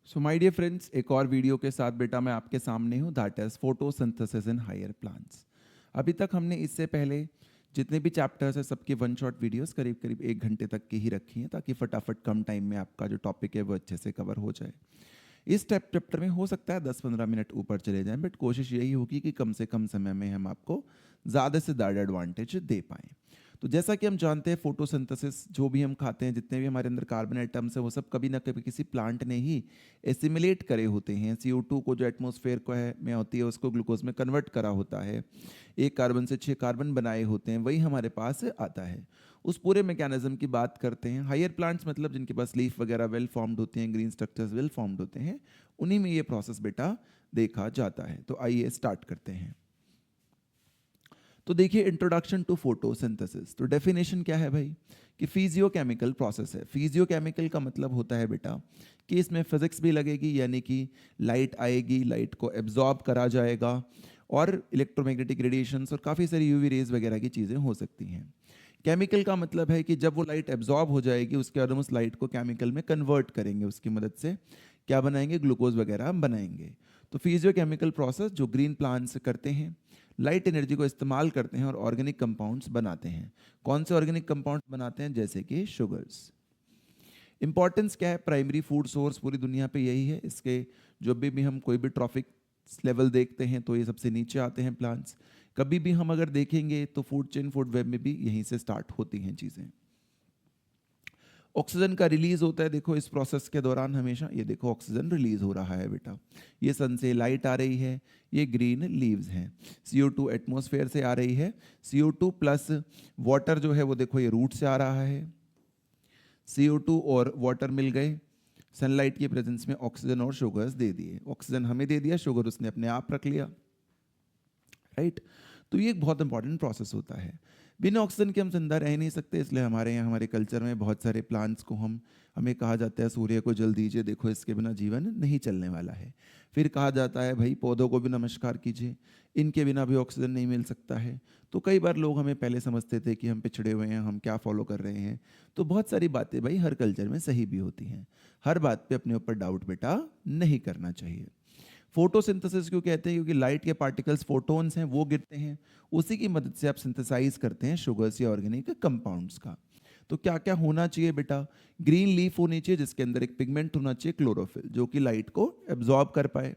So my dear friends, एक और video के साथ बेटा मैं आपके सामने हूँ, that is photosynthesis in higher plants. अभी तक हमने इससे पहले जितने भी चैप्टर्स है सबकी वन शॉट वीडियोस करीब करीब 1 घंटे तक की ही रखी हैं, ताकि फटाफट कम टाइम में आपका जो टॉपिक है वो अच्छे से कवर हो जाए। इस चैप्टर में हो सकता है 10-15 मिनट ऊपर चले जाएं, बट कोशिश यही होगी कि कम से कम समय में हम आपको ज़्यादा से ज़्यादा एडवांटेज दे पाएँ। तो जैसा कि हम जानते हैं, फोटोसिंथेसिस जो भी हम खाते हैं, जितने भी हमारे अंदर कार्बन आइटम्स है, वो सब कभी ना कभी किसी प्लांट ने ही एसिमिलेट करे होते हैं। CO2 को जो एटमॉस्फेयर को है में होती है उसको ग्लूकोज में कन्वर्ट करा होता है। एक कार्बन से 6 कार्बन बनाए होते हैं, वही हमारे पास आता है। उस पूरे मैकेनिज्म की बात करते हैं। हायर प्लांट्स मतलब जिनके पास लीफ वगैरह वेल फॉर्म्ड होती हैं, ग्रीन स्ट्रक्चर्स वेल फॉर्म्ड होते हैं, उन्हीं में ये प्रोसेस बेटा देखा जाता है। तो आइए स्टार्ट करते हैं। तो देखिए, इंट्रोडक्शन टू फोटोसिंथेसिस। तो डेफिनेशन क्या है भाई कि फिजियोकेमिकल प्रोसेस है। फिजियोकेमिकल का मतलब होता है बेटा कि इसमें फिजिक्स भी लगेगी, यानी कि लाइट आएगी, लाइट को एब्जॉर्ब करा जाएगा, और इलेक्ट्रोमैग्नेटिक रेडिएशंस और काफ़ी सारी यूवी रेज वगैरह की चीज़ें हो सकती हैं। केमिकल का मतलब है कि जब वो लाइट एब्जॉर्ब हो जाएगी, उसके बाद हम उस लाइट को केमिकल में कन्वर्ट करेंगे, उसकी मदद से क्या बनाएंगे, ग्लूकोज वगैरह हम बनाएंगे। तो फिजियोकेमिकल प्रोसेस जो ग्रीन प्लांट्स करते हैं, लाइट एनर्जी को इस्तेमाल करते हैं और ऑर्गेनिक कंपाउंड्स बनाते हैं। कौन से ऑर्गेनिक कंपाउंड्स बनाते हैं? जैसे कि शुगर्स। इंपॉर्टेंस क्या है? प्राइमरी फूड सोर्स पूरी दुनिया पे यही है। इसके जो भी हम कोई भी ट्रॉफिक लेवल देखते हैं तो ये सबसे नीचे आते हैं प्लांट्स। कभी भी हम अगर देखेंगे तो फूड चेन, फूड वेब में भी यहीं से स्टार्ट होती हैं चीज़ें। ऑक्सीजन का रिलीज होता है, देखो इस प्रोसेस के दौरान हमेशा, ये देखो ऑक्सीजन रिलीज हो रहा है बेटा। ये सन से लाइट आ रही है, ये ग्रीन लीव्स हैं। CO2 एटमॉस्फेयर से आ रही है, CO2 प्लस वाटर जो है वो देखो ये रूट से आ रहा है। CO2 और वाटर मिल गए, सनलाइट की प्रेजेंस में ऑक्सीजन और शुगर्स दे दिए। ऑक्सीजन हमें दे दिया, शुगर उसने अपने आप रख लिया, राइट। तो ये एक बहुत इंपॉर्टेंट प्रोसेस होता है। बिना ऑक्सीजन के हम जिंदा रह नहीं सकते, इसलिए हमारे यहाँ हमारे कल्चर में बहुत सारे प्लांट्स को हमें कहा जाता है सूर्य को जल दीजिए, देखो इसके बिना जीवन नहीं चलने वाला है। फिर कहा जाता है भाई पौधों को भी नमस्कार कीजिए, इनके बिना भी ऑक्सीजन नहीं मिल सकता है। तो कई बार लोग हमें पहले समझते थे कि हम पिछड़े हुए हैं, हम क्या फॉलो कर रहे हैं। तो बहुत सारी बातें भाई हर कल्चर में सही भी होती हैं। हर बात पे अपने ऊपर डाउट बेटा नहीं करना चाहिए। फोटोसिंथेसिस क्यों कहते हैं? क्योंकि लाइट के पार्टिकल्स फोटोन्स हैं, वो गिरते हैं, उसी की मदद से आप सिंथेसाइज करते हैं शुगर्स या ऑर्गेनिक कंपाउंड्स का। तो क्या क्या होना चाहिए बेटा? ग्रीन लीफ होनी चाहिए जिसके अंदर एक पिगमेंट होना चाहिए क्लोरोफिल, जो कि लाइट को एब्जॉर्ब कर पाए।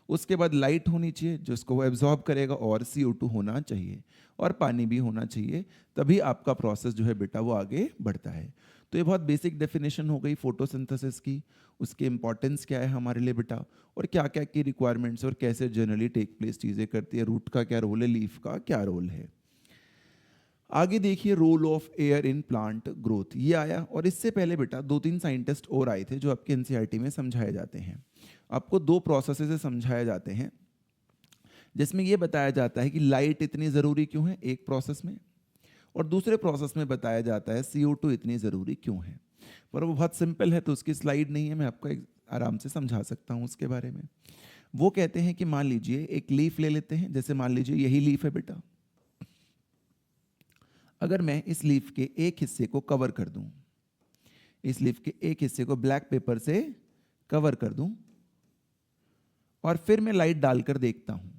उसके बाद लाइट होनी चाहिए जिसको वो एब्जॉर्ब करेगा, और CO2 होना चाहिए, और पानी भी होना चाहिए। तभी आपका प्रोसेस जो है बेटा वो आगे बढ़ता है। तो ये बहुत बेसिक डेफिनेशन हो गई फोटोसिंथेसिस की। उसकी इंपॉर्टेंस क्या है हमारे लिए बेटा, और क्या क्या की रिक्वायरमेंट्स और कैसे जनरली टेक प्लेस चीज़ें करती है, रूट का क्या रोल है, लीफ का क्या रोल है। आगे देखिए, role of air in plant growth, ये आया। और इससे पहले बेटा 2-3 साइंटिस्ट और आए थे जो आपके NCERT में समझाए जाते हैं। आपको 2 प्रोसेस से समझाए जाते हैं, जिसमें ये बताया जाता है कि लाइट इतनी ज़रूरी क्यों है एक प्रोसेस में, और दूसरे प्रोसेस में बताया जाता है CO2 इतनी ज़रूरी क्यों है। पर वो बहुत सिंपल है तो उसकी स्लाइड नहीं है, मैं आपको आराम से समझा सकता हूँ उसके बारे में। वो कहते हैं कि मान लीजिए एक लीफ ले लेते हैं, जैसे मान लीजिए यही लीफ है बेटा। अगर मैं इस लीफ के एक हिस्से को कवर कर दूं, इस लीफ के एक हिस्से को ब्लैक पेपर से कवर कर दूं, और फिर मैं लाइट डालकर देखता हूं,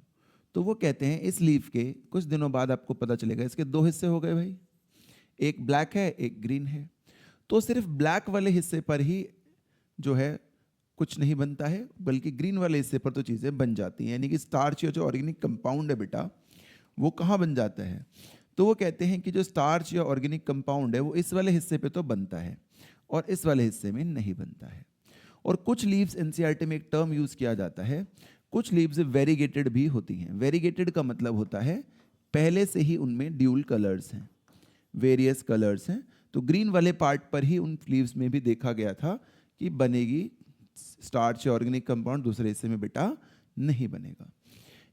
तो वो कहते हैं इस लीफ के कुछ दिनों बाद आपको पता चलेगा इसके 2 हिस्से हो गए भाई, एक ब्लैक है एक ग्रीन है। तो सिर्फ ब्लैक वाले हिस्से पर ही जो है कुछ नहीं बनता है, बल्कि ग्रीन वाले हिस्से पर तो चीज़ें बन जाती हैं। यानी कि स्टार्च या जो ऑर्गेनिक कंपाउंड है बेटा, वो कहाँ बन जाता है? तो वो कहते हैं कि जो स्टार्च या ऑर्गेनिक कंपाउंड है वो इस वाले हिस्से पे तो बनता है, और इस वाले हिस्से में नहीं बनता है। और कुछ लीव्स, NCERT में एक टर्म यूज़ किया जाता है, कुछ लीव्स वेरीगेटेड भी होती हैं। वेरीगेटेड का मतलब होता है पहले से ही उनमें ड्यूल कलर्स हैं, वेरियस कलर्स हैं। तो ग्रीन वाले पार्ट पर ही उन लीव्स में भी देखा गया था कि बनेगी स्टार्च या ऑर्गेनिक कंपाउंड, दूसरे हिस्से में बेटा नहीं बनेगा।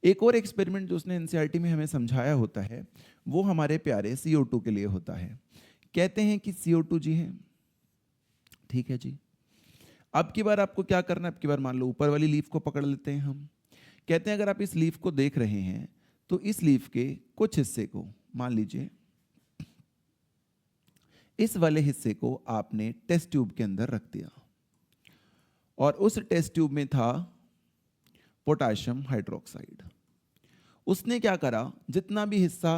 एक और एक्सपेरिमेंट जो उसने NCERT में हमें समझाया होता है, वो हमारे प्यारे CO2 के लिए होता है। कहते हैं कि CO2 जी है, ठीक है जी। अब की बार आपको क्या करना है? अब की बार मान लो ऊपर वाली लीफ को पकड़ लेते हैं हम। कहते हैं अगर आप इस लीफ को देख रहे हैं तो इस लीफ के कुछ हिस्से को, मान लीजिए इस वाले हिस्से को आपने टेस्ट ट्यूब के अंदर रख दिया, और उस टेस्ट ट्यूब में था पोटाशियम हाइड्रोक्साइड। उसने क्या करा, जितना भी हिस्सा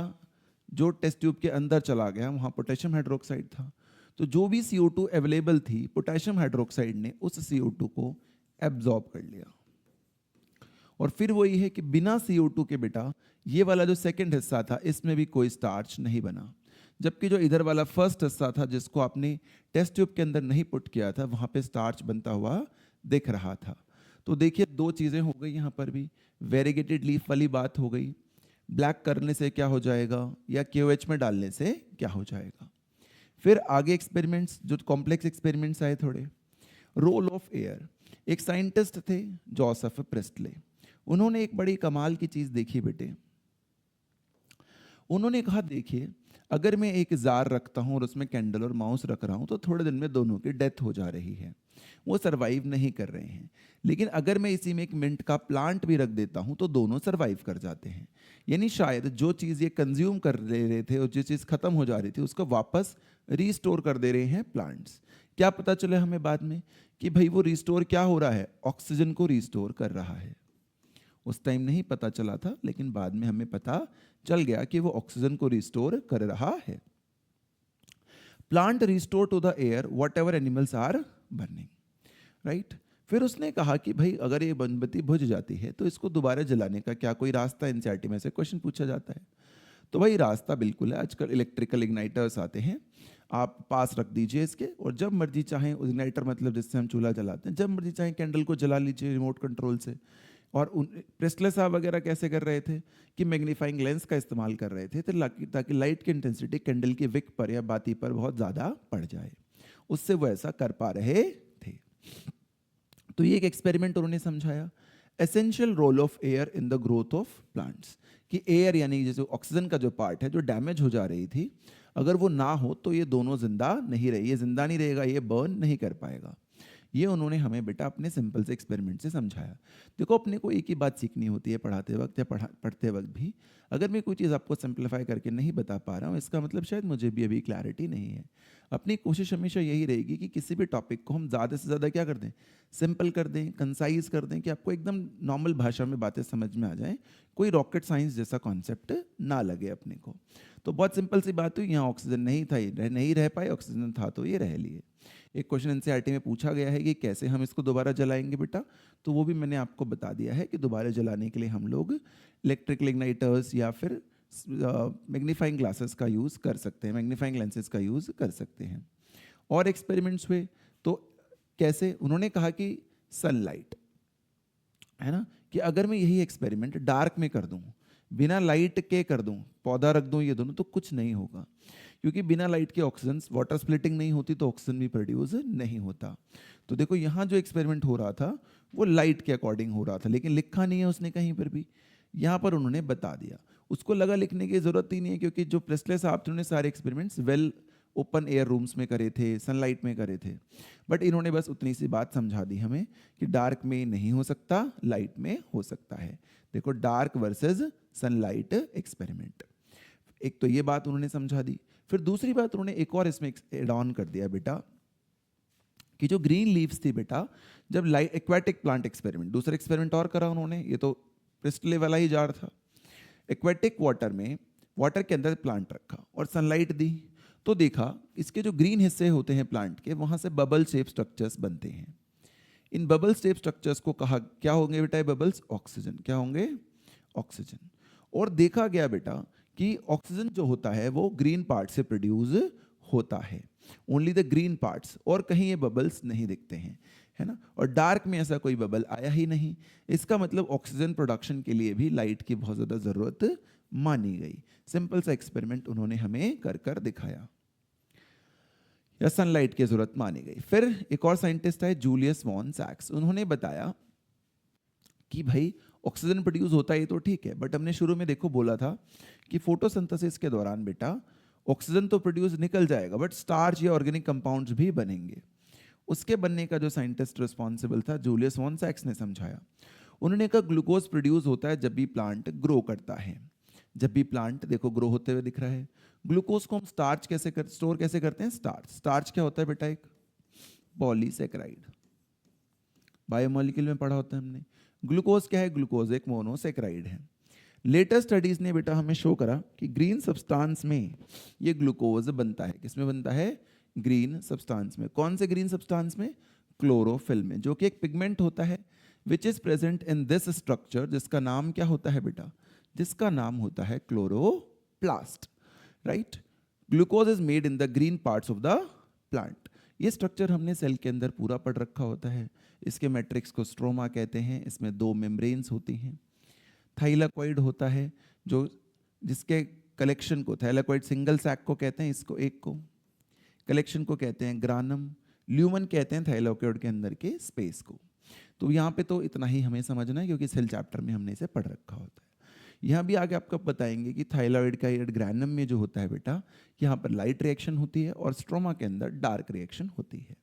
जो टेस्ट ट्यूब के अंदर चला गया वहाँ पोटेशियम हाइड्रोक्साइड था, तो जो भी CO2 अवेलेबल थी पोटेशियम हाइड्रोक्साइड ने उस CO2 को एब्जॉर्ब कर लिया। और फिर वही है कि बिना CO2 के बेटा ये वाला जो सेकंड हिस्सा था इसमें भी कोई स्टार्च नहीं बना, जबकि जो इधर वाला फर्स्ट हिस्सा था जिसको आपने टेस्ट ट्यूब के अंदर नहीं पुट किया था वहाँ पे स्टार्च बनता हुआ दिख रहा था। तो देखिए दो चीज़ें हो गई यहाँ पर भी, वेरीगेटेड लीफ वाली बात हो गई, ब्लैक करने से क्या हो जाएगा या KOH में डालने से क्या हो जाएगा। फिर आगे एक्सपेरिमेंट्स, जो कॉम्प्लेक्स एक्सपेरिमेंट्स आए थोड़े। रोल ऑफ एयर, एक साइंटिस्ट थे जोसेफ प्रेस्टले, उन्होंने एक बड़ी कमाल की चीज़ देखी बेटे। उन्होंने कहा देखिए अगर मैं एक जार रखता हूँ और उसमें कैंडल और माउस रख रहा हूँ तो थोड़े दिन में दोनों की डेथ हो जा रही है, वो सरवाइव नहीं कर रहे हैं। लेकिन अगर मैं इसी में एक मिंट का प्लांट भी रख देता हूँ तो दोनों सरवाइव कर जाते हैं। यानी शायद जो चीज़ ये कंज्यूम कर ले रहे थे और जो चीज़ खत्म हो जा रही थी उसको वापस रीस्टोर कर दे रहे हैं प्लांट्स। क्या पता चले हमें बाद में कि भाई वो रिस्टोर क्या हो रहा है, ऑक्सीजन को रिस्टोर कर रहा है। उस टाइम नहीं पता चला था लेकिन बाद में हमें पता चल गया कि वो ऑक्सीजन को रिस्टोर कर रहा है। Plant restore to the air whatever animals are burning, right. फिर उसने कहा कि भाई अगर ये मोमबत्ती बुझ जाती है तो इसको दोबारा जलाने का क्या कोई रास्ता, एनसीईआरटी में से क्वेश्चन पूछा जाता है। तो भाई रास्ता बिल्कुल है, आजकल इलेक्ट्रिकल इग्नाइटर्स आते हैं, आप पास रख दीजिए इसके और जब मर्जी चाहें, इग्नाइटर मतलब जिससे हम चूल्हा जलाते हैं, जब मर्जी चाहें कैंडल को जला लीजिए रिमोट कंट्रोल से। और प्रेस्टले साहब वगैरह कैसे कर रहे थे कि मैग्नीफाइंग लेंस का इस्तेमाल कर रहे थे ताकि लाइट की इंटेंसिटी कैंडल की विक पर या बाती पर बहुत ज़्यादा पड़ जाए, उससे वो ऐसा कर पा रहे थे। तो ये एक एक्सपेरिमेंट उन्होंने समझाया। Essential role of air in the growth of plants, कि एयर यानी जैसे ऑक्सीजन का जो पार्ट है जो डैमेज हो जा रही थी, अगर वो ना हो तो ये दोनों जिंदा नहीं रहे, ये जिंदा नहीं रहेगा, ये बर्न नहीं कर पाएगा। ये उन्होंने हमें बेटा अपने सिंपल से एक्सपेरिमेंट से समझाया। देखो अपने को एक ही बात सीखनी होती है पढ़ाते वक्त या पढ़ते वक्त भी। अगर मैं कोई चीज़ आपको सिंप्लीफाई करके नहीं बता पा रहा हूँ इसका मतलब शायद मुझे भी अभी क्लैरिटी नहीं है। अपनी कोशिश हमेशा यही रहेगी कि किसी भी टॉपिक को हम ज़्यादा से ज़्यादा क्या कर दें, सिंपल कर दें, कंसाइज कर दें, कि आपको एकदम नॉर्मल भाषा में बातें समझ में आ जाएं, कोई रॉकेट साइंस जैसा कॉन्सेप्ट ना लगे अपने को। तो बहुत सिंपल सी बात हुई, यहाँ ऑक्सीजन नहीं था, ये नहीं रह पाए, ऑक्सीजन था तो ये रह लिए। एक क्वेश्चन एनसीईआरटी में पूछा गया है कि कैसे हम इसको दोबारा जलाएंगे बेटा, तो वो भी मैंने आपको बता दिया है कि दोबारा जलाने के लिए हम लोग इलेक्ट्रिकल इग्नाइटर्स या फिर मैग्नीफाइंग ग्लासेस का यूज़ कर सकते हैं, मैग्नीफाइंग लेंसेज का यूज़ कर सकते हैं। और एक्सपेरिमेंट्स हुए तो कैसे, उन्होंने कहा कि सनलाइट है ना, कि अगर मैं यही एक्सपेरिमेंट डार्क में कर दूं, बिना लाइट के कर दूं, पौधा रख दूं ये दोनों, तो कुछ नहीं होगा, क्योंकि बिना लाइट के ऑक्सीजन, वाटर स्प्लिटिंग नहीं होती तो ऑक्सीजन भी प्रोड्यूस नहीं होता। तो देखो यहाँ जो एक्सपेरिमेंट हो रहा था वो लाइट के अकॉर्डिंग हो रहा था, लेकिन लिखा नहीं है उसने कहीं पर भी, यहाँ पर उन्होंने बता दिया। उसको लगा लिखने की जरूरत ही नहीं है, क्योंकि जो प्रेस्टले साहब थे उन्होंने सारे experiments well open air rooms में करे थे, सनलाइट में करे थे, बट इन्होंने बस उतनी सी बात समझा दी हमें कि डार्क में नहीं हो सकता, लाइट में हो सकता है। देखो डार्क वर्सेस सनलाइट एक्सपेरिमेंट, एक तो ये बात उन्होंने समझा दी। फिर दूसरी बात उन्होंने एक और इसमें एड ऑन कर दिया बेटा, कि जो ग्रीन लीव्स थी बेटा, जब लाइट एक्वेटिक प्लांट एक्सपेरिमेंट, दूसरा एक्सपेरिमेंट और करा उन्होंने, ये तो प्रेस्टले वाला ही जार था। एक्वेटिक वाटर में, वाटर के अंदर प्लांट रखा और सनलाइट दी, तो देखा इसके जो ग्रीन हिस्से होते हैं प्लांट के, वहाँ से बबल शेप स्ट्रक्चर्स बनते हैं। इन बबल शेप स्ट्रक्चर्स को कहा क्या होंगे बेटा, बबल्स ऑक्सीजन, क्या होंगे, ऑक्सीजन। और देखा गया बेटा कि ऑक्सीजन जो होता है वो ग्रीन पार्ट से प्रोड्यूस होता है, ओनली द ग्रीन पार्ट्स, और कहीं ये बबल्स नहीं दिखते हैं, है ना। और डार्क में ऐसा कोई बबल आया ही नहीं, इसका मतलब ऑक्सीजन प्रोडक्शन के लिए भी लाइट की बहुत ज़्यादा ज़रूरत मानी गई। सिंपल सा एक्सपेरिमेंट उन्होंने हमें कर कर दिखाया, या सनलाइट की ज़रूरत मानी गई। फिर एक और साइंटिस्ट है जूलियस वॉन सैक्स, उन्होंने बताया कि भाई ऑक्सीजन प्रोड्यूस होता है ये तो ठीक है, बट हमने शुरू में देखो बोला था कि फोटोसिंथेसिस के दौरान बेटा ऑक्सीजन तो प्रोड्यूस निकल जाएगा, बट स्टार्च या ऑर्गेनिक कंपाउंड्स भी बनेंगे। उसके बनने का जो साइंटिस्ट रिस्पॉन्सिबल था जूलियस वॉन सैक्स ने समझाया। उन्होंने कहा ग्लूकोज प्रोड्यूस होता है जब भी प्लांट ग्रो करता है, जब भी प्लांट देखो ग्रो होते हुए दिख रहा है। ग्लूकोज को हम स्टार्च स्टोर कैसे करते हैं, स्टार्च क्या होता है बेटा, एक पॉलीसेकेराइड, बायोमोलिक्यूल में पढ़ा होता है हमने। ग्लूकोज क्या है? ग्लूकोज एक मोनोसेक्राइड है। लेटेस्ट स्टडीज ने बेटा हमें शो करा कि ग्रीन सब्सटेंस में ये ग्लूकोज बनता है। किसमें बनता है? ग्रीन सब्सटेंस में। कौन से ग्रीन सब्सटेंस में? क्लोरोफिल में, जो कि एक पिगमेंट होता है which is present in this structure, जिसका नाम क्या होता है बेटा? जिसका नाम होता है chloroplast, right. Glucose is made in the green parts of the plant. ये स्ट्रक्चर हमने सेल के अंदर पूरा पढ़ रखा होता है। इसके मैट्रिक्स को स्ट्रोमा कहते हैं। इसमें 2 मेम्ब्रेन्स होती हैं। थाइलाकॉइड होता है जो जिसके कलेक्शन को, थाइलाकॉइड सिंगल सैक को कहते हैं, इसको एक को, कलेक्शन को कहते हैं ग्रानम, ल्यूमन कहते हैं थाइलाकॉइड के अंदर के स्पेस को। तो यहाँ पे तो इतना ही हमें समझना है क्योंकि सेल चैप्टर में हमने इसे पढ़ रखा होता है। यहाँ भी आगे आपको बताएंगे कि थाइलॉइड का ग्रैनम में जो होता है बेटा, यहाँ पर लाइट रिएक्शन होती है और स्ट्रोमा के अंदर डार्क रिएक्शन होती है।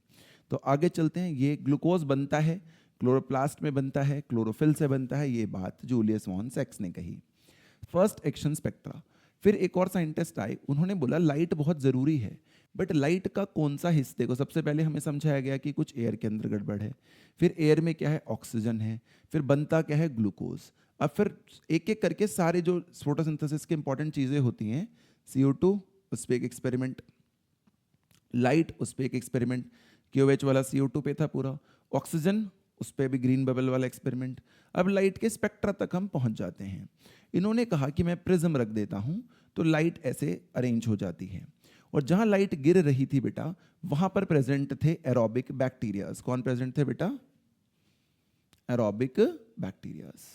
तो आगे चलते हैं। ये ग्लूकोज बनता है, क्लोरोप्लास्ट में बनता है, क्लोरोफिल से बनता है। ये बात जूलियस वॉन सेक्स ने कही। First action spectra. फिर एक और साइंटिस्ट आए, उन्होंने बोला लाइट बहुत ज़रूरी है, बट लाइट का कौन सा हिस्से को? सबसे पहले हमें समझाया गया कि कुछ एयर के अंदर गड़बड़ है, फिर एयर में क्या है? ऑक्सीजन है, फिर बनता क्या है? ग्लूकोज। अब फिर एक एक करके सारे जो फोटोसिंथेसिस के इंपॉर्टेंट चीज़ें होती हैं, CO2 उस पर एक एक्सपेरिमेंट, लाइट उस पर एक एक्सपेरिमेंट, QH वाला CO2 पे था पूरा, ऑक्सीजन उस पर भी ग्रीन बबल वाला एक्सपेरिमेंट। अब लाइट के स्पेक्ट्रा तक हम पहुंच जाते हैं। इन्होंने कहा कि मैं प्रिज्म रख देता हूं तो लाइट ऐसे अरेंज हो जाती है, और जहां लाइट गिर रही थी बेटा, वहां पर प्रेजेंट थे एरोबिक बैक्टीरियाज। कौन प्रेजेंट थे बेटा? Aerobic bacterias.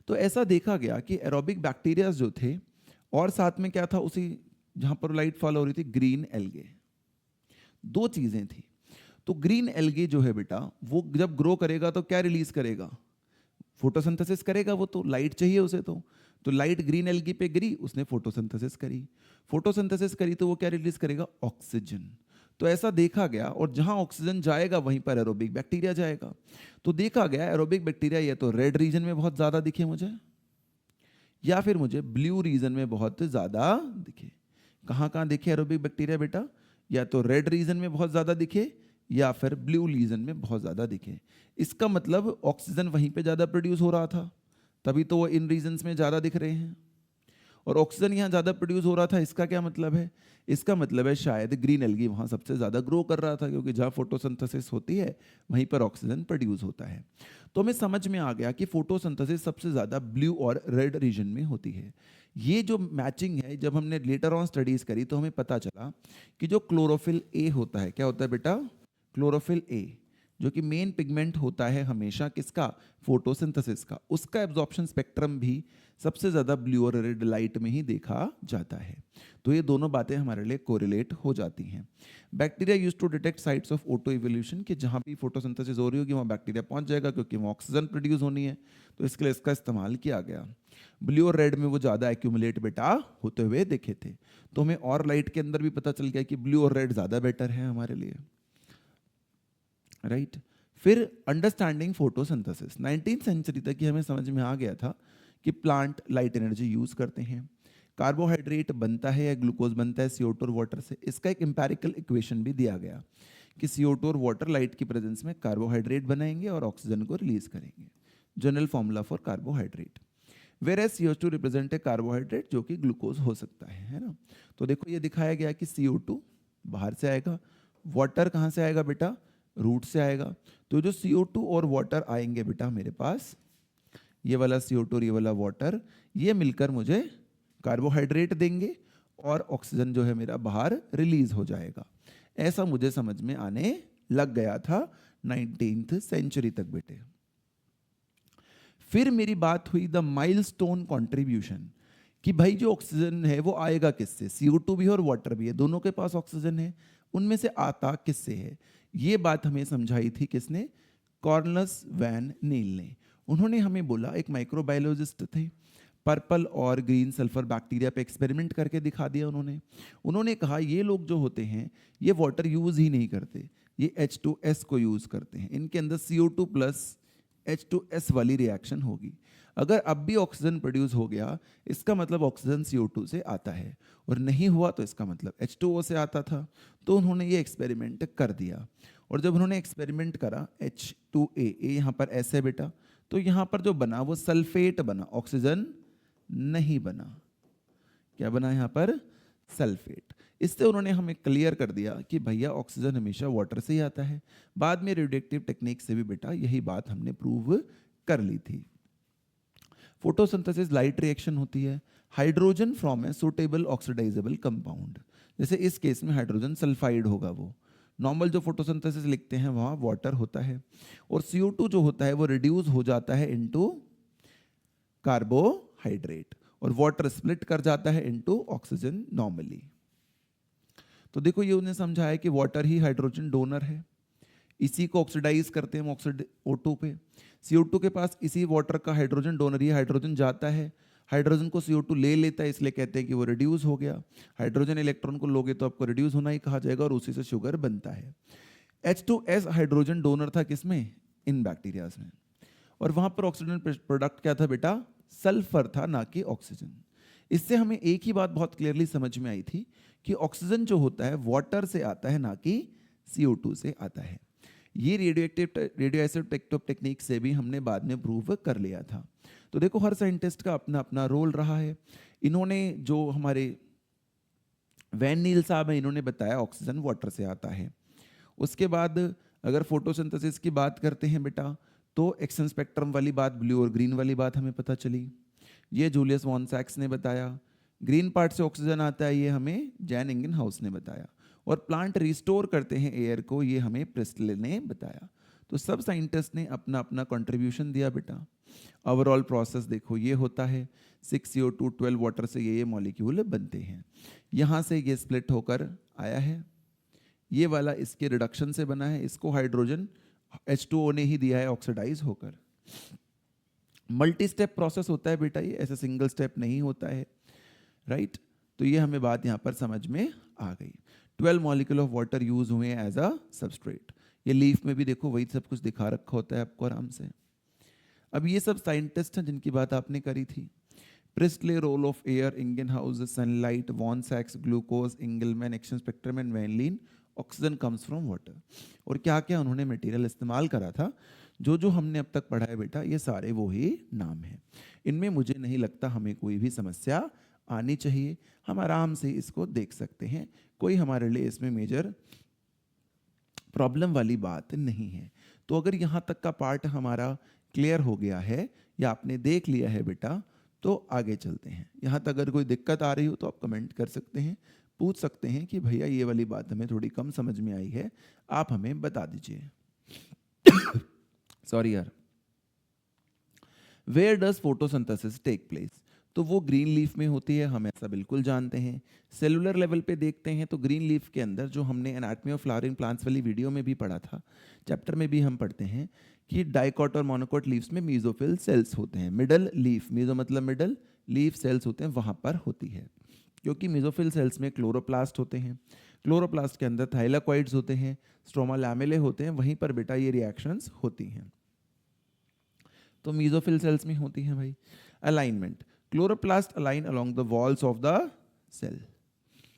तो ऐसा देखा गया कि एरोबिक बैक्टीरियाज जो थे, और साथ में क्या था उसी जहां पर लाइट फॉल हो रही थी? Green algae. 2 चीजें थी। तो ग्रीन एल्गे जो है बेटा, वो जब ग्रो करेगा तो क्या रिलीज करेगा? फोटोसिंथेसिस करेगा। वो तो लाइट चाहिए उसे। तो लाइट ग्रीन एल्गी पे गिरी, उसने फोटोसिंथेसिस करी। फोटोसिंथेसिस करी तो वो क्या रिलीज करेगा? ऑक्सीजन। तो ऐसा देखा गया, और जहां ऑक्सीजन जाएगा वहीं पर एरोबिक बैक्टीरिया जाएगा। तो देखा गया एरोबिक बैक्टीरिया या तो रेड रीजन में बहुत ज्यादा दिखे मुझे, या फिर मुझे ब्लू रीजन में बहुत ज्यादा दिखे। कहां कहां दिखे एरोबिक बैक्टीरिया बेटा? या तो रेड रीजन में बहुत ज्यादा दिखे, या फिर ब्लू रीजन में बहुत ज्यादा दिखे। इसका मतलब ऑक्सीजन वहीं पे ज्यादा प्रोड्यूस हो रहा था, तभी तो वो इन रीजन्स में ज्यादा दिख रहे हैं। और ऑक्सीजन यहाँ ज़्यादा प्रोड्यूस हो रहा था, इसका क्या मतलब है? इसका मतलब है शायद ग्रीन एल्गी वहाँ सबसे ज़्यादा ग्रो कर रहा था, क्योंकि जहाँ फोटोसिंथेसिस होती है वहीं पर ऑक्सीजन प्रोड्यूस होता है। तो हमें समझ में आ गया कि फोटोसिंथेसिस सबसे ज़्यादा ब्लू और रेड रीजन में होती है। ये जो मैचिंग है, जब हमने लेटर ऑन स्टडीज़ करी तो हमें पता चला कि जो क्लोरोफिल ए होता है, क्या होता है बेटा? क्लोरोफिल ए, जो कि मेन पिगमेंट होता है हमेशा किसका? फोटोसिंथेसिस का। उसका एब्जॉर्प्शन स्पेक्ट्रम भी सबसे ज़्यादा ब्लू और रेड लाइट में ही देखा जाता है। तो ये दोनों बातें हमारे लिए कोरिलेट हो जाती हैं। Bacteria use to detect sites of auto evolution, कि जहाँ भी फोटोसिंथेसिस हो रही होगी वहाँ बैक्टीरिया पहुँच जाएगा, क्योंकि वहाँ ऑक्सीजन प्रोड्यूस होनी है। तो इसके लिए इसका इस्तेमाल किया गया। ब्लू और रेड में वो ज़्यादा एक्यूमुलेट बेटा होते हुए देखे थे। तो हमें और लाइट के अंदर भी पता चल गया कि ब्लू और रेड ज़्यादा बेटर है हमारे लिए, राइट। फिर अंडरस्टैंडिंग फोटोसिंथेसिस 19th सेंचुरी तक ही हमें समझ में आ गया था कि प्लांट लाइट एनर्जी यूज करते हैं। कार्बोहाइड्रेट बनता है या ग्लूकोज बनता है CO2 और वाटर से। इसका एक एम्पेरिकल इक्वेशन भी दिया गया कि CO2 और वाटर लाइट की प्रेजेंस में कार्बोहाइड्रेट बनाएंगे और ऑक्सीजन को रिलीज करेंगे। General formula for carbohydrate. Where CO2 represent a carbohydrate, जो कि ग्लूकोज हो सकता है ना। तो देखो ये दिखाया गया कि CO2 बाहर से आएगा, वाटर कहाँ से आएगा बेटा? रूट से आएगा। तो जो CO2 और वाटर आएंगे बेटा मेरे पास, ये वाला CO2 और ये वाला वाटर, ये मिलकर मुझे कार्बोहाइड्रेट देंगे और ऑक्सीजन जो है मेरा बाहर रिलीज हो जाएगा। ऐसा मुझे समझ में आने लग गया था 19th सेंचुरी तक बेटे। फिर मेरी बात हुई द माइलस्टोन कंट्रीब्यूशन, कि भाई जो ऑक्सीजन है वो आएगा किससे? CO2 भी और वाटर भी है, दोनों के पास ऑक्सीजन है, उनमें से आता किससे है? ये बात हमें समझाई थी किसने? कॉर्नलिस वैन नील ने। उन्होंने हमें बोला, एक माइक्रोबायोलॉजिस्ट थे, पर्पल और ग्रीन सल्फर बैक्टीरिया पे एक्सपेरिमेंट करके दिखा दिया उन्होंने कहा ये लोग जो होते हैं ये वाटर यूज ही नहीं करते, ये H2S को यूज करते हैं। इनके अंदर CO2 प्लस H2S वाली रिएक्शन होगी। अगर अब भी ऑक्सीजन प्रोड्यूस हो गया, इसका मतलब ऑक्सीजन CO2 से आता है, और नहीं हुआ तो इसका मतलब H2O से आता था। तो उन्होंने ये एक्सपेरिमेंट कर दिया और जब उन्होंने एक्सपेरिमेंट करा H2A, यहाँ पर S है बेटा, तो यहाँ पर जो बना वो सल्फेट बना, ऑक्सीजन नहीं बना। क्या बना यहाँ पर? सल्फेट। इससे उन्होंने हमें क्लियर कर दिया कि भैया ऑक्सीजन हमेशा वाटर से ही आता है। बाद में रेडियोएक्टिव टेक्निक से भी बेटा यही बात हमने प्रूव कर ली थी। फोटोसिंथेसिस लाइट रिएक्शन होती है, hydrogen from a suitable oxidizable compound. जैसे इस केस में हाइड्रोजन सल्फाइड होगा, वो नॉर्मल जो फोटोसिंथेसिस लिखते हैं वहाँ वाटर होता है, और CO2 जो होता है वो रिड्यूस हो जाता है इनटू कार्बोहाइड्रेट, और वाटर स्प्लिट कर जाता है इनटू ऑक्सीजन नॉर्मली। तो देखो ये उन्हें समझाया कि वाटर ही हाइड्रोजन डोनर है, इसी को ऑक्सीडाइज करते हैं O2 पे। CO2 के पास इसी वाटर का हाइड्रोजन डोनर, ये हाइड्रोजन जाता है, हाइड्रोजन को CO2 ले लेता है, इसलिए कहते हैं कि वो रिड्यूस हो गया। हाइड्रोजन इलेक्ट्रॉन को लोगे तो आपको रिड्यूस होना ही कहा जाएगा, और उसी से शुगर बनता है। H2S हाइड्रोजन डोनर था किसमें? इन बैक्टीरियाज में। और वहां पर ऑक्सीजन प्रोडक्ट क्या था बेटा? सल्फर था, ना कि ऑक्सीजन। इससे हमें एक ही बात बहुत क्लियरली समझ में आई थी कि ऑक्सीजन जो होता है वाटर से आता है, ना कि CO2 से आता है। ये रेडियोइसोटोप टेक्निक से भी हमने बाद में प्रूव कर लिया था। तो देखो हर साइंटिस्ट का अपना अपना रोल रहा है। इन्होंने जो हमारे वैन नील साहब हैं, इन्होंने बताया ऑक्सीजन वाटर से आता है। उसके बाद अगर फोटोसिंथेसिस की बात करते हैं बेटा, तो एक्शन स्पेक्ट्रम वाली बात, ब्लू और ग्रीन वाली बात हमें पता चली, ये जूलियस वॉन सैक्स ने बताया। ग्रीन पार्ट से ऑक्सीजन आता है, ये हमें जैन इंगनहाउस ने बताया। और प्लांट रिस्टोर करते हैं एयर को, ये हमें प्रिस्टले ने बताया। तो सब साइंटिस्ट ने अपना अपना कंट्रीब्यूशन दिया बेटा। ओवरऑल प्रोसेस देखो ये होता है, 6CO2 12 वाटर से ये मॉलिक्यूल बनते हैं। यहाँ से ये स्प्लिट होकर आया है, ये वाला इसके रिडक्शन से बना है, इसको हाइड्रोजन H2O ने ही दिया है ऑक्सीडाइज होकर। मल्टी स्टेप प्रोसेस होता है बेटा, ये ऐसा सिंगल स्टेप नहीं होता है, राइट। तो ये हमें बात यहाँ पर समझ में आ गई। 12 मॉलिक्यूल ऑफ वाटर यूज हुए एज अ सबस्ट्रेट। ये लीफ में भी देखो वही सब कुछ दिखा रखा होता है आपको आराम से। अब ये सब साइंटिस्ट हैं जिनकी बात आपने करी थी। Presley, role of air, इंगनहाउस, sunlight, von सैक्स, glucose, इंगलमैन, action spectrum and when lean, oxygen comes from water. और क्या क्या उन्होंने मटेरियल इस्तेमाल करा था, जो जो हमने अब तक पढ़ा है बेटा, ये सारे वो ही नाम हैं। इनमें मुझे नहीं लगता हमें कोई भी समस्या आनी चाहिए, हम आराम से इसको देख सकते हैं, कोई हमारे लिए इसमें मेजर प्रॉब्लम वाली बात नहीं है। तो अगर यहाँ तक का पार्ट हमारा क्लियर हो गया है या आपने देख लिया है बेटा, तो आगे चलते हैं। यहाँ तक अगर कोई दिक्कत आ रही हो तो आप कमेंट कर सकते हैं, पूछ सकते हैं कि भैया ये वाली बात हमें थोड़ी कम समझ में आई है, आप हमें बता दीजिए। सॉरी यार। Where does photosynthesis take place? तो वो ग्रीन लीफ में होती है, हम ऐसा बिल्कुल जानते हैं। सेलुलर लेवल पे देखते हैं तो ग्रीन लीफ के अंदर, जो हमने एनाटॉमी ऑफ फ्लावरिंग प्लांट्स वाली वीडियो में भी पढ़ा था, चैप्टर में भी हम पढ़ते हैं कि डाइकॉट और मोनोकॉट लीव्स में मीजोफिल सेल्स होते हैं। मिडल लीफ, मीजो मतलब मिडल, लीफ सेल्स होते हैं, वहाँ पर होती है। क्योंकि मीजोफिल सेल्स में क्लोरोप्लास्ट होते हैं, क्लोरोप्लास्ट के अंदर थाइलाकॉइड्स होते हैं, स्ट्रोमा लैमेले होते हैं, वहीं पर बेटा ये रिएक्शंस होती हैं। तो मीजोफिल सेल्स में होती हैं भाई। Alignment, chloroplast align along the walls of the cell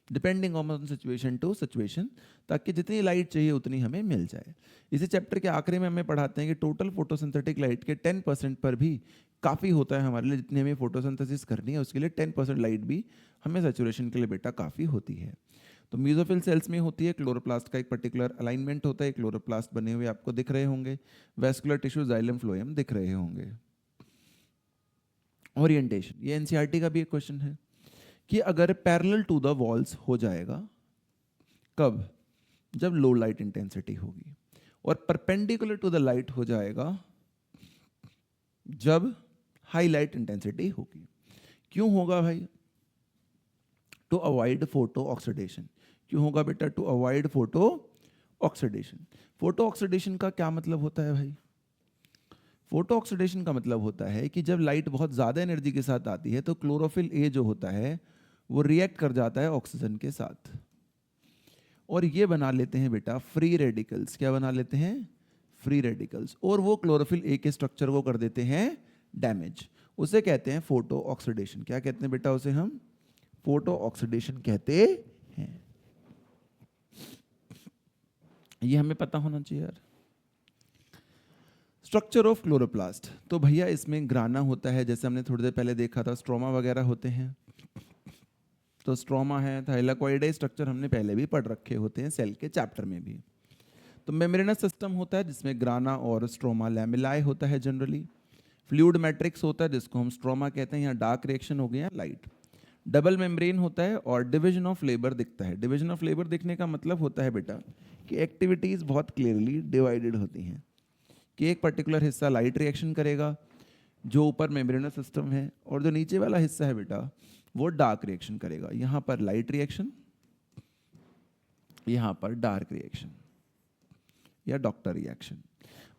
depending on situation to situation, ताकि जितनी लाइट चाहिए उतनी हमें मिल जाए। इसी चैप्टर के आखिरी में हमें पढ़ाते हैं कि टोटल फोटोसिंथेटिक लाइट के 10% पर भी काफ़ी होता है हमारे लिए, जितनी हमें फोटोसिंथेसिस करनी है उसके लिए 10% लाइट भी हमें सैचुरेशन के लिए बेटा काफ़ी होती है। तो मीजोफिल सेल्स में होती है, क्लोरोप्लास्ट का एक पर्टिकुलर अलाइनमेंट होता है, क्लोरोप्लास्ट बने हुए आपको दिख रहे होंगे, वेस्कुलर टिश्यू, जाइलम, फ्लोएम दिख रहे होंगे। ओरिएंटेशन, ये एनसीईआरटी का भी एक क्वेश्चन है कि अगर पैरेलल टू द वॉल्स हो जाएगा, कब? जब लो लाइट इंटेंसिटी होगी, और परपेंडिकुलर टू द लाइट हो जाएगा जब हाई लाइट इंटेंसिटी होगी। क्यों होगा भाई? To avoid photo oxidation. क्यों होगा बेटा? To avoid photo oxidation. Photo oxidation का क्या मतलब होता है भाई? फोटो ऑक्सीडेशन का मतलब होता है कि जब लाइट बहुत ज़्यादा एनर्जी के साथ आती है तो क्लोरोफिल ए जो होता है वो रिएक्ट कर जाता है ऑक्सीजन के साथ, और ये बना लेते हैं बेटा फ्री रेडिकल्स। क्या बना लेते हैं? Free radicals. और वो क्लोरोफिल ए के स्ट्रक्चर को कर देते हैं डैमेज। उसे कहते हैं फोटो ऑक्सीडेशन। क्या कहते हैं बेटा उसे? हम फोटो ऑक्सीडेशन कहते हैं। ये हमें पता होना चाहिए यार। स्ट्रक्चर ऑफ क्लोरोप्लास्ट, तो भैया इसमें ग्राना होता है, जैसे हमने थोड़ी देर पहले देखा था, स्ट्रोमा वगैरह होते हैं। तो स्ट्रोमा है, थाइलाकोइड स्ट्रक्चर हमने पहले भी पढ़ रखे होते हैं सेल के चैप्टर में भी। तो मेम्ब्रेनस सिस्टम होता है जिसमें ग्राना और स्ट्रोमा लैमेलाए होता है जनरली। फ्लूइड मैट्रिक्स होता है जिसको हम स्ट्रोमा कहते हैं, यहाँ डार्क रिएक्शन हो गया लाइट। डबल मेम्ब्रेन होता है और डिवीजन ऑफ लेबर दिखता है। डिवीजन ऑफ लेबर दिखने का मतलब होता है बेटा कि एक्टिविटीज़ बहुत क्लियरली डिवाइडेड होती हैं, कि एक पर्टिकुलर हिस्सा लाइट रिएक्शन करेगा जो ऊपर मेम्ब्रेनस सिस्टम है, और जो नीचे वाला हिस्सा है बेटा वो डार्क रिएक्शन करेगा। यहाँ पर लाइट रिएक्शन, यहाँ पर डार्क रिएक्शन या डॉक्टर रिएक्शन।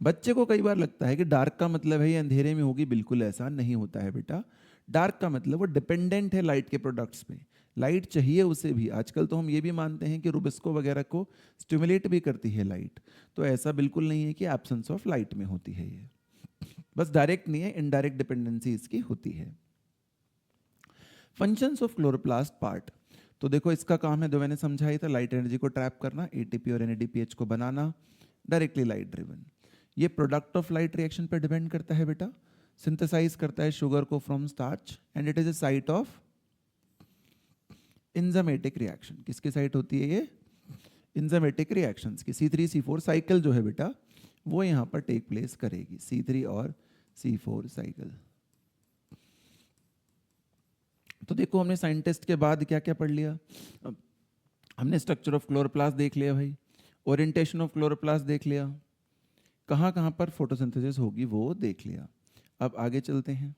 बच्चे को कई बार लगता है कि डार्क का मतलब है ये अंधेरे में होगी, बिल्कुल ऐसा नहीं होता है बेटा। डार्क का मतलब वो डिपेंडेंट है लाइट के प्रोडक्ट्स पे, लाइट चाहिए उसे भी। आजकल तो हम ये भी मानते हैं कि रुबिस्को वगैरह को स्टिमुलेट भी करती है लाइट, तो ऐसा बिल्कुल नहीं है कि एब्सेंस ऑफ लाइट में होती है ये, बस डायरेक्ट नहीं है, इनडायरेक्ट डिपेंडेंसी इसकी होती है। फंक्शंस ऑफ क्लोरोप्लास्ट पार्ट, तो देखो इसका काम है जो मैंने समझाया था, लाइट एनर्जी को ट्रैप करना, एटीपी और एनएडीपीएच को बनाना, डायरेक्टली लाइट ड्रिवन। ये प्रोडक्ट ऑफ लाइट रिएक्शन पर डिपेंड करता है बेटा, सिंथेसाइज करता है शुगर को from starch, and it is a site of enzymatic reaction. किसकी साइट होती है ये? इंजामेटिक रिएक्शंस की। C3C4 साइकिल जो है बेटा वो यहाँ पर टेक प्लेस करेगी, C3 और C4 साइकिल। तो देखो हमने साइंटिस्ट के बाद क्या क्या पढ़ लिया। हमने स्ट्रक्चर ऑफ क्लोरोप्लास्ट देख लिया भाई, ओरिएंटेशन ऑफ क्लोरोप्लास्ट देख लिया, कहाँ कहाँ पर फोटोसिंथेसिस होगी वो देख लिया। अब आगे चलते हैं।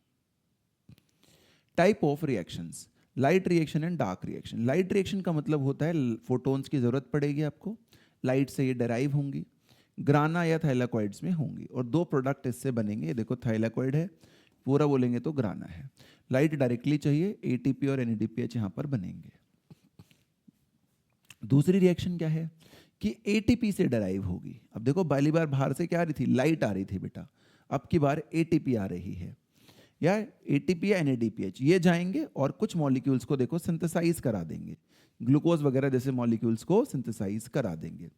Type of reactions, light reaction and dark reaction. Light reaction का मतलब होता है फोटोन्स की जरूरत पड़ेगी आपको, लाइट से ये डेराइव होंगी, ग्राना या थाइलाकोइड्स में होंगी, और दो प्रोडक्ट इससे बनेंगे। देखो थाइलाकोइड है, पूरा बोलेंगे तो ग्राना है। लाइट डायरेक्टली चाहिए, एटीपी और एनएडीपीएच यहाँ पर बनेंगे। दूसरी रिएक्शन क्या है कि एटीपी से डेराइव होगी। अब देखो पहली बार बाहर से क्या आ रही थी? लाइट आ रही थी बेटा, अब की बार एटीपी आ रही है, या एटीपी या एनएडीपीएच ये जाएंगे और कुछ मॉलिक्यूल्स को देखो सिंथेसाइज करा देंगे, ग्लूकोज वगैरह जैसे मॉलिक्यूल्स को सिंथेसाइज करा देंगे।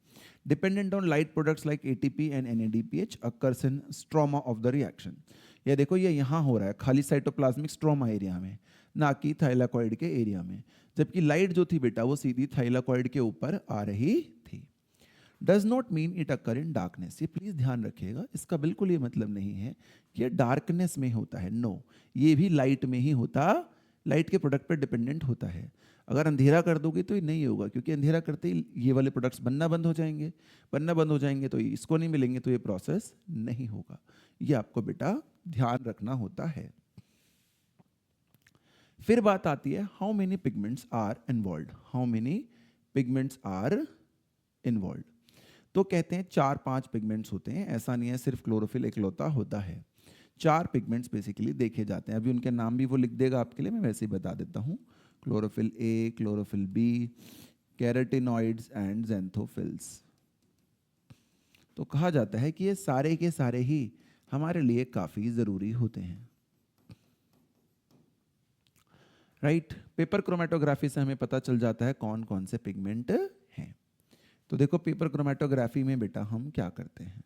Dependent on light products like ATP and NADPH occurs in stroma of the reaction. ये देखो ये यहाँ हो रहा है खाली साइटोप्लाज्मिक स्ट्रोमा एरिया में, ना कि थाइलाकोइड के एरिया में, जबकि लाइट जो थी बेटा वो सीधी थाइलाकोइड के ऊपर आ रही थी। Does not mean it occur in darkness, ये प्लीज ध्यान रखिएगा, इसका बिल्कुल ये मतलब नहीं है कि ये डार्कनेस में होता है, नो, ये भी लाइट में ही होता, लाइट के प्रोडक्ट पर डिपेंडेंट होता है। अगर अंधेरा कर दोगे तो ये नहीं होगा, क्योंकि अंधेरा करते ही ये वाले प्रोडक्ट्स बनना बंद हो जाएंगे, बनना बंद हो जाएंगे तो इसको नहीं मिलेंगे, तो ये प्रोसेस नहीं होगा। ये आपको बेटा ध्यान रखना होता है। फिर बात आती है how many pigments are involve, how many pigments are involve. तो कहते हैं 4-5 पिगमेंट्स होते हैं, ऐसा नहीं है सिर्फ क्लोरोफिल इकलौता होता है। 4 पिगमेंट्स बेसिकली देखे जाते हैं, अभी उनके नाम भी वो लिख देगा आपके लिए, मैं वैसे ही बता देता हूँ। Chlorophyll A, chlorophyll B, carotenoids and xanthophylls. तो कहा जाता है कि ये सारे के सारे ही हमारे लिए काफ़ी ज़रूरी होते हैं, राइट। पेपर क्रोमेटोग्राफी से हमें पता चल जाता है कौन कौन से पिगमेंट हैं। तो देखो पेपर क्रोमेटोग्राफी में बेटा हम क्या करते हैं,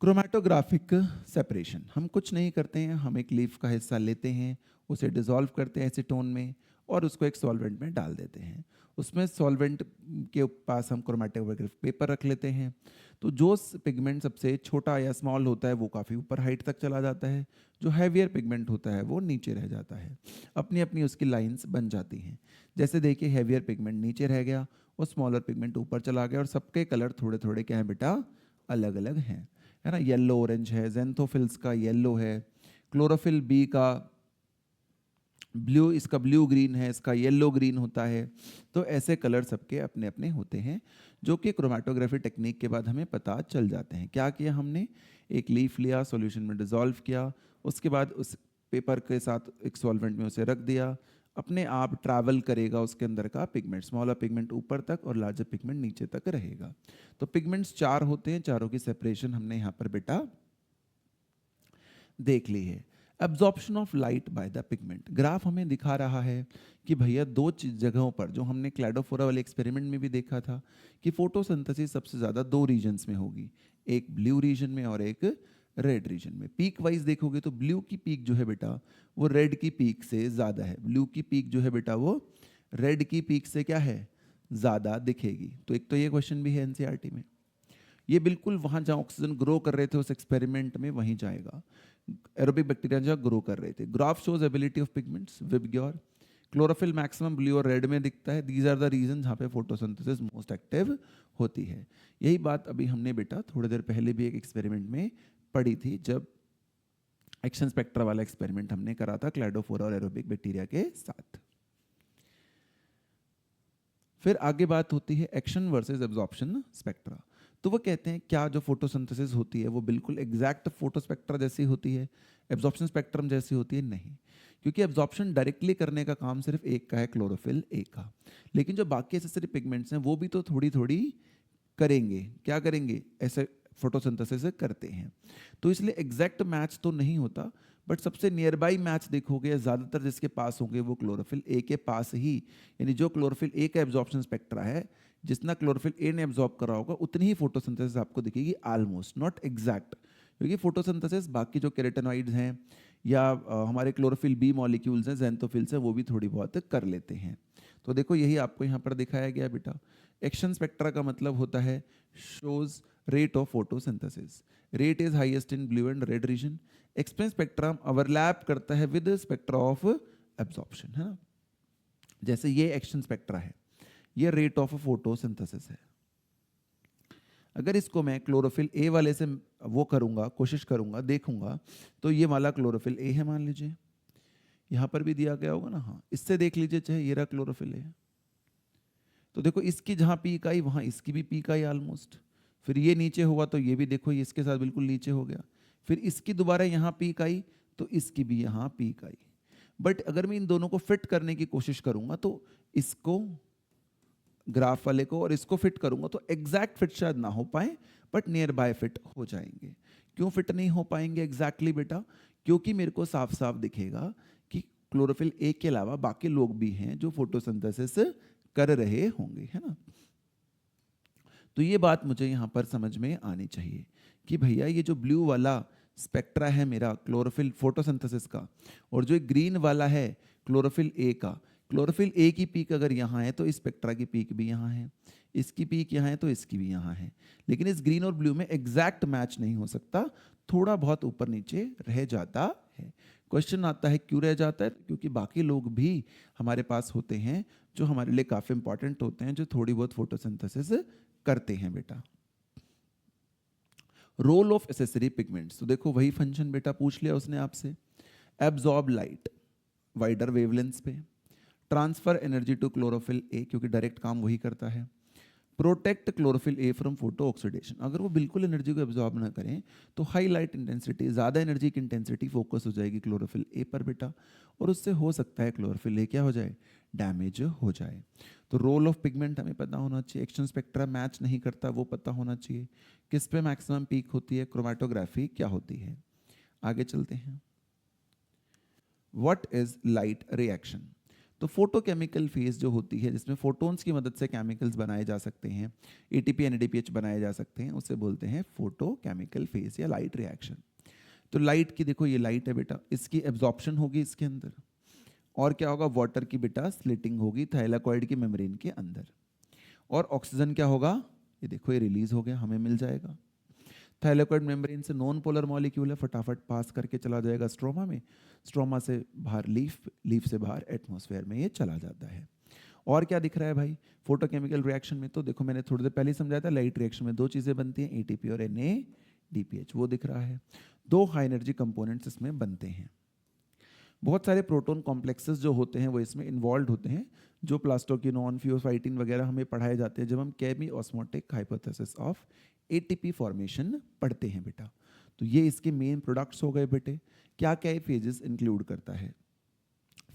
क्रोमेटोग्राफिक सेपरेशन। हम कुछ नहीं करते हैं, हम एक लीफ का हिस्सा लेते हैं, उसे डिसॉल्व करते हैं एसीटोन में और उसको एक सॉल्वेंट में डाल देते हैं। उसमें सॉल्वेंट के पास हम क्रोमेटोग्राफिक पेपर रख लेते हैं। तो जो पिगमेंट सबसे छोटा या स्मॉल होता है वो काफ़ी ऊपर हाइट तक चला जाता है, जो हैवियर पिगमेंट होता है वो नीचे रह जाता है। अपनी अपनी उसकी लाइंस बन जाती हैं। जैसे देखिए हैवियर पिगमेंट नीचे रह गया और स्मॉलर पिगमेंट ऊपर चला गया, और सबके कलर थोड़े थोड़े क्या है बेटा, अलग अलग हैं, है ना। येलो ऑरेंज है, ज़ैंथोफिल्स का येलो है, क्लोरोफिल बी का ब्लू, इसका ब्लू ग्रीन है, इसका येलो ग्रीन होता है। तो ऐसे कलर सबके अपने अपने होते हैं, जो कि क्रोमेटोग्राफी टेक्निक के बाद हमें पता चल जाते हैं। क्या किया हमने, एक लीफ लिया, सॉल्यूशन में डिसॉल्व किया, उसके बाद उस पेपर के साथ एक सॉल्वेंट में उसे रख दिया, अपने आप ट्रैवल करेगा उसके अंदर का पिगमेंट, स्मॉलर पिगमेंट ऊपर तक और लार्जर पिगमेंट नीचे तक रहेगा। तो पिगमेंट्स 4 होते हैं, चारों की सेपरेशन हमने यहाँ पर बेटा देख ली है। Absorption of light by the pigment. Graph हमें दिखा रहा है कि भैया दो जगहों पर, जो हमने क्लैडोफोरा वाले एक्सपेरिमेंट में भी देखा था, कि फोटोसिंथेसिस सबसे ज़्यादा दो रीजन्स में होगी, एक ब्लू रीजन में और एक रेड रीजन में। पीक वाइज देखोगे तो ब्लू की पीक जो है बेटा वो रेड की पीक से ज़्यादा है। ब्लू की पीक जो है बेटा वो रेड की पीक से क्या है, ज़्यादा दिखेगी। तो एक तो ये क्वेश्चन भी है एनसीईआरटी में। ये बिल्कुल वहाँ जहाँ ऑक्सीजन ग्रो कर रहे थे उस एक्सपेरिमेंट में वहीं जाएगा। एरोबिक बैक्टीरिया जहाँ ग्रो कर रहे थे। Graph shows ability of pigments VIBGYOR. Chlorophyll maximum blue और रेड में दिखता है। दीज आर द रीजन जहाँ पे फोटोसिंथेसिस मोस्ट एक्टिव होती है। यही बात अभी हमने बेटा थोड़ी देर पहले भी एक एक्सपेरिमेंट में पढ़ी थी, जब एक्शन स्पेक्ट्रा वाला एक्सपेरिमेंट हमने करा था क्लैडोफोरा और एरोबिक बैक्टीरिया के साथ। फिर आगे बात होती है एक्शन वर्सेस एब्जॉर्प्शन स्पेक्ट्रा। तो वो कहते हैं क्या जो फोटोसिंथेसिस होती है वो बिल्कुल एग्जैक्ट फोटोस्पेक्ट्रा जैसी होती है, एब्जॉर्प्शन स्पेक्ट्रम जैसी होती है? नहीं, क्योंकि एब्जॉर्प्शन डायरेक्टली करने का काम सिर्फ एक का है, क्लोरोफिल ए का। लेकिन जो बाकी एसेसरी पिगमेंट्स हैं वो भी तो थोड़ी थोड़ी करेंगे। क्या करेंगे? ऐसे फोटोसिंथेसिस करते हैं। तो इसलिए एग्जैक्ट मैच तो नहीं होता, बट सबसे नियर बाई मैच देखोगे ज़्यादातर जिसके पास होंगे वो क्लोरोफिल ए के पास ही, यानी जो क्लोरोफिल ए का एब्जॉर्प्शन स्पेक्ट्रा है, जितना क्लोरोफिल ए ने एब्जॉर्ब करा होगा उतनी ही फोटोसिंथेसिस आपको दिखेगी, ऑलमोस्ट, नॉट एग्जैक्ट। क्योंकि फोटोसिंथेसिस बाकी जो केराटिनॉइड्स हैं या हमारे क्लोरोफिल बी मॉलिक्यूल्स हैं, ज़ैंथोफिल्स हैं, वो भी थोड़ी बहुत कर लेते हैं। तो देखो यही आपको यहाँ पर दिखाया गया बेटा। एक्शन स्पेक्ट्रा का मतलब होता है shows rate of photosynthesis. Rate is highest in blue and red region. Expense spectrum overlap करता है विद स्पेक्ट्रा ऑफ एब्जॉर्प्शन, है ना। जैसे ये एक्शन स्पेक्ट्रा है, ये रेट ऑफ फोटोसिंथेसिस है। अगर इसको मैं क्लोरोफिल ए वाले से वो करूंगा, कोशिश करूंगा, देखूंगा, तो ये वाला क्लोरोफिल ए है मान लीजिए, यहां पर भी दिया गया होगा ना, हाँ, इससे देख लीजिए, चाहे ये रहा क्लोरोफिल ए। तो देखो इसकी जहां पीक आई वहां इसकी भी पीक आई ऑलमोस्ट। फिर ये नीचे हुआ तो ये भी देखो ये इसके साथ बिल्कुल नीचे हो गया। फिर इसकी दोबारा यहाँ पीक आई तो इसकी भी यहाँ पीक आई। बट अगर मैं इन दोनों को फिट करने की कोशिश करूंगा तो इसको, ग्राफ वाले को और इसको फिट करूंगा तो एग्जैक्ट फिट शायद ना हो पाए, बट नियर बाय फिट हो जाएंगे। क्यों फिट नहीं हो पाएंगे एग्जैक्टली बेटा? क्योंकि मेरे को साफ साफ दिखेगा कि क्लोरोफिल ए के अलावा बाकी लोग भी हैं जो फोटोसिंथेसिस कर रहे होंगे, है ना। तो ये बात मुझे यहाँ पर समझ में आनी चाहिए कि भैया ये जो ब्लू वाला स्पेक्ट्रा है मेरा क्लोरोफिल फोटोसिंथेसिस का, और जो ग्रीन वाला है क्लोरोफिल ए का, क्लोरोफिल ए की पीक अगर यहाँ है तो इस स्पेक्ट्रा की पीक भी यहाँ है, इसकी पीक यहाँ है तो इसकी भी यहाँ है। लेकिन इस ग्रीन और ब्लू में एग्जैक्ट मैच नहीं हो सकता, थोड़ा बहुत ऊपर नीचे रह जाता है। क्वेश्चन आता है क्यों रह जाता है? क्योंकि बाकी लोग भी हमारे पास होते हैं जो हमारे लिए काफ़ी इंपॉर्टेंट होते हैं, जो थोड़ी बहुत फोटोसिंथेसिस करते हैं बेटा। रोल ऑफ एसेसरी पिगमेंट्स, तो देखो वही फंक्शन बेटा पूछ लिया उसने आपसे। एब्जॉर्ब लाइट वाइडर वेवलेंथ पे, transfer energy to chlorophyll A, क्योंकि डायरेक्ट काम वही करता है। Protect chlorophyll A from photo oxidation, अगर वो बिल्कुल एनर्जी को एब्जॉर्ब ना करें तो हाई लाइट इंटेंसिटी, ज़्यादा एनर्जी की इंटेंसिटी फोकस हो जाएगी क्लोरोफिल ए पर बेटा, और उससे हो सकता है क्लोरोफिल ए क्या हो जाए, डैमेज हो जाए। तो रोल ऑफ पिगमेंट हमें पता होना चाहिए, एक्शन स्पेक्ट्रा मैच नहीं करता वो पता होना चाहिए, किस पे मैक्सिमम पीक होती है, क्रोमेटोग्राफी क्या होती है। आगे चलते हैं। What is light reaction? तो फोटोकेमिकल फेज जो होती है जिसमें फोटोन्स की मदद से केमिकल्स बनाए जा सकते हैं, एटीपी एनएडीपीएच बनाए जा सकते हैं, उसे बोलते हैं फोटोकेमिकल फेज या लाइट रिएक्शन। तो लाइट की देखो ये लाइट है बेटा, इसकी एब्जॉर्प्शन होगी इसके अंदर, और क्या होगा, वाटर की बेटा स्प्लिटिंग होगी थाइलाकॉइड की मेम्ब्रेन के अंदर, और ऑक्सीजन क्या होगा, ये देखो ये रिलीज हो गया, हमें मिल जाएगा। थाइलाकॉइड मेम्ब्रेन से नॉन पोलर मॉलिक्यूल है, फटाफट पास करके चला जाएगा स्ट्रोमा में, स्ट्रोमा से बाहर लीफ, लीफ से बाहर एटमॉस्फेयर में ये चला जाता है। और क्या दिख रहा है भाई फोटोकेमिकल रिएक्शन में? तो देखो मैंने थोड़ी देर पहले समझाया था, लाइट रिएक्शन में दो चीज़ें बनती हैं, एटीपी और एनएडीपीएच, वो दिख रहा है। दो हाई एनर्जी कंपोनेंट्स इसमें बनते हैं। बहुत सारे प्रोटॉन कॉम्प्लेक्सेस जो होते हैं वो इसमें इन्वॉल्व होते हैं, जो प्लास्टोक्विनोन, फ्यूओफाइटिन वगैरह हमें पढ़ाए जाते हैं जब हम chemiosmotic hypothesis of ATP formation पढ़ते हैं बेटा। तो ये इसके मेन प्रोडक्ट्स हो गए बेटे। क्या क्या ये फेजेस इंक्लूड करता है?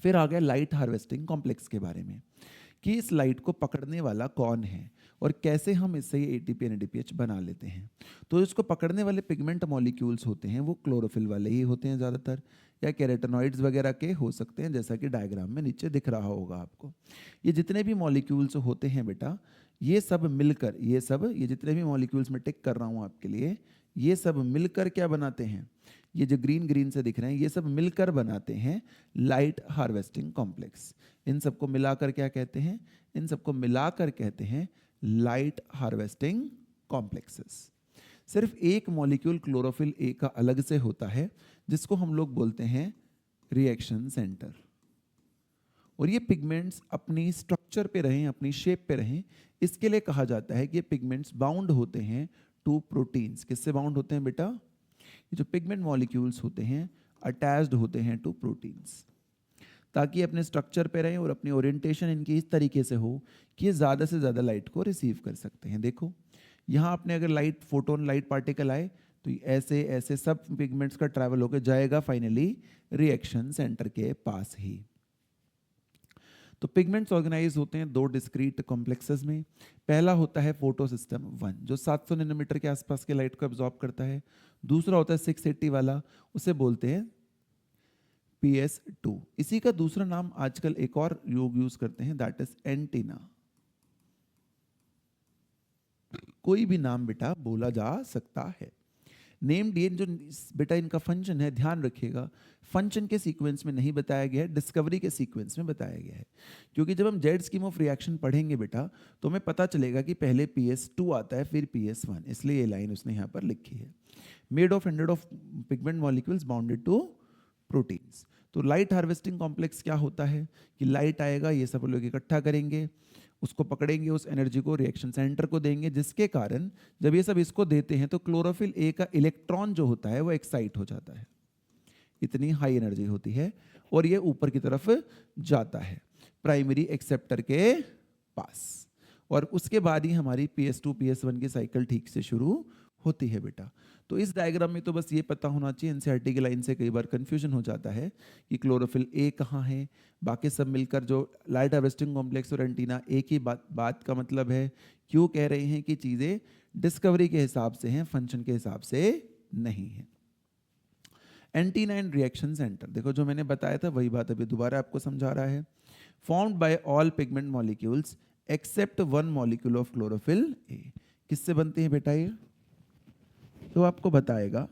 फिर आ गया लाइट हार्वेस्टिंग कॉम्प्लेक्स के बारे में, कि इस लाइट को पकड़ने वाला कौन है, और कैसे हम इससे ये ATP NADPH बना लेते हैं। तो इसको पकड़ने वाले पिगमेंट मॉलिक्यूल्स होते हैं वो क्लोरोफिल वाले ही होते हैं ज़्यादातर, या कैरोटेनॉइड्स वगैरह के हो सकते हैं, जैसा कि डायग्राम में नीचे दिख रहा होगा आपको। ये जितने भी मॉलिक्यूल्स होते हैं बेटा, ये सब मिलकर, ये जितने भी मॉलिक्यूल्स मैं टिक कर रहा हूँ आपके लिए, ये सब मिलकर क्या बनाते हैं, ये जो ग्रीन ग्रीन से दिख रहे हैं, ये सब मिलकर बनाते हैं लाइट हार्वेस्टिंग कॉम्प्लेक्स। इन सबको मिलाकर क्या कहते हैं, इन सबको मिलाकर कहते हैं लाइट हार्वेस्टिंग कॉम्प्लेक्सेस। सिर्फ एक मॉलिक्यूल क्लोरोफिल ए का अलग से होता है, जिसको हम लोग बोलते हैं रिएक्शन सेंटर। और ये पिगमेंट्स अपनी स्ट्रक्चर पे रहें, अपनी शेप पे रहें, इसके लिए कहा जाता है कि ये पिगमेंट्स बाउंड होते हैं टू प्रोटीन्स। किससे बाउंड होते हैं बेटा, ये जो पिगमेंट मॉलिक्यूल्स होते हैं अटैच्ड होते हैं टू प्रोटीन्स, ताकि अपने स्ट्रक्चर पे रहें और अपनी ओरिएंटेशन इनकी इस तरीके से हो कि ये ज़्यादा से ज़्यादा लाइट को रिसीव कर सकते हैं। देखो यहाँ आपने अगर लाइट फोटोन लाइट पार्टिकल आए तो ऐसे ऐसे सब पिगमेंट्स का ट्रैवल होकर जाएगा फाइनली रिएक्शन सेंटर के पास ही। तो पिगमेंट्स ऑर्गेनाइज होते हैं दो डिस्क्रीट कॉम्प्लेक्सेस में। पहला होता है फोटो सिस्टम 1 जो 700 नैनोमीटर के आसपास के लाइट को एब्जॉर्ब करता है। दूसरा होता है 680 वाला, उसे बोलते हैं PS2। इसी का दूसरा नाम आजकल एक और लोग यूज करते हैं, दैट इज एंटीना। कोई भी नाम बेटा बोला जा सकता है। नेम डीएन जो बेटा इनका फंक्शन है, ध्यान रखिएगा, फंक्शन के सीक्वेंस में नहीं बताया गया है, डिस्कवरी के सीक्वेंस में बताया गया है। क्योंकि जब हम जेड स्कीम ऑफ रिएक्शन पढ़ेंगे बेटा तो हमें पता चलेगा कि पहले PS2 आता है फिर PS1, इसलिए ये लाइन उसने यहाँ पर लिखी है। Made of 100 of pigment molecules bounded to proteins. तो लाइट हार्वेस्टिंग कॉम्प्लेक्स क्या होता है कि लाइट आएगा, ये सब लोग इकट्ठा करेंगे, उसको पकड़ेंगे, उस एनर्जी को रिएक्शन सेंटर को देंगे, जिसके कारण जब ये सब इसको देते हैं तो क्लोरोफिल ए का इलेक्ट्रॉन जो होता है वो एक्साइट हो जाता है, इतनी हाई एनर्जी होती है, और ये ऊपर की तरफ जाता है प्राइमरी एक्सेप्टर के पास, और उसके बाद ही हमारी PS2 PS1 की साइकिल ठीक से शुरू होती है बेटा। तो इस डायग्राम में तो बस ये पता होना चाहिए, एनसीईआरटी की लाइन से कई बार कंफ्यूजन हो जाता है कि क्लोरोफिल ए कहाँ है, बाकी सब मिलकर जो लाइट हार्वेस्टिंग कॉम्प्लेक्स और एंटीना एक ही बात का मतलब है। क्यों कह रहे हैं कि चीज़ें डिस्कवरी के हिसाब से हैं, फंक्शन के हिसाब से नहीं है। एंटीना एंड रिएक्शन सेंटर, देखो जो मैंने बताया था वही बात अभी दोबारा आपको समझा रहा है। Formed by all pigment molecules except one molecule of chlorophyll A. किससे बनते हैं बेटा ये, तो आपको बताएगा,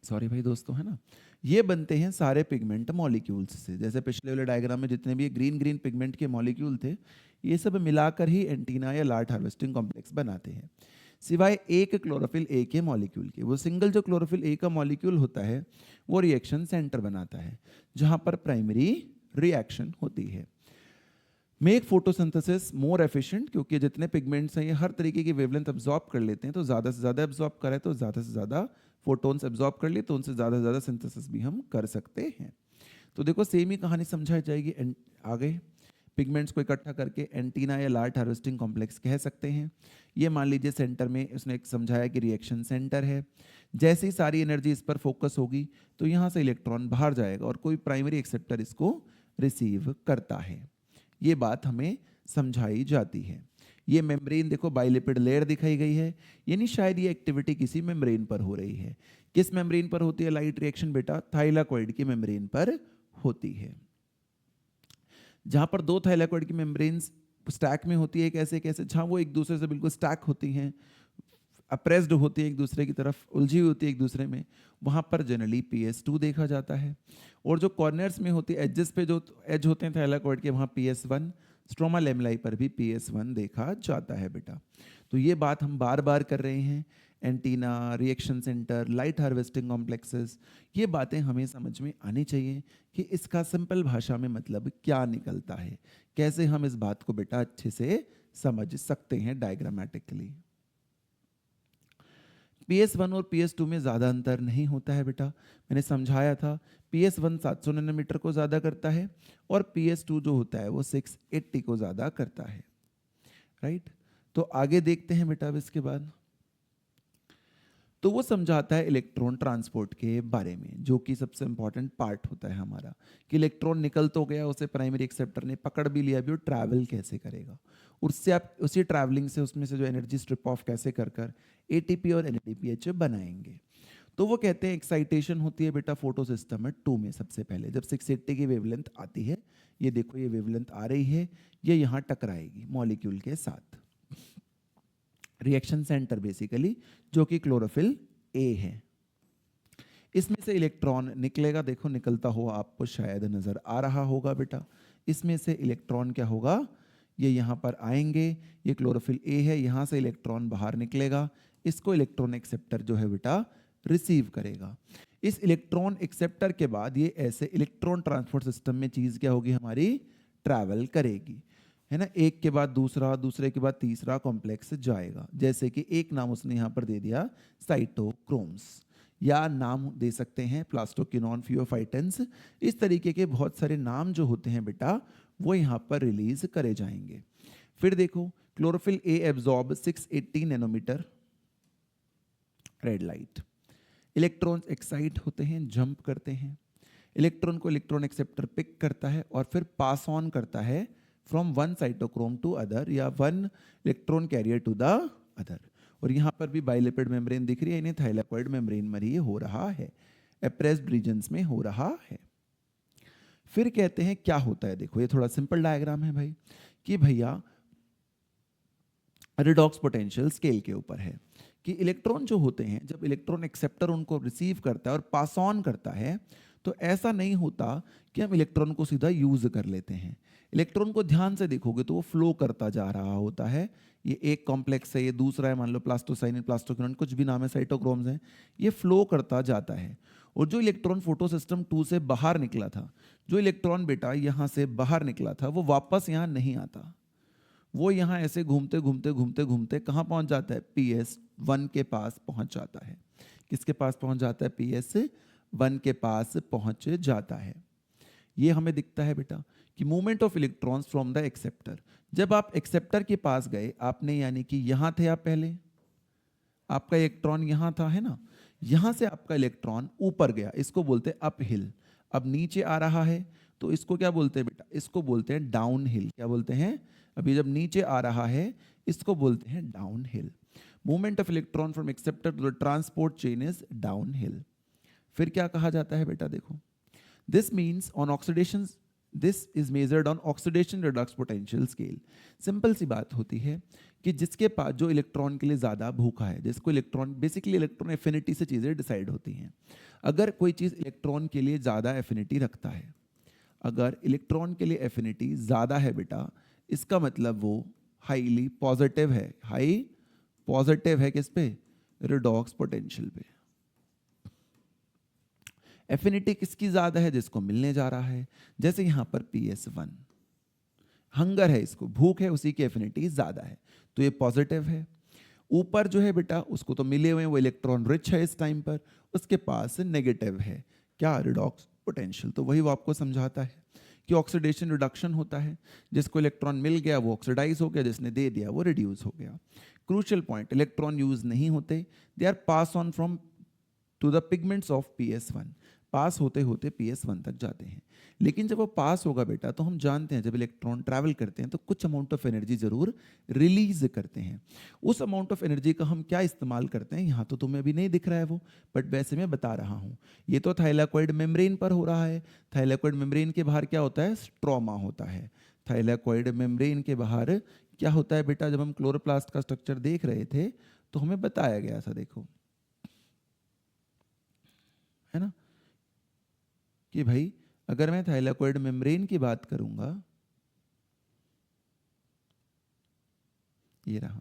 सॉरी भाई दोस्तों, है ना, ये बनते हैं सारे पिगमेंट मॉलिक्यूल्स से। जैसे पिछले वाले डायग्राम में जितने भी ग्रीन ग्रीन पिगमेंट के मॉलिक्यूल थे, ये सब मिलाकर ही एंटीना या लाइट हार्वेस्टिंग कॉम्प्लेक्स बनाते हैं, सिवाय एक क्लोरोफिल ए के मॉलिक्यूल के। वो सिंगल जो क्लोरोफिल ए का मॉलिक्यूल होता है वो रिएक्शन सेंटर बनाता है, जहां पर प्राइमरी रिएक्शन होती है। मेक फोटोसिंथेसिस मोर एफिशिएंट, क्योंकि जितने पिगमेंट्स हैं ये हर तरीके की वेवलेंथ एब्जॉर्ब कर लेते हैं, तो ज़्यादा से ज़्यादा एब्जॉर्ब करे तो ज़्यादा से ज़्यादा फोटोन्स एब्जॉर्ब कर लिए तो उनसे ज़्यादा से ज़्यादा सिंथेसिस भी हम कर सकते हैं। तो देखो सेम ही कहानी समझाई जाएगी आगे। पिगमेंट्स को इकट्ठा करके एंटीना या लाइट हार्वेस्टिंग कॉम्प्लेक्स कह सकते हैं। ये मान लीजिए सेंटर में उसने एक समझाया कि रिएक्शन सेंटर है। जैसे ही सारी एनर्जी इस पर फोकस होगी तो यहाँ से इलेक्ट्रॉन बाहर जाएगा और कोई प्राइमरी एक्सेप्टर इसको रिसीव करता है। ये बात हमें समझाई जाती है। ये मेम्ब्रेन देखो बाइलिपिड लेयर दिखाई गई है, यानी शायद ये एक्टिविटी किसी मेम्ब्रेन पर हो रही है। किस मेम्ब्रेन पर होती है लाइट रिएक्शन बेटा, थाइलाकॉइड की मेम्ब्रेन पर होती है। जहां पर दो थाइलाकॉइड की मेम्ब्रेन्स स्टैक में होती है कैसे कैसे, जहां वो एक दूसरे से बिल्कुल स्टैक होती हैं, अप्रेस्ड होती है एक दूसरे की तरफ, उलझी होती है एक दूसरे में, वहां पर जनरली PS2 देखा जाता है। और जो कॉर्नर्स में होती है, एजेस पे जो एज होते हैं थाइलाकॉइड के, वहां PS1, स्ट्रोमा लेमलाई पर भी PS1 देखा जाता है बेटा। तो ये बात हम बार बार कर रहे हैं, antenna, reaction centre, light harvesting complexes, ये बातें हमें समझ में आनी चाहिए कि इसका सिंपल भाषा में मतलब क्या निकलता है, कैसे हम इस बात को बेटा अच्छे से समझ सकते हैं डायग्रामेटिकली। PS1 और PS2 में ज़्यादा अंतर नहीं होता है बेटा, मैंने समझाया था। PS1 700 नैनोमीटर को ज़्यादा करता है और PS2 जो होता है वो 680 को ज़्यादा करता है, राइट। तो आगे देखते हैं बेटा अब इसके बाद। तो वो समझाता है इलेक्ट्रॉन ट्रांसपोर्ट के बारे में, जो कि सबसे इंपॉर्टेंट पार्ट होता है हमारा, कि इलेक्ट्रॉन निकल तो गया, उसे प्राइमरी एक्सेप्टर ने पकड़ भी लिया, भी वो ट्रैवल कैसे करेगा, उससे आप उसी ट्रैवलिंग से उसमें से जो एनर्जी स्ट्रिप ऑफ कैसे कर कर एटीपी और एनएडीपीएच बनाएंगे। तो वो कहते हैं एक्साइटेशन होती है बेटा फोटो सिस्टम में 2 में सबसे पहले, जब 680 की वेवलेंथ आती है, ये देखो ये वेवलेंथ आ रही है, ये यहाँ टकराएगी मॉलिक्यूल के साथ, रिएक्शन सेंटर बेसिकली, जो कि क्लोरोफिल ए है। इसमें से इलेक्ट्रॉन निकलेगा, देखो निकलता हुआ आपको शायद नजर आ रहा होगा बेटा। इसमें से इलेक्ट्रॉन क्या होगा, ये यहाँ पर आएंगे, ये क्लोरोफिल ए है, यहाँ से इलेक्ट्रॉन बाहर निकलेगा, इसको इलेक्ट्रॉन एक्सेप्टर जो है बेटा रिसीव करेगा। इस इलेक्ट्रॉन एक्सेप्टर के बाद ये ऐसे इलेक्ट्रॉन ट्रांसपोर्ट सिस्टम में चीज क्या होगी हमारी, ट्रैवल करेगी, है ना, एक के बाद दूसरा, दूसरे के बाद तीसरा कॉम्प्लेक्स जाएगा। जैसे कि एक नाम उसने यहाँ पर दे दिया साइटोक्रोम्स, या नाम दे सकते हैं प्लास्टोक्विनोन फियोफाइटेंस। इस तरीके के बहुत सारे नाम जो होते हैं बेटा वो यहाँ पर रिलीज करे जाएंगे। फिर देखो chlorophyll A absorb 680 nanometre red light, electrons excite होते हैं, जंप करते हैं, इलेक्ट्रॉन को इलेक्ट्रॉन एक्सेप्टर पिक करता है और फिर पास ऑन करता है from one cytochrome to other, या one electron carrier to the other. और यहाँ पर भी बाइलिपिड मेम्ब्रेन दिख रही है, इन्हें थाइलाकॉइड मेम्ब्रेन में ये हो रहा है, एप्रेस्ड रीजन्स में हो रहा है। फिर कहते हैं क्या होता है, देखो ये थोड़ा सिंपल डायग्राम है भाई, कि भैया रिडॉक्स पोटेंशियल स्केल के ऊपर है, कि इलेक्ट्रॉन जो होते हैं, जब इलेक्ट्रॉन एक्सेप्टर उनको रिसीव करता है और पास ऑन करता है, तो ऐसा नहीं होता कि हम इलेक्ट्रॉन को सीधा यूज कर लेते हैं। इलेक्ट्रॉन को ध्यान से देखोगे तो वो फ्लो करता जा रहा होता है, ये एक कॉम्प्लेक्स है, ये दूसरा है, मान लो प्लास्टोसाइनिन, प्लास्टोक्विनोन, कुछ भी नाम है, साइटोक्रोम्स हैं, ये फ्लो करता जाता है। और जो इलेक्ट्रॉन फोटो सिस्टम 2 से बाहर निकला था, जो इलेक्ट्रॉन बेटा यहाँ से बाहर निकला था, वो वापस यहाँ नहीं आता, वो यहाँ ऐसे घूमते घूमते घूमते घूमते कहाँ पहुँच जाता है, PS1 के पास पहुँच जाता है। किसके पास पहुँच जाता है, PS1 के पास पहुँच जाता है। ये हमें दिखता है बेटा कि movement of electrons from the acceptor. जब आप एक्सेप्टर के पास गए, आपने यानी कि यहाँ थे आप पहले, आपका इलेक्ट्रॉन यहाँ था, है ना, यहाँ से आपका इलेक्ट्रॉन ऊपर गया, इसको बोलते हैं अप हिल। अब नीचे आ रहा है तो इसको क्या बोलते हैं बेटा, इसको बोलते हैं डाउन हिल। क्या बोलते हैं, अभी जब नीचे आ रहा है इसको बोलते हैं downhill. Movement of electron from acceptor to the transport chain is downhill. फिर क्या कहा जाता है बेटा, देखो this means on oxidation, this is measured on oxidation redox potential scale. Simple सी बात होती है कि जिसके पास जो इलेक्ट्रॉन के लिए ज़्यादा भूखा है, जिसको इलेक्ट्रॉन, बेसिकली इलेक्ट्रॉन एफिनिटी से चीज़ें डिसाइड होती हैं। अगर कोई चीज़ इलेक्ट्रॉन के लिए ज़्यादा एफिनिटी रखता है, अगर इलेक्ट्रॉन के लिए एफिनिटी ज़्यादा है बेटा, इसका मतलब वो हाईली पॉजिटिव है, हाई पॉजिटिव है किस पे, रिडॉक्स पोटेंशियल पे। एफिनिटी किसकी ज्यादा है, जिसको मिलने जा रहा है, जैसे यहां पर PS1 हंगर है, इसको भूख है, उसी की एफिनिटी ज्यादा है, तो ये पॉजिटिव है। ऊपर जो है बेटा उसको तो मिले हुए हैं, वो इलेक्ट्रॉन रिच है इस टाइम पर, उसके पास नेगेटिव है, क्या, रिडॉक्स पोटेंशियल। तो वही वो आपको समझाता है कि ऑक्सीडेशन रिडक्शन होता है, जिसको इलेक्ट्रॉन मिल गया वो ऑक्सीडाइज हो गया, जिसने दे दिया वो रिड्यूस हो गया। क्रूशियल पॉइंट, इलेक्ट्रॉन यूज नहीं होते, they are pass on from to the pigments of PS1, pass होते होते PS1 तक जाते हैं। लेकिन जब वो पास होगा बेटा, तो हम जानते हैं जब इलेक्ट्रॉन ट्रैवल करते हैं तो कुछ अमाउंट ऑफ एनर्जी जरूर रिलीज करते हैं। उस अमाउंट ऑफ एनर्जी का हम क्या इस्तेमाल करते हैं, यहाँ तो तुम्हें अभी नहीं दिख रहा है वो, बट वैसे मैं बता रहा हूँ। ये तो थाइलाकॉइड मेम्ब्रेन पर हो रहा है। थाइलाकॉइड मेम्ब्रेन के बाहर क्या होता है, स्ट्रोमा होता है। थाइलाकॉइड मेम्ब्रेन के बाहर क्या होता है बेटा, जब हम क्लोरोप्लास्ट का स्ट्रक्चर देख रहे थे तो हमें बताया गया था, देखो है ना, कि भाई अगर मैं थाइलाकॉइड मेम्ब्रेन की बात करूंगा, ये रहा,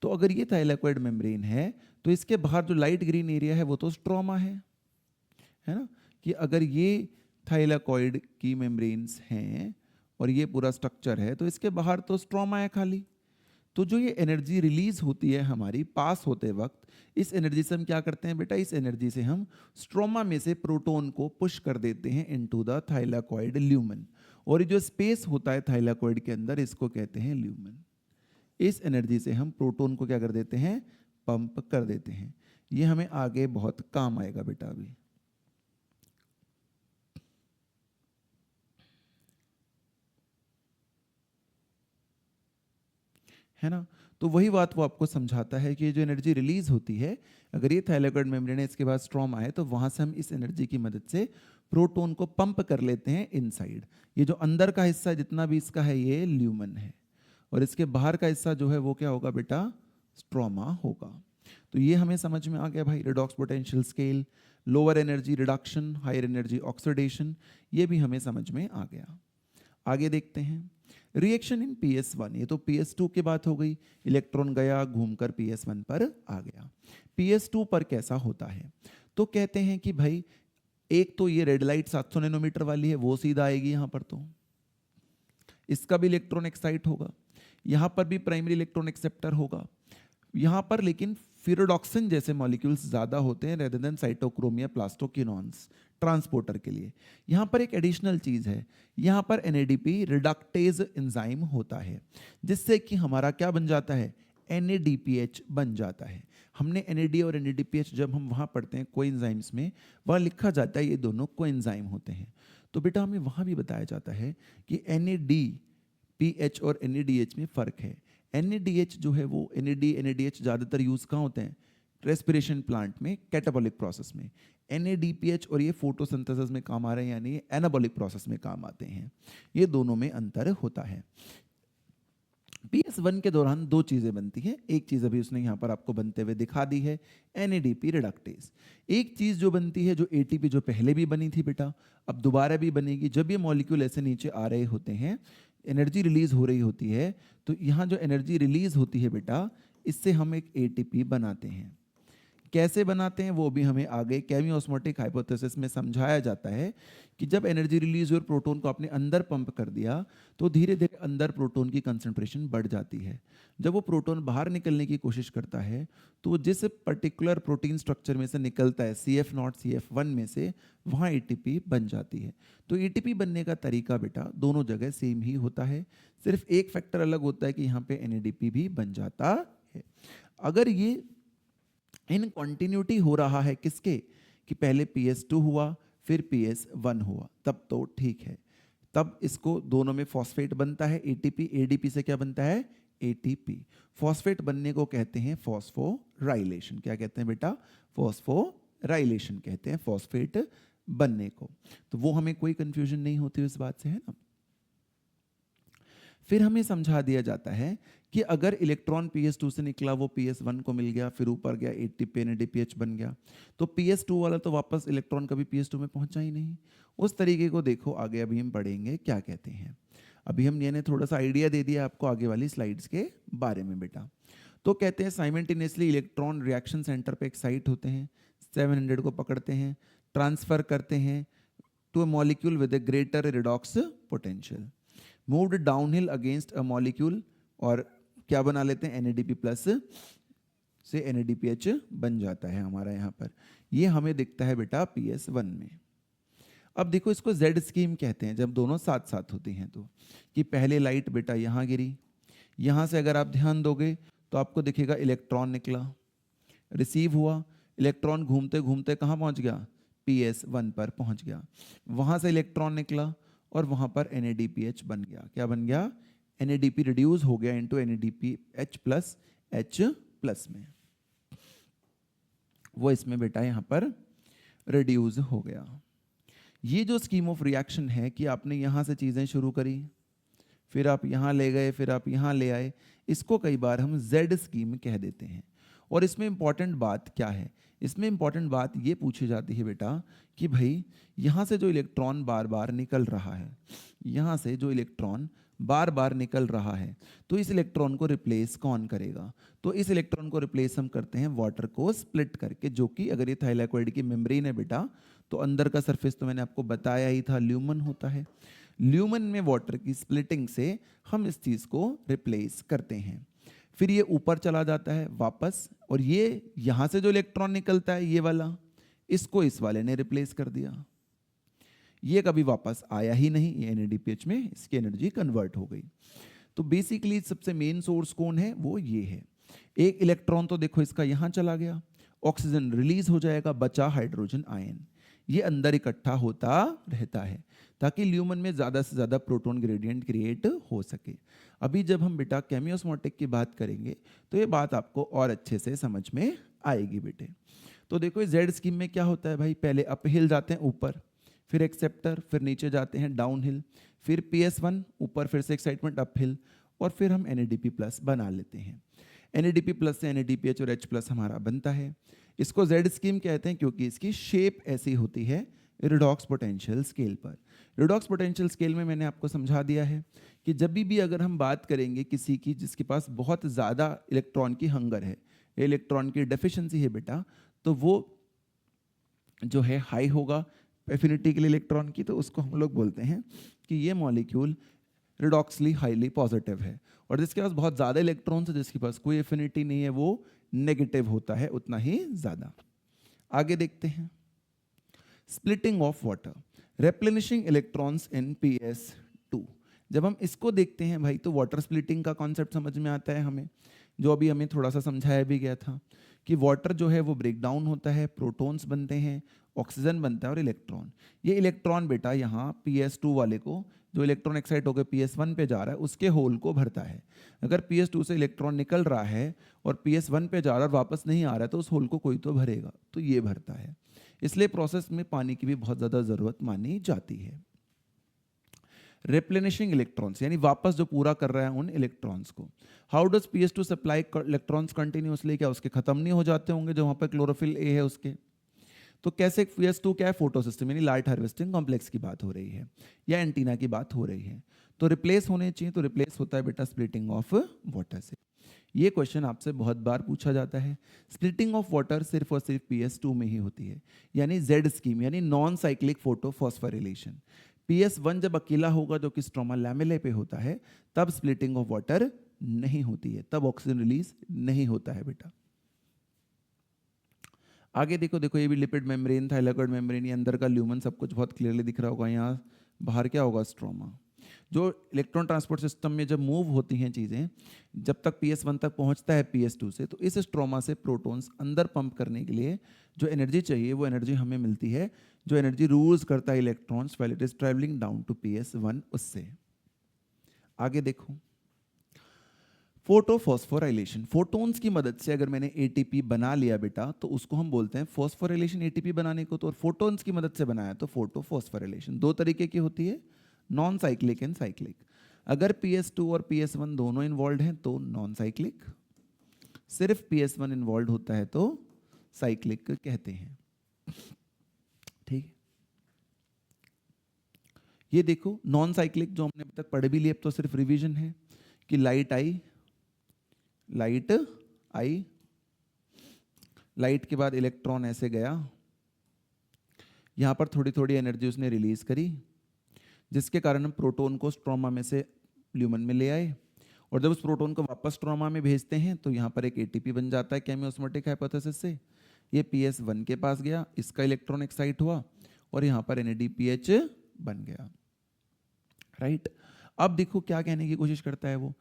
तो अगर ये थाइलाकॉइड मेम्ब्रेन है तो इसके बाहर जो लाइट ग्रीन एरिया है वो तो स्ट्रोमा है ना, कि अगर ये थाइलाकॉइड की मेम्ब्रेन्स हैं और ये पूरा स्ट्रक्चर है तो इसके बाहर तो स्ट्रोमा है खाली। तो जो ये एनर्जी रिलीज होती है हमारी पास होते वक्त, इस एनर्जी से हम क्या करते हैं बेटा, इस एनर्जी से हम स्ट्रोमा में से प्रोटॉन को पुश कर देते हैं इनटू द थाइलाकॉइड ल्यूमेन, और ये जो स्पेस होता है थाइलाकॉइड के अंदर इसको कहते हैं ल्यूमेन। इस एनर्जी से हम प्रोटॉन को क्या कर देते हैं, पंप कर देते हैं। ये हमें आगे बहुत काम आएगा बेटा अभी, है ना। तो वही बात वो आपको समझाता है कि जो एनर्जी रिलीज होती है, अगर ये थाइलाकोइड मेम्ब्रेन है, इसके बाद स्ट्रोमा है, तो वहां से हम इस एनर्जी की मदद से प्रोटॉन को पंप कर लेते हैं इनसाइड। ये जो अंदर का हिस्सा जितना भी इसका है ये ल्यूमन है, और इसके बाहर का हिस्सा जो है वो क्या होगा बेटा, स्ट्रोमा होगा। तो ये हमें समझ में आ गया भाई, redox potential scale, lower energy reduction, higher energy oxidation, ये भी हमें समझ में आ गया। आगे देखते हैं रिएक्शन इन PS1। ये तो PS2 की बात हो गई, इलेक्ट्रॉन गया घूमकर PS1 पर आ गया। PS2 पर कैसा होता है, तो कहते हैं कि भाई एक तो ये रेड लाइट 700 नैनोमीटर वाली है, वो सीधा आएगी यहाँ पर, तो इसका भी इलेक्ट्रॉन एक्साइट होगा, यहाँ पर भी प्राइमरी इलेक्ट्रॉन एक्सेप्टर होगा, यहाँ पर लेकिन फिरोडॉक्सिन जैसे मॉलिक्यूल्स ज़्यादा होते हैं रेदर देन साइटोक्रोम या प्लास्टोक्विनोन्स ट्रांसपोर्टर के लिए। यहाँ पर एक एडिशनल चीज़ है, यहाँ पर NADP रिडक्टेज एंजाइम होता है, जिससे कि हमारा क्या बन जाता है, NADPH बन जाता है। हमने NAD और NADPH जब हम वहाँ पढ़ते हैं कोएंजाइम्स में, वहाँ लिखा जाता है ये दोनों कोएंजाइम होते हैं। तो बेटा हमें वहाँ भी बताया जाता है कि NADPH और NADH में फ़र्क है। NADH जो है वो NADH ज़्यादातर यूज़ कहाँ होते हैं, रेस्पिरेशन प्लांट में, कैटाबॉलिक प्रोसेस में। NADPH और ये फोटोसिंथेसिस में काम आ रहे हैं, यानी एनाबॉलिक प्रोसेस में काम आते हैं। ये दोनों में अंतर होता है। PS1 के दौरान दो चीज़ें बनती हैं, एक चीज़ अभी उसने यहाँ पर आपको बनते हुए दिखा दी है, NADP रिडक्टेज। एक चीज़ जो बनती है, जो ATP जो पहले भी बनी थी बेटा, अब दोबारा भी बनेगी। जब ये मॉलिक्यूल ऐसे नीचे आ रहे होते हैं, एनर्जी रिलीज हो रही होती है, तो यहाँ जो एनर्जी रिलीज होती है बेटा, इससे हम एक ATP बनाते हैं। कैसे बनाते हैं वो भी हमें आगे केमी ऑस्मोटिक हाइपोथेसिस में समझाया जाता है कि जब एनर्जी रिलीज और प्रोटॉन को अपने अंदर पंप कर दिया, तो धीरे धीरे अंदर प्रोटॉन की कंसंट्रेशन बढ़ जाती है। जब वो प्रोटॉन बाहर निकलने की कोशिश करता है, तो जिस पर्टिकुलर प्रोटीन स्ट्रक्चर में से निकलता है, CF0 CF1 में से, वहाँ ATP बन जाती है। तो ATP बनने का तरीका बेटा दोनों जगह सेम ही होता है, सिर्फ एक फैक्टर अलग होता है कि यहाँ पे NADP भी बन जाता है। अगर ये इन कॉन्टिन्यूटी हो रहा है किसके, कि पहले PS2 हुआ फिर PS1 हुआ, तब तो ठीक है। तब इसको दोनों में फॉस्फेट बनता है ATP, ADP से क्या बनता है, ATP। फॉस्फेट बनने को कहते हैं फॉस्फोराइलेशन। क्या कहते हैं बेटा, फॉस्फोराइलेशन कहते हैं फॉस्फेट बनने को। तो वो हमें कोई कंफ्यूजन नहीं होती इस बात से, है ना। फिर हमें समझा दिया जाता है कि अगर इलेक्ट्रॉन PS2 से निकला, वो PS1 को मिल गया, फिर ऊपर गया ATP NADPH बन गया, तो PS2 वाला तो वापस इलेक्ट्रॉन कभी PS2 में पहुंचा ही नहीं। उस तरीके को देखो आगे अभी हम पढ़ेंगे क्या कहते हैं। अभी हमने थोड़ा सा आइडिया दे दिया आपको आगे वाली स्लाइड्स के बारे में बेटा। तो कहते हैं साइमल्टेनियसली इलेक्ट्रॉन रिएक्शन सेंटर पे एक्साइट होते हैं, 700 को पकड़ते हैं, ट्रांसफर करते हैं to a molecule with a greater redox potential, moved downhill against a molecule, और क्या बना लेते हैं, NADP प्लस से NADPH बन जाता है हमारा यहाँ पर। ये हमें दिखता है बेटा PS1 में। अब देखो इसको Z स्कीम कहते हैं जब दोनों साथ साथ होती हैं, तो कि पहले लाइट बेटा यहाँ गिरी, यहाँ से अगर आप ध्यान दोगे तो आपको दिखेगा इलेक्ट्रॉन निकला, रिसीव हुआ, इलेक्ट्रॉन घूमते घूमते कहाँ पहुँच गया, PS1 पर पहुँच गया, वहाँ से इलेक्ट्रॉन निकला और वहाँ पर NADPH बन गया। क्या बन गया, NADP रिड्यूस हो गया into NADPH plus H plus में, वो इसमें बेटा यहाँ पर रिड्यूस हो गया। ये जो स्कीम ऑफ रिएक्शन है कि आपने यहाँ से चीज़ें शुरू करी, फिर आप यहाँ ले गए, फिर आप यहाँ ले आए, इसको कई बार हम Z स्कीम कह देते हैं। और इसमें इंपॉर्टेंट बात क्या है, इसमें इंपॉर्टेंट बात ये पूछी जाती है बेटा कि भाई यहाँ से जो इलेक्ट्रॉन बार बार निकल रहा है, यहाँ से जो इलेक्ट्रॉन बार बार निकल रहा है, तो इस इलेक्ट्रॉन को रिप्लेस कौन करेगा। तो इस इलेक्ट्रॉन को रिप्लेस हम करते हैं वाटर को स्प्लिट करके, जो कि अगर ये थाइलाकोइड की मेम्ब्रेन है बेटा, तो अंदर का सरफेस तो मैंने आपको बताया ही था, ल्यूमन होता है। ल्यूमन में वाटर की स्प्लिटिंग से हम इस चीज़ को रिप्लेस करते हैं। फिर ये ऊपर चला जाता है वापस, और ये यहाँ से जो इलेक्ट्रॉन निकलता है ये वाला, इसको इस वाले ने रिप्लेस कर दिया, ये कभी वापस आया ही नहीं, ये NADPH में इसकी एनर्जी कन्वर्ट हो गई। तो बेसिकली सबसे मेन सोर्स कौन है, वो ये है। एक इलेक्ट्रॉन तो देखो इसका यहाँ चला गया, ऑक्सीजन रिलीज हो जाएगा, बचा हाइड्रोजन आयन, ये अंदर इकट्ठा होता रहता है ताकि ल्यूमन में ज़्यादा से ज़्यादा प्रोटॉन ग्रेडियंट क्रिएट हो सके। अभी जब हम बेटा केमियोस्मोटिक की बात करेंगे तो ये बात आपको और अच्छे से समझ में आएगी बेटे। तो देखो जेड स्कीम में क्या होता है भाई, पहले अप हिल जाते हैं ऊपर, फिर एक्सेप्टर, फिर नीचे जाते हैं डाउन हिल, फिर PS1 ऊपर, फिर से एक्साइटमेंट अप हिल, और फिर हम NADP प्लस बना लेते हैं। NADP प्लस से NADPH और H प्लस हमारा बनता है। इसको जेड स्कीम कहते हैं क्योंकि इसकी शेप ऐसी होती है रिडॉक्स पोटेंशियल स्केल पर। रिडॉक्स पोटेंशियल स्केल में मैंने आपको समझा दिया है कि जब भी अगर हम बात करेंगे किसी की जिसके पास बहुत ज़्यादा इलेक्ट्रॉन की हंगर है, इलेक्ट्रॉन की डेफिशिएंसी है बेटा, तो वो जो है हाई होगा एफिनिटी के लिए इलेक्ट्रॉन की, तो उसको हम लोग बोलते हैं कि ये मॉलिक्यूल रिडॉक्सली हाईली पॉजिटिव है। और जिसके पास बहुत ज़्यादा इलेक्ट्रॉन्स है, जिसके पास कोई एफिनिटी नहीं है, वो नेगेटिव होता है उतना ही ज़्यादा। आगे देखते हैं splitting of water, replenishing electrons in PS2। जब हम इसको देखते हैं भाई तो वाटर स्प्लिटिंग का कॉन्सेप्ट समझ में आता है हमें, जो अभी हमें थोड़ा सा समझाया भी गया था कि वाटर जो है वो ब्रेक डाउन होता है, प्रोटॉन्स बनते हैं, ऑक्सीजन बनता है और इलेक्ट्रॉन। ये इलेक्ट्रॉन बेटा यहाँ PS2 वाले को, जो इलेक्ट्रॉन एक्साइट होकर PS1 पे जा रहा है, उसके होल को भरता है। अगर PS2 से इलेक्ट्रॉन निकल रहा है और PS1 पे जा रहा है और वापस नहीं आ रहा है, तो उस होल को कोई तो भरेगा, तो ये भरता है। इसलिए प्रोसेस में पानी की भी बहुत ज़्यादा ज़रूरत मानी जाती है। रिप्लेनिशिंग इलेक्ट्रॉन्स यानी वापस जो पूरा कर रहा है उन इलेक्ट्रॉन्स को। How does PS2 supply electrons continuously, क्या उसके खत्म नहीं हो जाते होंगे जो वहाँ पर क्लोरोफिल ए है उसके? तो कैसे PS2 क्या है, फोटो सिस्टम यानी लाइट हार्वेस्टिंग कॉम्प्लेक्स की बात हो रही है या एंटीना की बात हो रही है, तो रिप्लेस होने चाहिए, तो रिप्लेस होता है बेटा स्प्लिटिंग ऑफ वाटर से। ये क्वेश्चन आपसे बहुत बार पूछा जाता है। स्प्लिटिंग ऑफ वाटर सिर्फ और सिर्फ PS2 में ही होती है, यानी जेड स्कीम यानी non cyclic photo phosphorylation. PS1 जब अकेला होगा जो कि स्ट्रोमा लैमेले पे होता है, तब स्प्लिटिंग ऑफ वाटर नहीं होती है, तब ऑक्सीजन रिलीज नहीं होता है बेटा। आगे देखो, देखो ये भी लिपिड मेम्ब्रेन, थाइलाकॉइड मेम्ब्रेन, ये अंदर का ल्यूमन सब कुछ बहुत क्लियरली दिख रहा होगा। यहाँ बाहर क्या होगा, स्ट्रोमा। जो इलेक्ट्रॉन ट्रांसपोर्ट सिस्टम में जब मूव होती हैं चीज़ें, जब तक PS1 तक पहुंचता है PS2 से, तो इस स्ट्रोमा से प्रोटॉन्स अंदर पंप करने के लिए जो एनर्जी चाहिए वो एनर्जी हमें मिलती है, जो एनर्जी रूल्स करता है electrons while it is travelling down to PS1 उससे। आगे देखो फोटोफॉस्फोराइलेशन, फोटोन्स की मदद से अगर मैंने ATP बना लिया बेटा तो उसको हम बोलते हैं फॉस्फोराइलेशन। ATP बनाने को तो, और फोटोन्स की मदद से बनाया तो फोटोफॉस्फोराइलेशन। दो तरीके की होती है, नॉन साइक्लिक एंड साइक्लिक। अगर PS2 और PS1 दोनों इन्वॉल्व हैं तो नॉन साइक्लिक, सिर्फ PS1 इन्वॉल्व होता है तो साइक्लिक कहते हैं। ठीक, ये देखो नॉन साइक्लिक जो हमने अभी तक पढ़ भी लिए, अब तो सिर्फ रिवीजन है कि लाइट आई, लाइट के बाद इलेक्ट्रॉन ऐसे गया, यहां पर थोड़ी थोड़ी एनर्जी उसने रिलीज करी, जिसके कारण हम प्रोटॉन को स्ट्रोमा में से ल्यूमन में ले आए, और जब उस प्रोटॉन को वापस स्ट्रोमा में भेजते हैं तो यहाँ पर एक ATP बन जाता है केमियोस्मोटिक हाइपोथेसिस से। ये PS1 के पास गया, इसका इलेक्ट्रॉन एक्साइट हुआ और यहाँ पर NADPH बन गया, राइट। अब देखो क्या कहने की कोशिश करता है वो,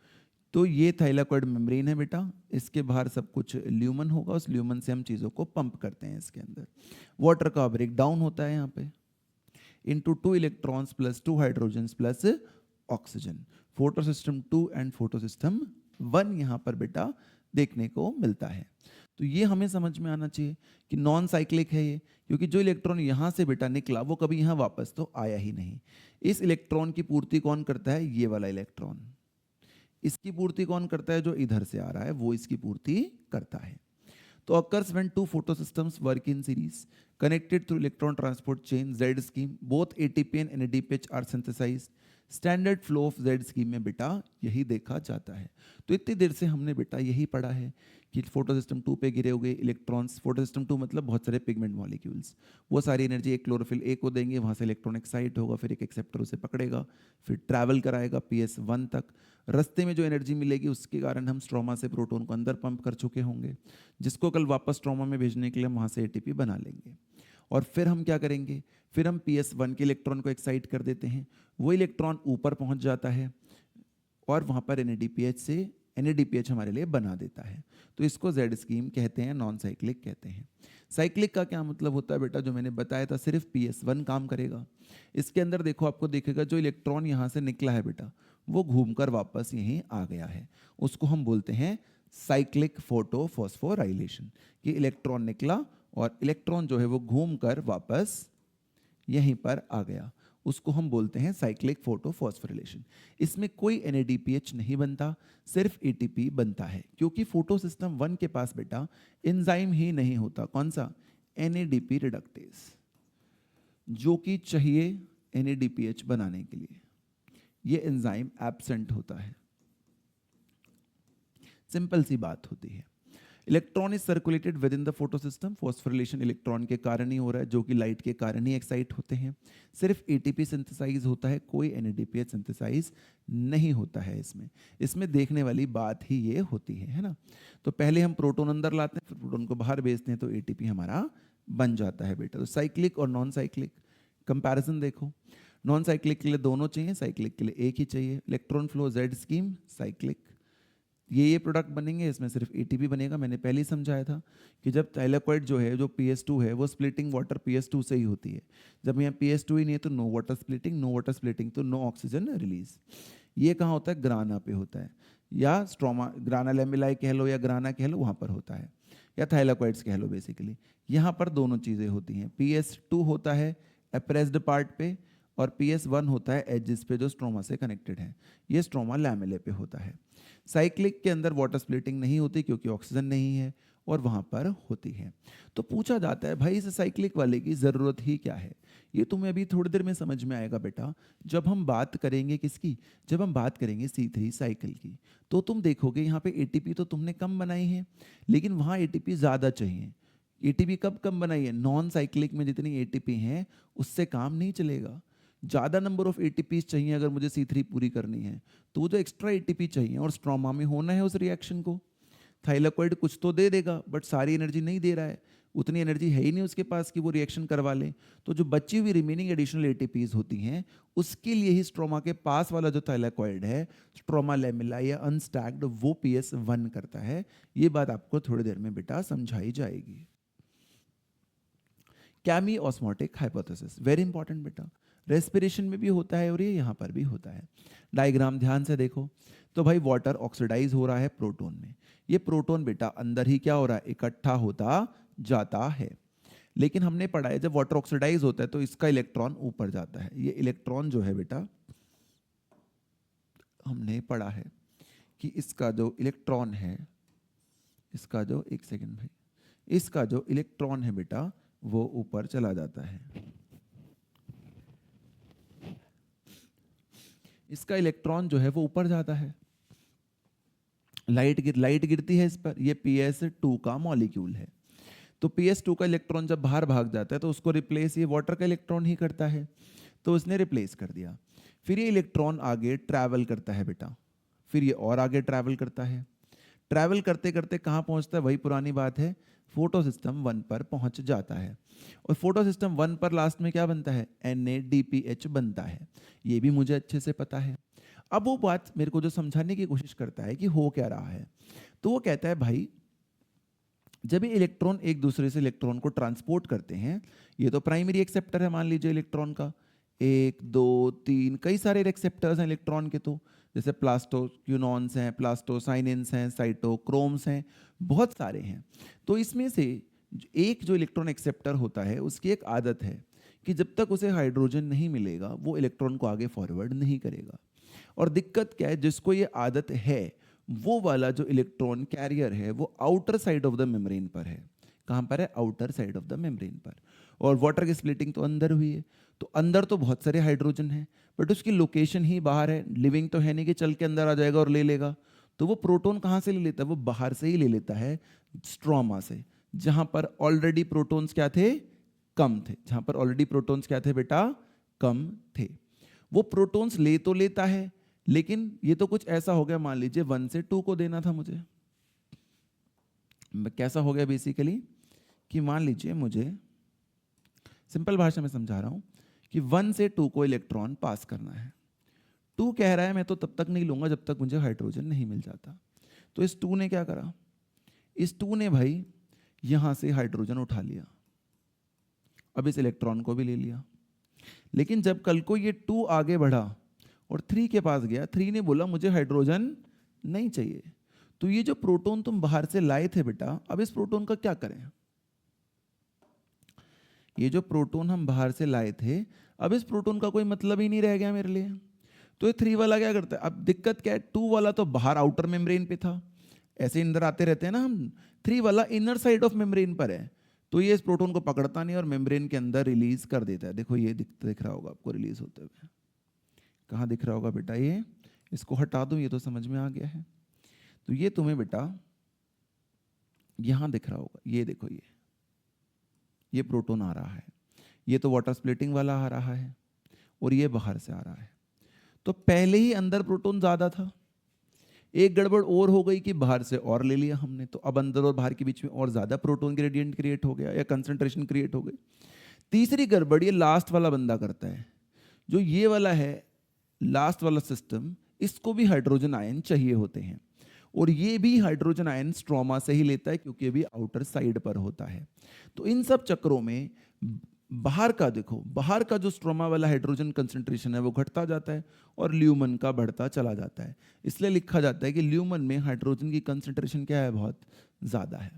तो ये थाइलाकॉइड मेम्ब्रेन है बेटा, इसके बाहर सब कुछ ल्यूमन होगा, उस ल्यूमन से हम चीज़ों को पंप करते हैं इसके अंदर। वाटर का ब्रेक डाउन होता है यहाँ पे into 2 electrons plus 2 hydrogens plus oxygen। Photo system 2 and photo system 1 यहाँ पर बेटा देखने को मिलता है। तो ये हमें समझ में आना चाहिए कि नॉन साइक्लिक है ये, क्योंकि जो इलेक्ट्रॉन यहाँ से बेटा निकला वो कभी यहाँ वापस तो आया ही नहीं। इस इलेक्ट्रॉन की पूर्ति कौन करता है, ये वाला इलेक्ट्रॉन। इसकी पूर्ति कौन करता है, जो इधर से आ रहा है वो इसकी पूर्ति करता है। तो occurs when two photosystems work in series connected through electron transport chain Z scheme, both ATP and NADPH are synthesized। Standard flow of Z scheme में बेटा यही देखा जाता है। तो इतनी देर से हमने बेटा यही पढ़ा है कि फोटो सिस्टम 2 पे गिरे हुए इलेक्ट्रॉन्स, फोटो सिस्टम 2 मतलब बहुत सारे पिगमेंट मॉलिक्यूल्स, वो सारी एनर्जी एक क्लोरोफिल ए को देंगे, वहाँ से इलेक्ट्रॉन एक्साइट होगा, फिर एक एक्सेप्टर उसे पकड़ेगा, फिर ट्रैवल कराएगा PS1 तक। रास्ते में जो एनर्जी मिलेगी उसके कारण हम स्ट्रोमा से प्रोटॉन को अंदर पंप कर चुके होंगे, जिसको कल वापस स्ट्रोमा में भेजने के लिए हम वहाँ से ATP बना लेंगे। और फिर हम क्या करेंगे, फिर हम PS1 के इलेक्ट्रॉन को एक्साइट कर देते हैं, वो इलेक्ट्रॉन ऊपर पहुँच जाता है और वहाँ पर NADPH से NADPH हमारे लिए बना देता है। तो इसको Z स्कीम कहते हैं, नॉन साइक्लिक कहते हैं। साइक्लिक का क्या मतलब होता है बेटा, जो मैंने बताया था सिर्फ PS1 काम करेगा। इसके अंदर देखो, आपको दिखेगा जो इलेक्ट्रॉन यहाँ से निकला है बेटा, वो घूमकर वापस यहीं आ गया है, उसको हम बोलते हैं साइक्लिक फोटोफॉस्फोराइलेशन, कि इलेक्ट्रॉन निकला और इलेक्ट्रॉन जो है वो घूमकर वापस यहीं पर आ गया, उसको हम बोलते हैं साइक्लिक फोटोफॉस्फोरिलेशन। इसमें कोई NADPH नहीं बनता, सिर्फ ATP बनता है, क्योंकि फोटो सिस्टम 1 के पास बेटा एंजाइम ही नहीं होता। कौन सा? NADP रिडक्टेज, जो कि चाहिए NADPH बनाने के लिए, ये एंजाइम एब्सेंट होता है। सिंपल सी बात होती है। Electron is circulated with in the photo system. Phosphorylation electron के कारण ही हो रहा है, जो कि लाइट के कारण ही एक्साइट होते हैं। सिर्फ ATP सिंथेसाइज होता है, कोई NADPH सिंथेसाइज नहीं होता है। इसमें देखने वाली बात ही ये होती है ना। तो पहले हम प्रोटॉन अंदर लाते हैं, फिर प्रोटॉन को बाहर भेजते हैं, तो ATP हमारा बन जाता है बेटा। तो साइक्लिक और नॉन साइक्लिक कंपैरिजन देखो। नॉन साइक्लिक के लिए दोनों चाहिए, साइक्लिक के लिए एक ही चाहिए। Electron flow Z scheme cyclic, ये प्रोडक्ट बनेंगे, इसमें सिर्फ ATP बनेगा। मैंने पहले ही समझाया था कि जब थाइलाकोइड जो है, जो PS2 है, वो स्प्लिटिंग वाटर PS2 से ही होती है। जब यहाँ PS2 ही नहीं है तो no water splitting, no water splitting तो नो ऑक्सीजन रिलीज। ये कहाँ होता है? ग्राना पे होता है, या स्ट्रोमा, ग्राना लेमिलाई कह लो या ग्राना कह लो, वहाँ पर होता है, या थाइलाकोइड्स कह लो बेसिकली। यहाँ पर दोनों चीज़ें होती हैं। PS2 होता है एप्रेस्ड पार्ट पे, और PS1 होता है एजिस पे, जो स्ट्रोमा से कनेक्टेड है। ये स्ट्रोमा लैमेले पे होता है। साइक्लिक के अंदर वाटर स्प्लिटिंग नहीं होती, क्योंकि ऑक्सीजन नहीं है, और वहाँ पर होती है। तो पूछा जाता है भाई इस साइक्लिक वाले की ज़रूरत ही क्या है? ये तुम्हें अभी थोड़ी देर में समझ में आएगा बेटा, जब हम बात करेंगे किसकी, जब हम बात करेंगे C3 साइकिल की। तो तुम देखोगे यहाँ पे ATP तो तुमने कम बनाई है, लेकिन वहाँ ATP ज़्यादा चाहिए। ATP कब कम बनाई है? नॉन साइक्लिक में जितनी ATP हैं उससे काम नहीं चलेगा। ज़्यादा नंबर ऑफ ATPs चाहिए अगर मुझे C3 पूरी करनी है, तो वो जो एक्स्ट्रा ATP चाहिए, और स्ट्रोमा में होना है उस रिएक्शन को। थाइलाकोइड कुछ तो दे देगा, बट सारी एनर्जी नहीं दे रहा है, उतनी एनर्जी है ही नहीं उसके पास कि वो रिएक्शन करवा ले। तो जो बची हुई रिमेनिंग एडिशनल ATPs होती हैं, उसके लिए ही स्ट्रोमा के पास वाला जो थाइलाकोइड है, स्ट्रोमा लेमिला या अनस्टैक्ड, वो PS1 करता है। ये बात आपको थोड़ी देर में बेटा समझाई जाएगी। Chemo osmotic hypothesis very important बेटा, रेस्पिरेशन में भी होता है और ये यहाँ पर भी होता है। डायग्राम ध्यान से देखो। तो भाई वाटर ऑक्सीडाइज हो रहा है प्रोटॉन में, ये प्रोटॉन बेटा अंदर ही क्या हो रहा है? इकट्ठा होता जाता है। लेकिन हमने पढ़ा है जब वाटर ऑक्सीडाइज होता है तो इसका इलेक्ट्रॉन ऊपर जाता है। ये इलेक्ट्रॉन जो है बेटा, हमने पढ़ा है कि इसका जो इलेक्ट्रॉन है, इसका जो, एक सेकेंड भाई, इसका जो इलेक्ट्रॉन है बेटा वो ऊपर चला जाता है। इसका इलेक्ट्रॉन जो है वो ऊपर जाता है। लाइट गिरती है इस पर, ये PS2 का मॉलिक्यूल है। तो PS2 का इलेक्ट्रॉन जब बाहर भाग जाता है तो उसको रिप्लेस ये वाटर का इलेक्ट्रॉन ही करता है, तो उसने रिप्लेस कर दिया। फिर ये इलेक्ट्रॉन आगे ट्रैवल करता है बेटा, फिर ये और आगे ट्रैवल करता है। ट्रैवल करते करते कहाँ पहुँचता है? वही पुरानी बात है, फोटो सिस्टम 1 पर पहुँच जाता है। और फोटो सिस्टम 1 पर लास्ट में क्या बनता है? NADPH बनता है। ये भी मुझे अच्छे से पता है। अब वो बात मेरे को जो समझाने की कोशिश करता है कि हो क्या रहा है, तो वो कहता है भाई जब ये इलेक्ट्रॉन एक दूसरे से इलेक्ट्रॉन को ट्रांसपोर्ट करते हैं, ये तो प्राइमरी एक्सेप्टर है मान लीजिए इलेक्ट्रॉन का, 1 2 3 कई सारे एक्सेप्टर्स हैं इलेक्ट्रॉन के, तो जैसे प्लास्टोक्यूनॉन्स हैं, प्लास्टोसाइनिन्स हैं, साइटोक्रोम्स हैं, बहुत सारे हैं। तो इसमें से एक जो इलेक्ट्रॉन एक्सेप्टर होता है उसकी एक आदत है कि जब तक उसे हाइड्रोजन नहीं मिलेगा वो इलेक्ट्रॉन को आगे फॉरवर्ड नहीं करेगा। और दिक्कत क्या है, जिसको ये आदत है वो वाला जो इलेक्ट्रॉन कैरियर है वो outer side of the membrane पर है। कहाँ पर है? Outer side of the membrane पर। और वाटर की स्प्लिटिंग तो अंदर हुई है, तो अंदर तो बहुत सारे हाइड्रोजन हैं, बट उसकी लोकेशन ही बाहर है। लिविंग तो है नहीं कि चल के अंदर आ जाएगा और ले लेगा। तो वो प्रोटॉन कहाँ से ले लेता है? वो बाहर से ही ले लेता है, स्ट्रोमा से, जहाँ पर ऑलरेडी प्रोटॉन्स क्या थे? कम थे। जहाँ पर ऑलरेडी प्रोटॉन्स क्या थे बेटा? कम थे। वो प्रोटॉन्स ले तो लेता है, लेकिन ये तो कुछ ऐसा हो गया, मान लीजिए 1 से 2 को देना था मुझे। कैसा हो गया बेसिकली कि मान लीजिए मुझे, सिंपल भाषा में समझा रहा हूं, कि 1 से 2 को इलेक्ट्रॉन पास करना है। 2 कह रहा है मैं तो तब तक नहीं लूंगा जब तक मुझे हाइड्रोजन नहीं मिल जाता। तो इस 2 ने क्या करा, इस 2 ने भाई यहां से हाइड्रोजन उठा लिया, अब इस इलेक्ट्रॉन को भी ले लिया। लेकिन जब कल को ये 2 आगे बढ़ा और 3 के पास गया, 3 ने बोला मुझे हाइड्रोजन नहीं चाहिए, तो ये जो प्रोटॉन तुम बाहर से लाए थे बेटा, अब इस प्रोटॉन का क्या करें? ये जो प्रोटॉन हम बाहर से लाए थे, अब इस प्रोटॉन का कोई मतलब ही नहीं रह गया मेरे लिए। तो ये 3 वाला क्या करता है? अब दिक्कत क्या है, 2 वाला तो बाहर आउटर मेम्ब्रेन पे था, ऐसे अंदर आते रहते हैं ना हम, 3 वाला इनर साइड ऑफ मेम्ब्रेन पर है, तो ये इस प्रोटॉन को पकड़ता नहीं और मेम्ब्रेन के अंदर रिलीज कर देता है। देखो ये दिख रहा होगा आपको रिलीज होते हुए, कहाँ दिख रहा होगा बेटा? ये, इसको हटा दूं, ये तो समझ में आ गया है। तो ये तुम्हें बेटा यहां दिख रहा होगा, ये देखो ये प्रोटॉन आ रहा है, ये तो वाटर स्प्लिटिंग वाला आ रहा है और ये बाहर से आ रहा है। तो पहले ही अंदर प्रोटॉन ज्यादा था, एक गड़बड़ और हो गई कि बाहर से और ले लिया हमने, तो अब अंदर और बाहर के बीच में और ज्यादा प्रोटॉन ग्रेडियंट क्रिएट हो गया या कंसंट्रेशन क्रिएट हो गई। तीसरी गड़बड़ ये लास्ट वाला बंदा करता है, जो ये वाला है लास्ट वाला सिस्टम, इसको भी हाइड्रोजन आयन चाहिए होते हैं और ये भी हाइड्रोजन आयन स्ट्रोमा से ही लेता है क्योंकि ये भी आउटर साइड पर होता है। तो इन सब चक्रों में बाहर का देखो, बाहर का जो स्ट्रोमा वाला हाइड्रोजन कंसंट्रेशन है वो घटता जाता है और ल्यूमन का बढ़ता चला जाता है। इसलिए लिखा जाता है कि ल्यूमन में हाइड्रोजन की कंसंट्रेशन क्या है? बहुत ज़्यादा है।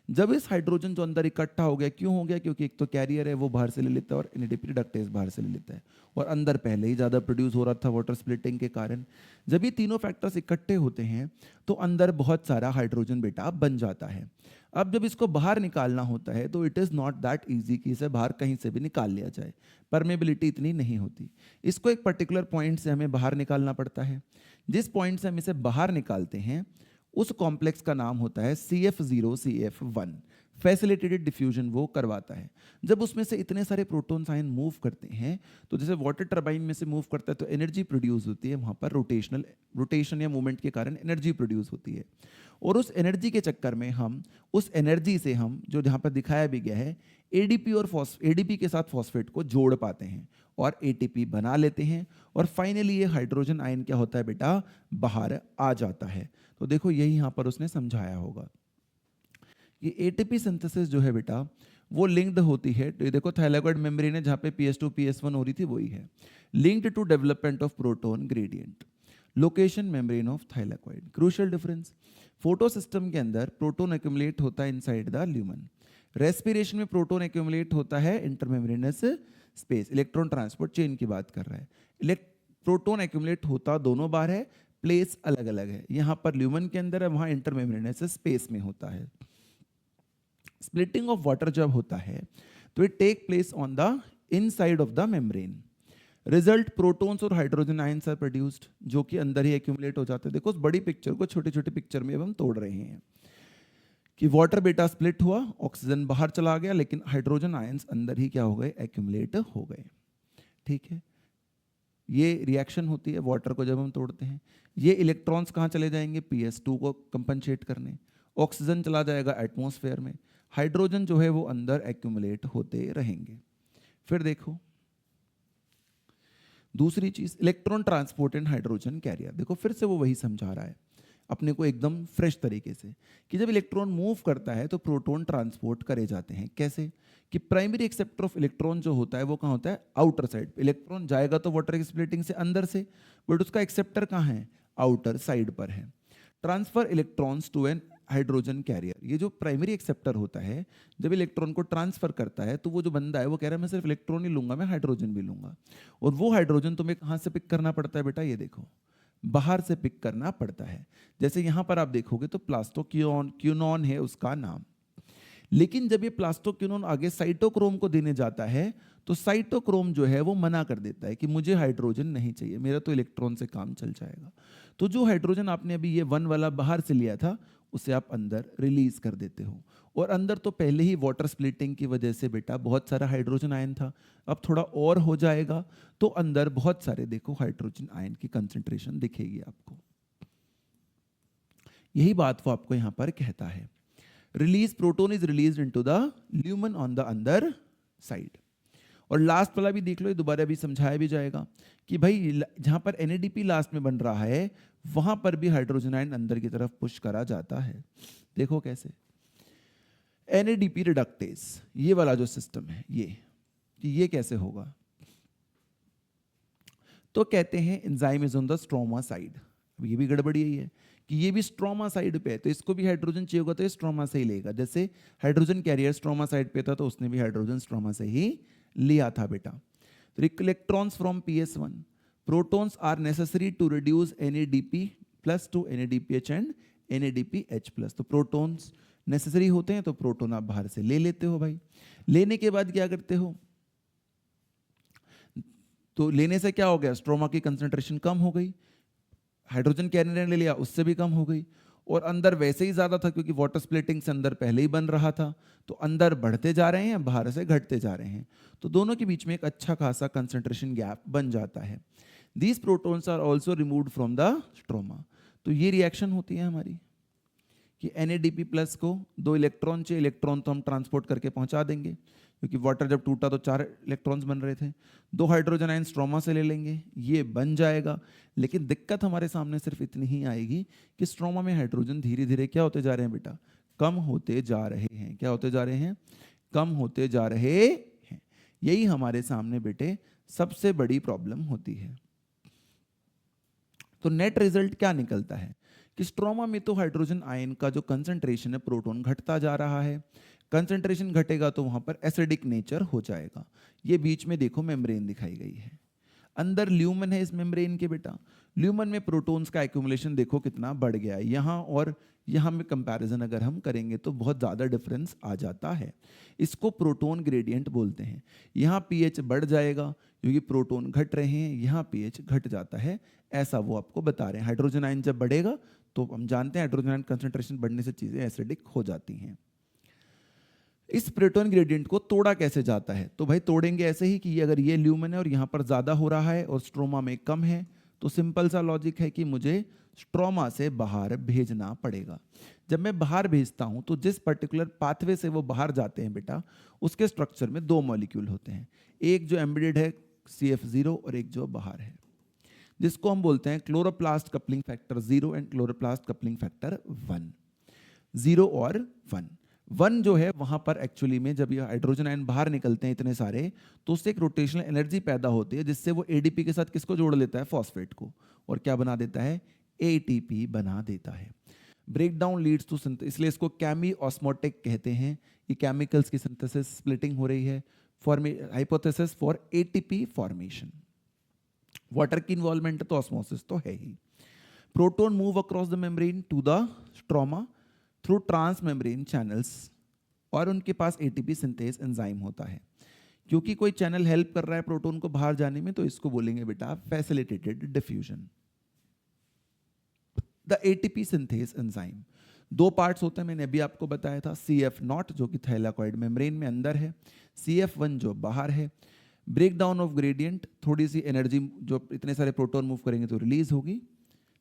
जब इस हाइड्रोजन जो अंदर इकट्ठा हो गया, क्यों हो गया? क्योंकि एक तो कैरियर है वो बाहर से ले लेता है और एनएडीपी रिडक्टेज बाहर से ले लेता है, और अंदर पहले ही ज़्यादा प्रोड्यूस हो रहा था वाटर स्प्लिटिंग के कारण। जब ये तीनों फैक्टर्स इकट्ठे होते हैं तो अंदर बहुत सारा हाइड्रोजन बेटा बन जाता है। अब जब इसको बाहर निकालना होता है तो it is not that easy कि इसे बाहर कहीं से भी निकाल लिया जाए, परमेबिलिटी इतनी नहीं होती। इसको एक पर्टिकुलर पॉइंट से हमें बाहर निकालना पड़ता है। जिस पॉइंट से हम इसे बाहर निकालते हैं उस कॉम्प्लेक्स का नाम होता है CF0CF1। फैसिलिटेटेड डिफ्यूजन वो करवाता है। जब उसमें से इतने सारे प्रोटॉन्स आयन मूव करते हैं, तो जैसे वाटर टर्बाइन में से मूव करता है तो एनर्जी प्रोड्यूस होती है, वहाँ पर रोटेशन या मूवमेंट के कारण एनर्जी प्रोड्यूस होती है, और उस एनर्जी के चक्कर में हम उस एनर्जी से हम जो यहाँ पर दिखाया भी गया है एडीपी और एडीपी के साथ फॉस्फेट को जोड़ पाते हैं और एटीपी बना लेते हैं, और फाइनली ये हाइड्रोजन आयन क्या होता है बेटा? बाहर आ जाता है। तो देखो यही यहाँ पर उसने समझाया होगा। ये एटीपी सिंथेसिस जो है बेटा वो लिंक्ड होती है, तो ये देखो थाइलाकोइड मेम्ब्रेन है जहाँ पे PS2 PS1 हो रही थी, वही है linked to development of proton gradient. Location membrane of thylakoid. Crucial difference, photo system के अंदर प्रोटॉन एक्यूमुलेट होता है इनसाइड द ल्यूमन, रेस्पिरेशन में प्रोटॉन एक्यूमुलेट होता है intermembranous space. Electron transport chain की बात कर रहा है। प्रोटॉन एक्यूमुलेट होता दोनों बार है, प्लेस अलग अलग है, यहाँ पर ल्यूमन के अंदर है, वहाँ इंटरमेम्ब्रेनस स्पेस में होता है। स्प्लिटिंग ऑफ वाटर जब होता है तो it take place on the inside of the membrane. Result protons और हाइड्रोजन आयंस आर प्रोड्यूस्ड, जो कि अंदर ही एक्यूमुलेट हो जाते हैं। देखो उस बड़ी पिक्चर को छोटी छोटी पिक्चर में अब हम तोड़ रहे हैं कि वाटर बेटा स्प्लिट हुआ, ऑक्सीजन बाहर चला गया, लेकिन हाइड्रोजन आयंस अंदर ही क्या हो गए? एक्यूमुलेट हो गए। ठीक है, ये रिएक्शन होती है वाटर को जब हम तोड़ते हैं। ये इलेक्ट्रॉन्स कहाँ चले जाएंगे? PS2 को कंपनसेट करने। ऑक्सीजन चला जाएगा एटमॉस्फेयर में, हाइड्रोजन जो है वो अंदर एक्यूमुलेट होते रहेंगे। फिर देखो दूसरी चीज, electron transport and hydrogen carrier. देखो फिर से वो वही समझा रहा है अपने को एकदम फ्रेश तरीके से कि जब इलेक्ट्रॉन मूव करता है तो प्रोटॉन ट्रांसपोर्ट करे जाते हैं। कैसे? कि प्राइमरी एक्सेप्टर ऑफ इलेक्ट्रॉन जो होता है वो कहाँ होता है? Outer side. इलेक्ट्रॉन जाएगा तो वाटर की स्प्लिटिंग से अंदर से, बट उसका एक्सेप्टर कहाँ है? आउटर साइड पर है। Transfer electrons to an hydrogen carrier, ये जो प्राइमरी एक्सेप्टर होता है जब इलेक्ट्रॉन को ट्रांसफर करता है तो वो जो बंदा है वो कह रहा है मैं सिर्फ इलेक्ट्रॉन ही लूंगा, मैं हाइड्रोजन भी लूंगा। और वो हाइड्रोजन तुम्हें कहाँ से पिक करना पड़ता है बेटा? ये देखो बाहर से पिक करना पड़ता है। जैसे यहाँ पर आप देखोगे तो प्लास्टोक्यूनॉन है उसका नाम, लेकिन जब ये प्लास्टोक्यूनॉन आगे साइटोक्रोम को देने जाता है तो साइटोक्रोम जो है वो मना कर देता है कि मुझे हाइड्रोजन नहीं चाहिए, मेरा तो इलेक्ट्रॉन से काम चल जाएगा। तो जो हाइड्रोजन आपने अभी ये 1 वाला बाहर से लिया था उसे आप अंदर रिलीज कर देते हो, और अंदर तो पहले ही वाटर स्प्लिटिंग की वजह से बेटा बहुत सारा हाइड्रोजन आयन था, अब थोड़ा और हो जाएगा तो अंदर बहुत सारे देखो हाइड्रोजन आयन की कंसंट्रेशन दिखेगी आपको। यही बात वो आपको यहां पर कहता है। Release proton is released into the lumen on the अंदर साइड। और लास्ट वाला भी देख लो, ये दोबारा भी समझाया भी जाएगा कि भाई जहां पर NADP लास्ट में बन रहा है वहां पर भी हाइड्रोजन आयन अंदर की तरफ पुश करा जाता है। देखो कैसे, NADP रिडक्टेज, ये वाला जो सिस्टम है ये कैसे होगा, तो कहते हैं enzyme is on the stroma side. अब ये भी गड़बड़ी यही है कि ये भी स्ट्रोमा साइड पे है, तो इसको भी हाइड्रोजन चाहिए होगा तो ये स्ट्रोमा से ही लेगा। जैसे हाइड्रोजन कैरियर स्ट्रोमा साइड पे था तो उसने भी हाइड्रोजन स्ट्रोमा से ही लिया था बेटा। तो electrons from PS1, protons are necessary to reduce NADP plus to NADPH and NADPH+। तो प्रोटॉन्स नेसेसरी होते हैं तो प्रोटॉन आप बाहर से ले लेते हो भाई। लेने के बाद क्या करते हो, तो लेने से क्या हो गया, स्ट्रोमा की कंसंट्रेशन कम हो गई, हाइड्रोजन कैरियर ने ले लिया उससे भी कम हो गई, और अंदर वैसे ही ज्यादा था क्योंकि वाटर स्प्लिटिंग से अंदर पहले ही बन रहा था, तो अंदर बढ़ते जा रहे हैं बाहर से घटते जा रहे हैं, तो दोनों के बीच में एक अच्छा खासा कंसंट्रेशन गैप बन जाता है। These protons are also removed from the stroma. तो ये रिएक्शन होती है हमारी कि NADP+ को 2 इलेक्ट्रॉन चाहिए, इलेक्ट्रॉन तो हम ट्रांसपोर्ट करके पहुंचा देंगे क्योंकि वाटर जब टूटा तो 4 इलेक्ट्रॉन्स बन रहे थे, 2 हाइड्रोजन आयन स्ट्रोमा से ले लेंगे, ये बन जाएगा। लेकिन दिक्कत हमारे सामने सिर्फ इतनी ही आएगी कि स्ट्रोमा में हाइड्रोजन धीरे धीरे क्या होते जा रहे हैं बेटा, कम होते जा रहे हैं। क्या होते जा रहे हैं, कम होते जा रहे हैं। यही हमारे सामने बेटे सबसे बड़ी प्रॉब्लम होती है। तो नेट रिजल्ट क्या निकलता है कि स्ट्रोमा में तो हाइड्रोजन आयन का जो कंसंट्रेशन है प्रोटॉन घटता जा रहा है, कंसंट्रेशन घटेगा तो वहां पर एसिडिक नेचर हो जाएगा। ये बीच में देखो मेम्ब्रेन दिखाई गई है, अंदर ल्यूमन है इस मेम्ब्रेन के बेटा, ल्यूमन में प्रोटॉन्स का एक्यूमुलेशन देखो कितना बढ़ गया है। यहाँ और यहाँ में कंपैरिजन अगर हम करेंगे तो बहुत ज़्यादा डिफरेंस आ जाता है। इसको प्रोटॉन ग्रेडियंट बोलते हैं। यहाँ pH बढ़ जाएगा क्योंकि प्रोटॉन घट रहे हैं, यहाँ pH घट जाता है, ऐसा वो आपको बता रहे हैं। हाइड्रोजन आयन जब बढ़ेगा तो हम जानते हैं हाइड्रोजन आयन कंसंट्रेशन बढ़ने से चीज़ें एसिडिक हो जाती हैं। इस प्रोटॉन ग्रेडियंट को तोड़ा कैसे जाता है, तो भाई तोड़ेंगे ऐसे ही कि अगर ये ल्यूमन है और यहाँ पर ज़्यादा हो रहा है और स्ट्रोमा में कम है, तो सिंपल सा लॉजिक है कि मुझे स्ट्रोमा से बाहर भेजना पड़ेगा। जब मैं बाहर भेजता हूँ तो जिस पर्टिकुलर पाथवे से वो बाहर जाते हैं बेटा, उसके स्ट्रक्चर में 2 मॉलिक्यूल होते हैं, एक जो एम्बेडेड है CF0 और एक जो बाहर है, जिसको हम बोलते हैं chloroplast coupling factor 0 and chloroplast coupling factor 1। 0 और 1 जो है वहां पर एक्चुअली में जब ये हाइड्रोजन आयन बाहर निकलते हैं इतने सारे, तो उससे एक रोटेशनल एनर्जी पैदा होती है जिससे वो ADP के साथ किसको जोड़ लेता है, फॉस्फेट को, और क्या बना देता है, ATP बना देता है। Break down leads to synthesis, इसलिए इसको केमी ऑस्मोटिक कहते हैं। ये केमिकल्स की सिंथेसिस स्प्लिटिंग हो रही है, hypothesis for ATP formation. Water की इन्वॉल्वमेंट तो ऑस्मोसिस तो है ही। Proton move across the membrane to the stroma through transmembrane channels, और उनके पास ATP सिंथेस एंजाइम होता है। क्योंकि कोई चैनल हेल्प कर रहा है प्रोटॉन को बाहर जाने में, तो इसको बोलेंगे बेटा facilitated diffusion. The ATP synthase enzyme 2 parts होते हैं, मैंने अभी आपको बताया था, CF0 जो कि थाइलाकॉइड मेम्ब्रेन में अंदर है, CF1 जो बाहर है। ब्रेक डाउन ऑफ ग्रेडियंट, थोड़ी सी एनर्जी जो इतने सारे प्रोटॉन मूव करेंगे तो रिलीज होगी,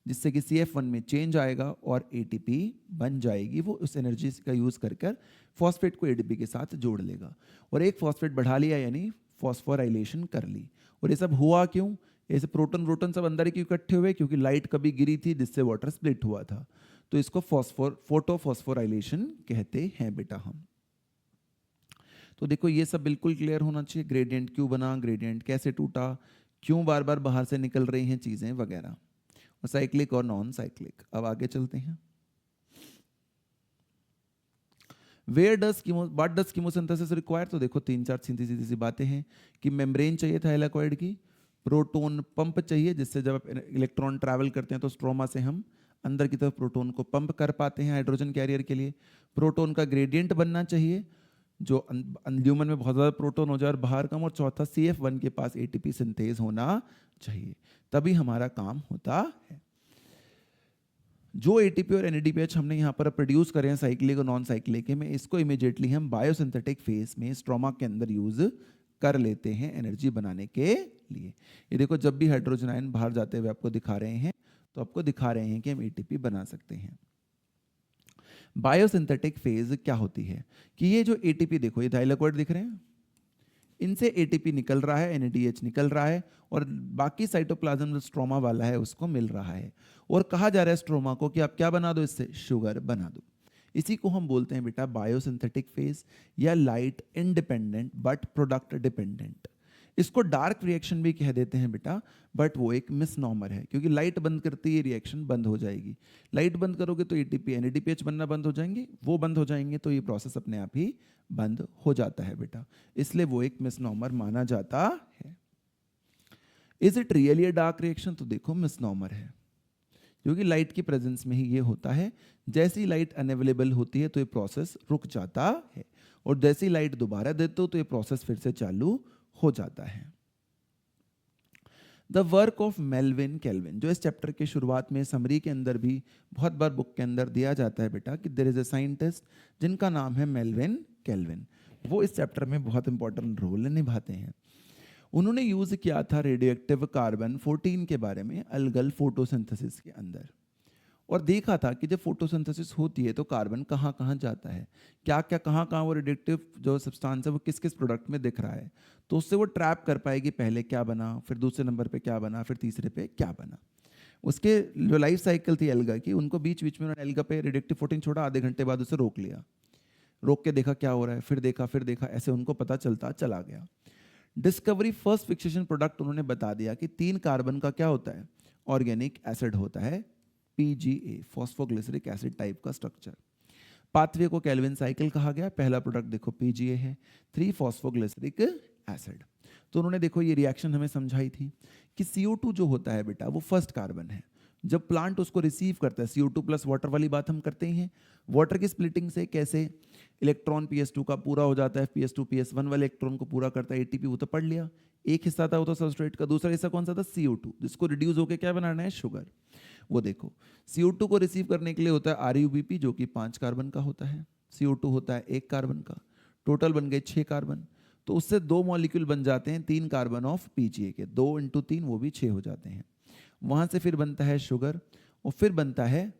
जिससे कि CF1 में चेंज आएगा और ATP बन जाएगी। वो उस एनर्जी का यूज कर फॉस्फेट को ADP के साथ जोड़ लेगा, और एक फॉस्फेट बढ़ा लिया यानी फॉस्फोराइलेशन कर ली। और ये सब हुआ क्यों, ऐसे प्रोटॉन सब अंदर ही क्यों इकट्ठे हुए, क्योंकि लाइट कभी गिरी थी जिससे वाटर स्प्लिट हुआ था, तो इसको फोटोफॉस्फोराइलेशन कहते हैं बेटा हम। तो देखो ये सब बिल्कुल क्लियर होना चाहिए, ग्रेडियंट क्यों बना, ग्रेडियंट कैसे टूटा, क्यों बार बार बाहर से निकल रही हैं चीजें वगैरह, और साइक्लिक और नॉन साइक्लिक। अब आगे चलते हैं। व्हाट डज कीमोसिंथेसिस रिक्वायर, तो देखो 3-4 सीधी सीधी सी बातें हैं कि मेम्ब्रेन चाहिए थाइलाकॉइड की, प्रोटॉन पंप चाहिए जिससे जब इलेक्ट्रॉन ट्रैवल करते हैं तो स्ट्रोमा से हम अंदर की तरफ प्रोटॉन को पंप कर पाते हैं हाइड्रोजन कैरियर के लिए। प्रोटॉन का ग्रेडियंट बनना चाहिए जो ल्यूमन में बहुत ज़्यादा प्रोटॉन हो जाए और बाहर कम, और चौथा CF1 के पास ATP सिंथेज होना चाहिए, तभी हमारा काम होता है। जो ATP और NADPH हमने यहाँ पर प्रोड्यूस करें हैं साइक्लिक और नॉन साइक्लिक में, इसको इमीडिएटली हम बायोसिंथेटिक फेज में स्ट्रोमा के अंदर यूज कर लेते हैं एनर्जी बनाने के लिए। ये देखो जब भी हाइड्रोजन आयन बाहर जाते हुए आपको दिखा रहे हैं, तो आपको दिखा रहे हैं कि हम ATP बना सकते हैं। बायोसिंथेटिक फेज क्या होती है कि ये जो ATP देखो, ये थाइलाकॉइड दिख रहे हैं, इनसे एटीपी निकल रहा है, एनएडीएच निकल रहा है और बाकी साइटोप्लाज्म जो स्ट्रोमा वाला है उसको मिल रहा है और कहा जा रहा है स्ट्रोमा को कि आप क्या बना दो, इससे शुगर बना दो। इसी को हम बोलते हैं बेटा बायोसिंथेटिक फेज या light independent but product dependent. इसको डार्क रिएक्शन भी कह देते हैं बेटा, बट वो एक मिसनॉमर है क्योंकि लाइट बंद करते ही रिएक्शन बंद हो जाएगी। लाइट बंद करोगे तो एटीपी एनएडीपीएच बनना बंद हो जाएंगे, वो बंद हो जाएंगे तो ये प्रोसेस अपने आप ही बंद हो जाता है बेटा, इसलिए वो एक मिसनॉमर माना जाता है। Is it really a dark reaction? तो देखो मिसनॉमर है क्योंकि लाइट की प्रेजेंस में ही ये होता है। जैसी लाइट अनअवेलेबल होती है तो ये प्रोसेस रुक जाता है और जैसी लाइट दोबारा देते हो तो ये प्रोसेस फिर से चालू हो जाता है। The work of Melvin kelvin, जो इस चैप्टर के शुरुआत में समरी के अंदर भी बहुत बार बुक के अंदर दिया जाता है बेटा कि देयर इज अ साइंटिस्ट जिनका नाम है मेल्विन केल्विन, वो इस चैप्टर में बहुत इंपॉर्टेंट रोल निभाते हैं। उन्होंने यूज किया था रेडियोएक्टिव कार्बन 14 के बारे में अलगल फोटोसिंथेसिस के अंदर और देखा था कि जब फोटोसिंथेसिस होती है तो कार्बन कहाँ कहाँ जाता है, क्या क्या कहाँ कहाँ वो रेडियोएक्टिव जो सब्सटेंस है वो किस किस प्रोडक्ट में दिख रहा है, तो उससे वो ट्रैप कर पाएगी पहले क्या बना, फिर दूसरे नंबर पे क्या बना, फिर तीसरे पे क्या बना। उसके जो लाइफ साइकिल थी एल्गा की, उनको बीच बीच में उन्होंने एल्गा पे रेडियोएक्टिव 14 छोड़ा, आधे घंटे बाद उसे रोक लिया, रोक के देखा क्या हो रहा है, फिर देखा, ऐसे उनको पता चलता चला गया। डिस्कवरी फर्स्ट फिक्सेशन प्रोडक्ट उन्होंने बता दिया कि 3 कार्बन का क्या होता है, ऑर्गेनिक एसिड होता है PGA, फॉस्फोग्लिसरिक एसिड टाइप का स्ट्रक्चर। पाथवे को केल्विन साइकिल कहा गया, पहला प्रोडक्ट देखो PGA है, 3 फॉस्फोग्लिसरिक एसिड। तो उन्होंने देखो ये रिएक्शन हमें समझाई थी कि CO2 जो होता है बेटा वो फर्स्ट कार्बन है, जब प्लांट उसको रिसीव करता है CO2 प्लस वाटर वाली बात हम करते ही हैं, वाटर की स्प्लिटिंग से कैसे इलेक्ट्रॉन PS2 का पूरा हो जाता है, PS2 PS1 वाले इलेक्ट्रॉन को पूरा करता है, ATP वो तो पढ़ लिया, एक हिस्सा था वो तो सबस्ट्रेट का, दूसरा हिस्सा कौन सा था, CO2, जिसको रिड्यूस होकर क्या बनाना है, शुगर। वो देखो CO2 को रिसीव करने के लिए होता है RUBP जो कि 5 कार्बन का होता है, CO2 होता है 1 कार्बन का, टोटल बन गए 6 कार्बन, तो उससे 2 मॉलिक्यूल बन जाते हैं 3 कार्बन ऑफ PGA के, 2 × 3 वो भी 6 हो जाते हैं। वहां से फिर बनता है शुगर और फिर बनता है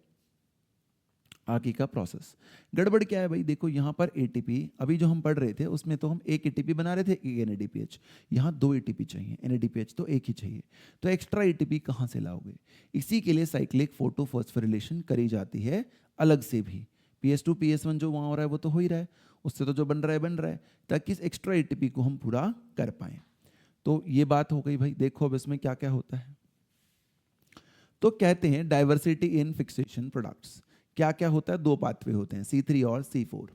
आगे का प्रोसेस। गड़बड़ क्या है भाई, देखो यहाँ पर ATP अभी जो हम पढ़ रहे थे उसमें तो हम एक ATP बना रहे थे, एक NADPH, यहाँ 2 ATP चाहिए, NADPH तो एक ही चाहिए, तो एक्स्ट्रा ATP कहाँ से लाओगे? इसी के लिए साइक्लिक फोटोफॉस्फोरिलेशन करी जाती है अलग से भी। PS2 PS1 जो वहाँ हो रहा है वो तो हो ही रहा है, उससे तो जो बन रहा है ताकि इस एक्स्ट्रा ATP को हम पूरा कर पाए। तो ये बात हो गई भाई। देखो अब इसमें क्या क्या होता है, तो कहते हैं डाइवर्सिटी इन फिक्सेशन प्रोडक्ट्स। क्या क्या होता है, 2 पाथवे होते हैं, C3 और C4।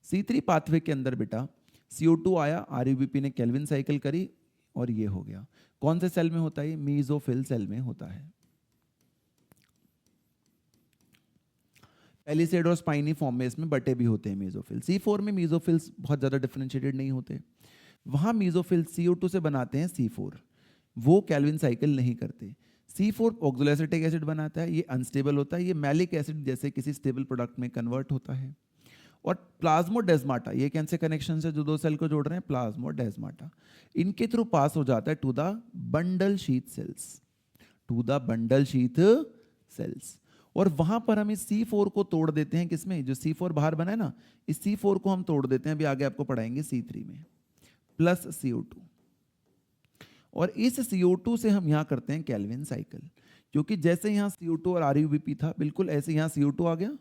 C3 पाथवे के अंदर बेटा CO2 आया, RUBP ने केल्विन साइकिल करी और ये हो गया। कौन से सेल में होता है, मीसोफिल सेल में होता है। पैलिसेड और स्पाइनी फॉर्म में इसमें बटे भी होते हैं मेसोफिल। C4 में मेसोफिल्स बहुत ज्यादा डिफरेंशिएटेड नहीं होते, वहां मेसोफिल CO2 से बनाते हैं C4, वो केल्विन साइकिल नहीं करते। C4 ऑक्सोएसिटिक एसिड बनाता है, ये अनस्टेबल होता है, ये मैलिक एसिड जैसे किसी स्टेबल प्रोडक्ट में कन्वर्ट होता है। और प्लाज्मोडेस्माटा, ये कैसे कनेक्शन से जो 2 सेल को जोड़ रहे हैं, प्लाज्मोडेस्माटा, इनके थ्रू पास हो जाता है to the bundle sheath cells, to the bundle sheath cells. और वहां पर हम इस C4 को तोड़ देते हैं, किसमें, जो C4 बाहर बना है ना, इस C4 को हम तोड़ देते हैं, अभी आगे आपको पढ़ाएंगे C3 में, प्लस CO2। और इस CO2 से हम यहाँ करते हैं केल्विन साइकिल, क्योंकि जैसे यहाँ CO2 और RUBP था बिल्कुल ऐसे यहाँ CO2 आ गया।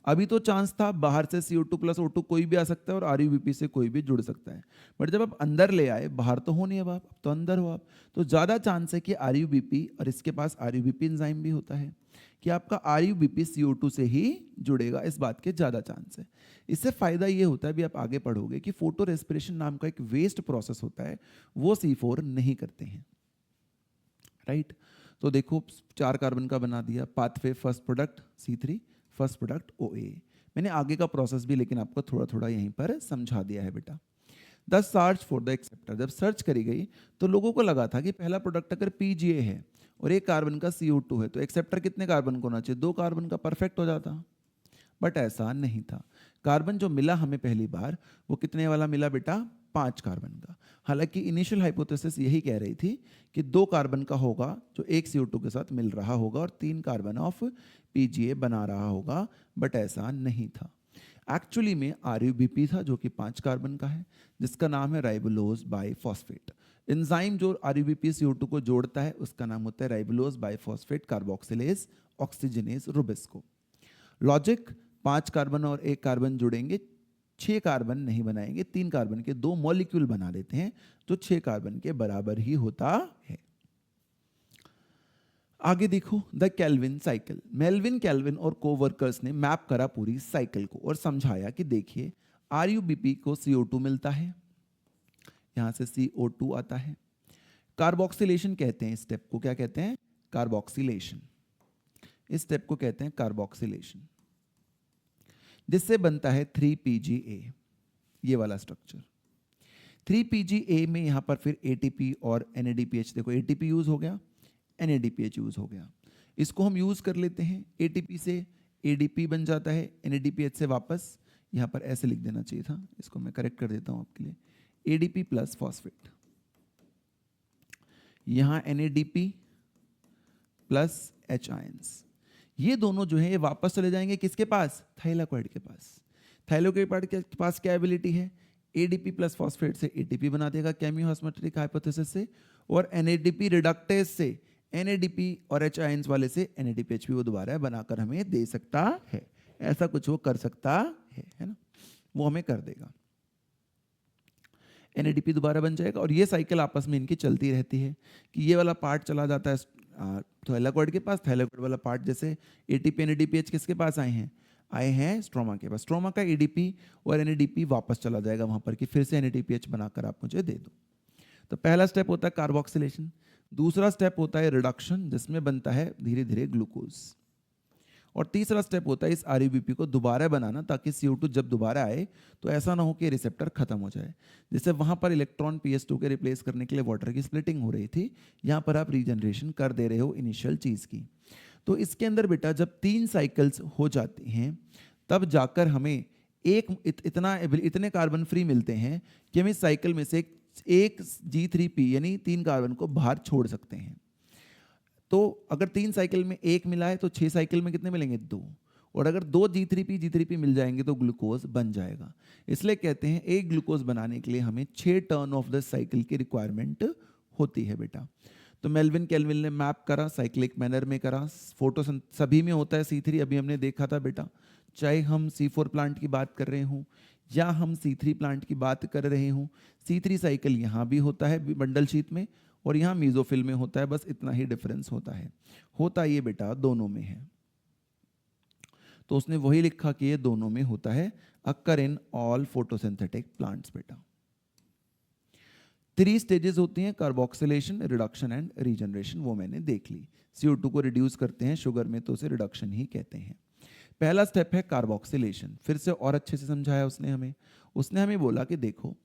अभी तो चांस था बाहर से CO2 प्लस O2 कोई भी आ सकता है और RUBP से कोई भी जुड़ सकता है, बट जब आप अंदर ले आए, बाहर तो हो नहीं अब आप तो अंदर हो आप, तो ज़्यादा चांस है कि RUBP, और इसके पास RUBP एंजाइम भी होता है, कि आपका RUBP CO2 से ही जुड़ेगा, इस बात के ज़्यादा चांस है। इससे फ़ायदा ये होता है, भी आप आगे पढ़ोगे कि फोटो रेस्पिरेशन नाम का एक वेस्ट प्रोसेस होता है, वो C4 नहीं करते हैं, राइट। तो देखो 4 कार्बन का बना दिया, pathway first product C3, first product OA। मैंने आगे का प्रोसेस भी लेकिन आपको थोड़ा थोड़ा यहीं पर समझा दिया है बेटा। The search for the acceptor, जब सर्च करी गई तो लोगों को लगा था कि पहला प्रोडक्ट अगर PGA है और 1 कार्बन का CO2 है तो एक्सेप्टर कितने कार्बन को होना चाहिए, 2 कार्बन का, परफेक्ट हो जाता, बट ऐसा नहीं था। कार्बन जो मिला हमें पहली बार वो कितने वाला मिला बेटा, 5 कार्बन का। हालांकि इनिशियल हाइपोथेसिस यही कह रही थी कि 2 कार्बन का होगा जो एक CO2 के साथ मिल रहा होगा और 3 कार्बन ऑफ PGA बना रहा होगा, बट ऐसा नहीं था। एक्चुअली में RUBP था जो कि 5 कार्बन का है, जिसका नाम है राइबोलोज बाइफॉस्फेट। एंजाइम जो RUBP CO2 को जोड़ता है उसका नाम होता है राइबोलोज biphosphate carboxylase oxygenase Rubisco. Logic 5 carbon और 1 कार्बन जुड़ेंगे, 6 कार्बन नहीं बनाएंगे, 3 कार्बन के 2 मॉलिक्यूल बना देते हैं जो 6 कार्बन के बराबर ही होता है। आगे देखो the Calvin cycle. Melvin kelvin और कोवर्कर्स ने मैप करा पूरी साइकिल को और समझाया कि देखिए RUBP को CO2 मिलता है, यहां से CO2 आता है। कार्बोक्सिलेशन कहते हैं इस स्टेप को, क्या कहते हैं? कार्बोक्सिलेशन। इस स्टेप को कहते हैं कार्बोक्सिलेशन, जिससे बनता है 3PGA, ये वाला स्ट्रक्चर। 3PGA में यहां पर फिर ATP और NADPH, देखो ATP यूज हो गया, NADPH यूज हो गया। इसको हम यूज कर लेते हैं, ATP से ADP बन जाता है, NADPH से वापस यहां पर ऐसे लिख देना चाहिए था, इसको मैं करेक्ट कर देता हूं आपके लिए, ADP प्लस फॉस्फेट, यहां NADP प्लस H आयंस। ये दोनों जो है ये वापस चले जाएंगे किसके पास? थाइलाकोइड के पास। थाइलाकोइड के पास क्या एबिलिटी है? ADP प्लस फॉस्फेट से ATP बना देगा केमियोस्मोटिक हाइपोथेसिस से, और NADP रिडक्टेज से NADP और H आयंस वाले से NADPH भी वो दोबारा बनाकर हमें दे सकता है। ऐसा कुछ वो कर सकता है ना, वो हमें कर देगा। NADP दोबारा बन जाएगा और ये साइकिल आपस में इनकी चलती रहती है कि ये वाला पार्ट चला जाता है थाइलाकोइड के पास, थाइलाकोइड वाला पार्ट जैसे ATP NADPH किसके पास आए हैं स्ट्रोमा के पास, स्ट्रोमा का ADP और NADP वापस चला जाएगा वहां पर कि फिर से NADPH बनाकर आप मुझे दे दो। तो पहला स्टेप होता है कार्बोक्सिलेशन। दूसरा स्टेप होता है रिडक्शन, जिसमें बनता है धीरे धीरे ग्लूकोज। और तीसरा स्टेप होता है इस RUBP को दोबारा बनाना, ताकि CO2 जब दोबारा आए तो ऐसा ना हो कि रिसेप्टर खत्म हो जाए। जैसे वहां पर इलेक्ट्रॉन PS2 के रिप्लेस करने के लिए वाटर की स्प्लिटिंग हो रही थी, यहाँ पर आप रीजनरेशन कर दे रहे हो इनिशियल चीज की। तो इसके अंदर बेटा जब 3 साइकिल्स हो जाती हैं तब जाकर हमें इतने कार्बन फ्री मिलते हैं कि हम इस साइकिल में से एक G3P यानी 3 कार्बन को बाहर छोड़ सकते हैं। तो अगर 3 साइकिल में 1 मिला है तो 6 साइकिल में कितने मिलेंगे? 2। और अगर 2 G3P मिल जाएंगे तो ग्लूकोज बन जाएगा। इसलिए कहते हैं एक ग्लूकोज बनाने के लिए हमें 6 टर्न ऑफ द साइकिल की रिक्वायरमेंट होती है बेटा। तो मेल्विन केल्विन ने मैप करा, साइक्लिक मैनर में करा, फोटो सभी में होता है C3, अभी हमने देखा था बेटा। चाहे हम C4 प्लांट की बात कर रहे हूँ या हम C3 प्लांट की बात कर रहे हूँ, C3 साइकिल यहाँ भी होता है बंडल शीट में और यहाँ मीजोफिल में होता है, बस इतना ही डिफरेंस होता ये बेटा दोनों में है। तो उसने वही लिखा कि ये दोनों में होता है, occur in all photosynthetic plants बेटा। 3 स्टेजेस होती हैं, कार्बोक्सिलेशन, रिडक्शन एंड रीजनरेशन, वो मैंने देख ली। CO2 को रिड्यूस करते हैं शुगर में तो उसे रिडक्शन ही कहते हैं। पहला स्टेप है कार्बोक्सिलेशन। फिर से और अच्छे से समझाया उसने हमें बोला कि देखो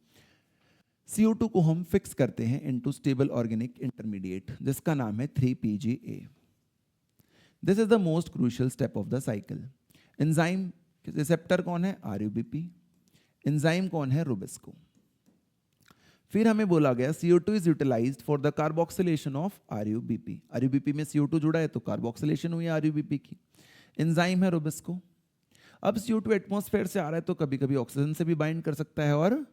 CO2 को हम फिक्स करते हैं इनटू स्टेबल ऑर्गेनिक इंटरमीडिएट, जिसका नाम है 3PGA। This is the most crucial step of the cycle. Enzyme receptor कौन है? RUBP। एंजाइम कौन है? रुबिस्को। फिर हमें बोला गया CO2 is utilized for the carboxylation of RUBP। RUBP में CO2 जुड़ा है तो कार्बोक्सिलेशन हुई RUBP की। एंजाइम है रुबिस्को। अब CO2 एटमॉस्फेयर से आ रहा है तो कभी कभी ऑक्सीजन से भी बाइंड कर सकता है और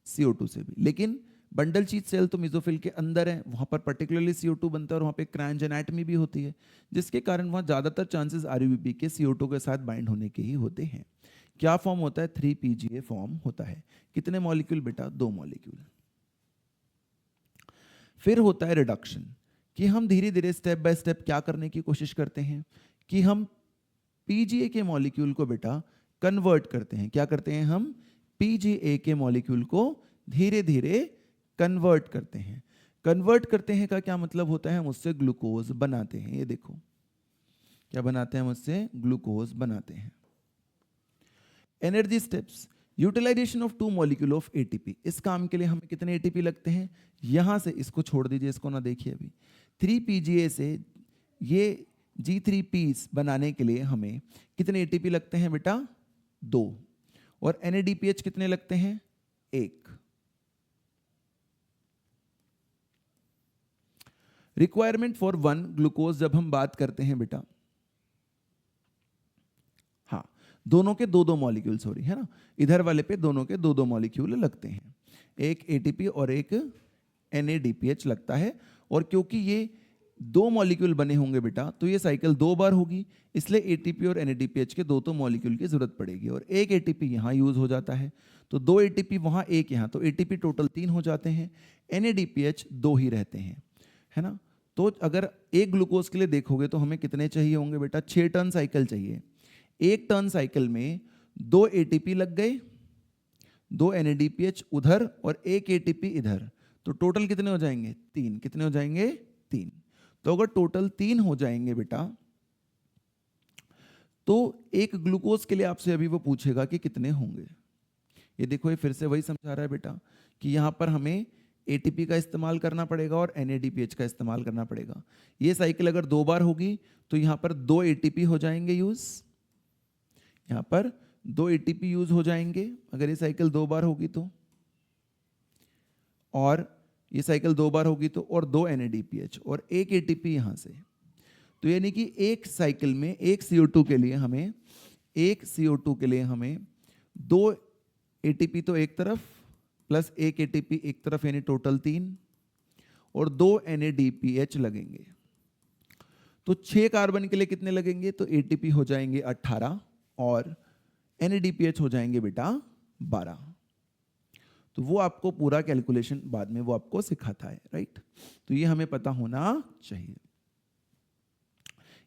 CO2 से भी, लेकिन बंडल शीट सेल तो मिजोफिल के अंदर है, वहां पर पर्टिकुलरली CO2 बनता है और वहां पे क्रांज एनाटमी भी होती है, जिसके कारण वहां ज्यादातर चांसेस RUBP के CO2 के साथ बाइंड होने के ही होते हैं। क्या फॉर्म होता है? 3PGA फॉर्म होता है। कितने मॉलिक्यूल बेटा? 2 मॉलिक्यूल। फिर होता है रिडक्शन, कि हम धीरे धीरे स्टेप बाय स्टेप क्या करने की कोशिश करते हैं कि हम PGA के मॉलिक्यूल को बेटा कन्वर्ट करते हैं। क्या करते हैं? हम PGA के मॉलिक्यूल को धीरे धीरे कन्वर्ट करते हैं। कन्वर्ट करते हैं का क्या मतलब होता है? हम उससे ग्लूकोज बनाते हैं। ये देखो क्या बनाते हैं? हम उससे ग्लूकोज बनाते हैं। Energy steps, utilization of 2 molecule of ATP। इस काम के लिए हमें कितने ATP लगते हैं? यहां से इसको छोड़ दीजिए, इसको ना देखिए अभी। 3PGA से ये G3Ps बनाने के लिए हमें कितने ATP लगते हैं बेटा? 2। और NADPH कितने लगते हैं? 1। रिक्वायरमेंट फॉर 1 ग्लूकोज जब हम बात करते हैं बेटा, हाँ दोनों के दो मॉलिक्यूल, सॉरी है ना, इधर वाले पे दोनों के दो मॉलिक्यूल लगते हैं, एक एटीपी और एक NADPH लगता है। और क्योंकि ये दो मॉलिक्यूल बने होंगे बेटा तो ये साइकिल 2 बार होगी, इसलिए एटीपी और NADPH के दो मॉलिक्यूल की जरूरत पड़ेगी। और एक एटीपी यहाँ यूज हो जाता है, तो 2 एटीपी वहाँ, एक यहाँ, तो एटीपी टोटल 3 हो जाते हैं, NADPH 2 ही रहते हैं, है ना। तो अगर एक ग्लूकोज के लिए देखोगे तो हमें कितने चाहिए होंगे बेटा, 6 टर्न साइकिल चाहिए। एक टर्न साइकिल में 2 एटीपी लग गए, 2 NADPH उधर और एक एटीपी इधर, तो टोटल कितने हो जाएंगे, 3। कितने हो जाएंगे, 3। तो अगर टोटल 3 हो जाएंगे बेटा, तो एक ग्लूकोज के लिए आपसे अभी वो पूछेगा कि कितने होंगे। ये देखो, ये फिर से वही समझा रहा है बेटा कि यहां पर हमें एटीपी का इस्तेमाल करना पड़ेगा और NADPH का इस्तेमाल करना पड़ेगा। ये साइकिल अगर 2 बार होगी तो यहां पर 2 एटीपी हो जाएंगे यूज, यहां पर 2 एटीपी यूज हो जाएंगे अगर ये साइकिल 2 बार होगी तो, और ये साइकिल 2 बार होगी तो, और 2 NADPH और एक एटीपी यहां से। तो यानी कि एक साइकिल में एक CO2 के लिए हमें, एक CO2 के लिए हमें 2 एटीपी तो एक तरफ प्लस एक एटीपी एक तरफ, यानी टोटल 3, और 2 NADPH लगेंगे। तो 6 कार्बन के लिए कितने लगेंगे, तो एटीपी हो जाएंगे 18 और NADPH हो जाएंगे बेटा 12। तो वो आपको पूरा कैलकुलेशन बाद में वो आपको सिखाता है, राइट। तो ये हमें पता होना चाहिए।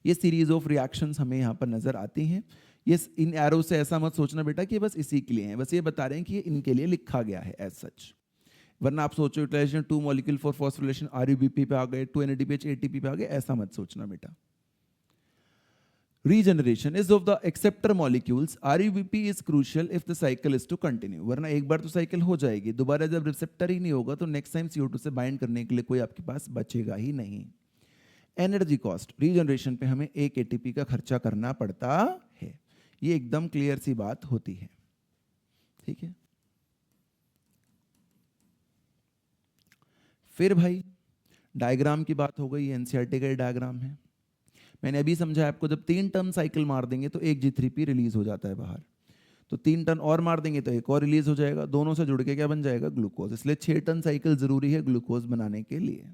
ये सीरीज ऑफ रिएक्शंस हमें यहाँ पर नजर आती हैं। ये इन एरो से ऐसा मत सोचना बेटा कि बस इसी के लिए है, बस ये बता रहे हैं कि ये इनके लिए लिखा गया है एज सच। वरना आप सोचो utilization 2 molecule for phosphorylation RUBP पे आ गए, 2 NADPH ATP पे आ गए, ऐसा मत सोचना बेटा। Regeneration is of the acceptor molecules. RUBP is crucial if the cycle is to continue. वरना एक बार तो साइकिल हो जाएगी, दोबारा जब रिसेप्टर ही नहीं होगा तो नेक्स्ट टाइम CO2 से बाइंड करने के लिए कोई आपके पास बचेगा ही नहीं। एनर्जी कॉस्ट, रीजनरेशन पे हमें एक एटीपी का खर्चा करना पड़ता है, ये एकदम क्लियर सी बात होती है, ठीक है। फिर भाई डायग्राम की बात हो गई, एनसीईआरटी का डायग्राम है। मैंने अभी समझा आपको, जब 3 टर्न साइकिल मार देंगे तो एक G3P रिलीज हो जाता है बाहर, तो 3 टर्न और मार देंगे तो एक और रिलीज हो जाएगा, दोनों से जुड़ के क्या बन जाएगा, ग्लूकोज। इसलिए 6 टर्न साइकिल जरूरी है ग्लूकोज बनाने के लिए।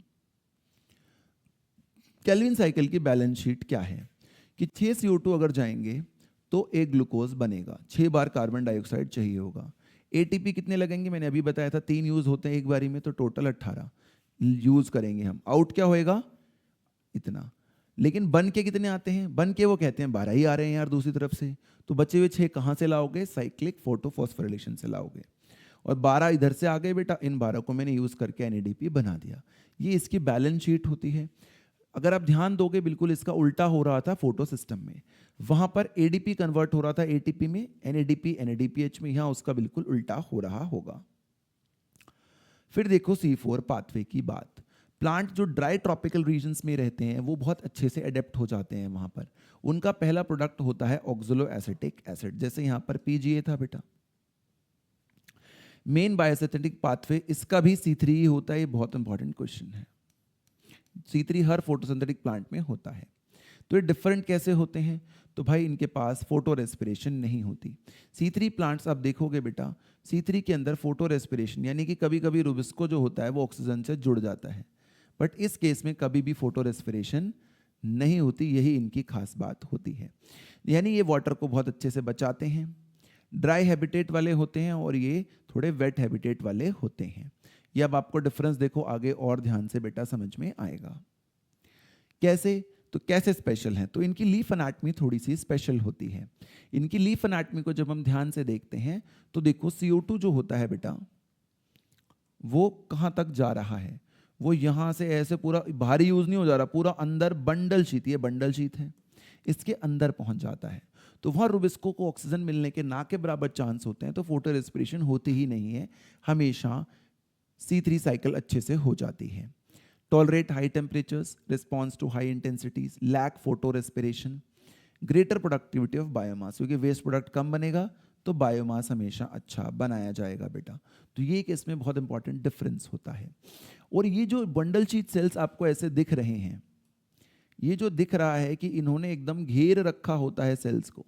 केल्विन साइकिल की बैलेंस शीट क्या है कि 6 CO2 अगर जाएंगे तो एक ग्लूकोज बनेगा, 6 बार कार्बन डाइऑक्साइड चाहिए होगा। एटीपी कितने लगेंगे, मैंने अभी बताया था 3 यूज होते हैं एक बारी में, तो टोटल 18 यूज करेंगे हम। आउट क्या होएगा, इतना। लेकिन बन के कितने आते हैं, बन के वो कहते हैं 12 ही आ रहे हैं यार दूसरी तरफ से, तो बचे हुए 6 कहाँ से लाओगे, साइक्लिक फोटोफॉस्फोरिलेशन से लाओगे। और 12 इधर से आ गए बेटा, इन 12 को मैंने यूज करके NADP बना दिया। ये इसकी बैलेंस शीट होती है। अगर आप ध्यान दोगे बिल्कुल इसका उल्टा हो रहा था फोटो सिस्टम में, वहां पर ADP कन्वर्ट हो रहा था ATP में, NADP NADPH में, यहां उसका बिल्कुल उल्टा हो रहा होगा। फिर देखो C4 पाथवे की बात। प्लांट जो ड्राई ट्रॉपिकल रीजन्स में रहते हैं वो बहुत अच्छे से अडेप्ट हो जाते हैं वहां पर। उनका पहला प्रोडक्ट होता है ऑक्सोलोएसिटिक एसिड, जैसे यहां पर PGA था बेटा। मेन बायोसिंथेटिक पाथवे इसका भी C3 ही होता है, ये बहुत इंपॉर्टेंट क्वेश्चन है। C3 हर फोटोसिंथेटिक प्लांट में होता है। तो ये डिफरेंट कैसे होते हैं, तो भाई इनके पास फोटो रेस्पिरेशन नहीं होती। C3 प्लांट्स आप देखोगे बेटा, C3 के अंदर फोटो रेस्पिरेशन, यानी कि कभी कभी रुबिस्को जो होता है वो ऑक्सीजन से जुड़ जाता है, बट इस केस में कभी भी फोटो रेस्पिरेशन नहीं होती, यही इनकी खास बात होती है। यानी ये वाटर को बहुत अच्छे से बचाते हैं, ड्राई हैबिटेट वाले होते हैं और ये थोड़े वेट हैबिटेट वाले होते हैं। ये अब आपको डिफरेंस देखो आगे और ध्यान से बेटा समझ में आएगा। कैसे, तो कैसे स्पेशल है, तो इनकी लीफ एनाटमी थोड़ी सी स्पेशल होती है। इनकी लीफ एनाटमी को जब हम ध्यान से देखते हैं तो देखो CO2 जो होता है बेटा वो कहाँ तक जा रहा है, वो यहाँ से ऐसे पूरा भारी यूज नहीं हो जा रहा, पूरा अंदर बंडल शीट, ये बंडल शीट है, इसके अंदर पहुंच जाता है। तो वहाँ रुबिस्को को ऑक्सीजन मिलने के ना के बराबर चांस होते हैं, तो फोटो रेस्पिरेशन होती ही नहीं है, हमेशा C3 साइकिल अच्छे से हो जाती है। Tolerate high temperatures, response to high intensities, lack photo respiration, greater productivity of biomass, क्योंकि वेस्ट प्रोडक्ट कम बनेगा तो बायोमास हमेशा अच्छा बनाया जाएगा बेटा। तो ये एक इसमें बहुत इंपॉर्टेंट डिफरेंस होता है। और ये जो बंडल शीट सेल्स आपको ऐसे दिख रहे हैं, ये जो दिख रहा है कि इन्होंने एकदम घेर रखा होता है सेल्स को,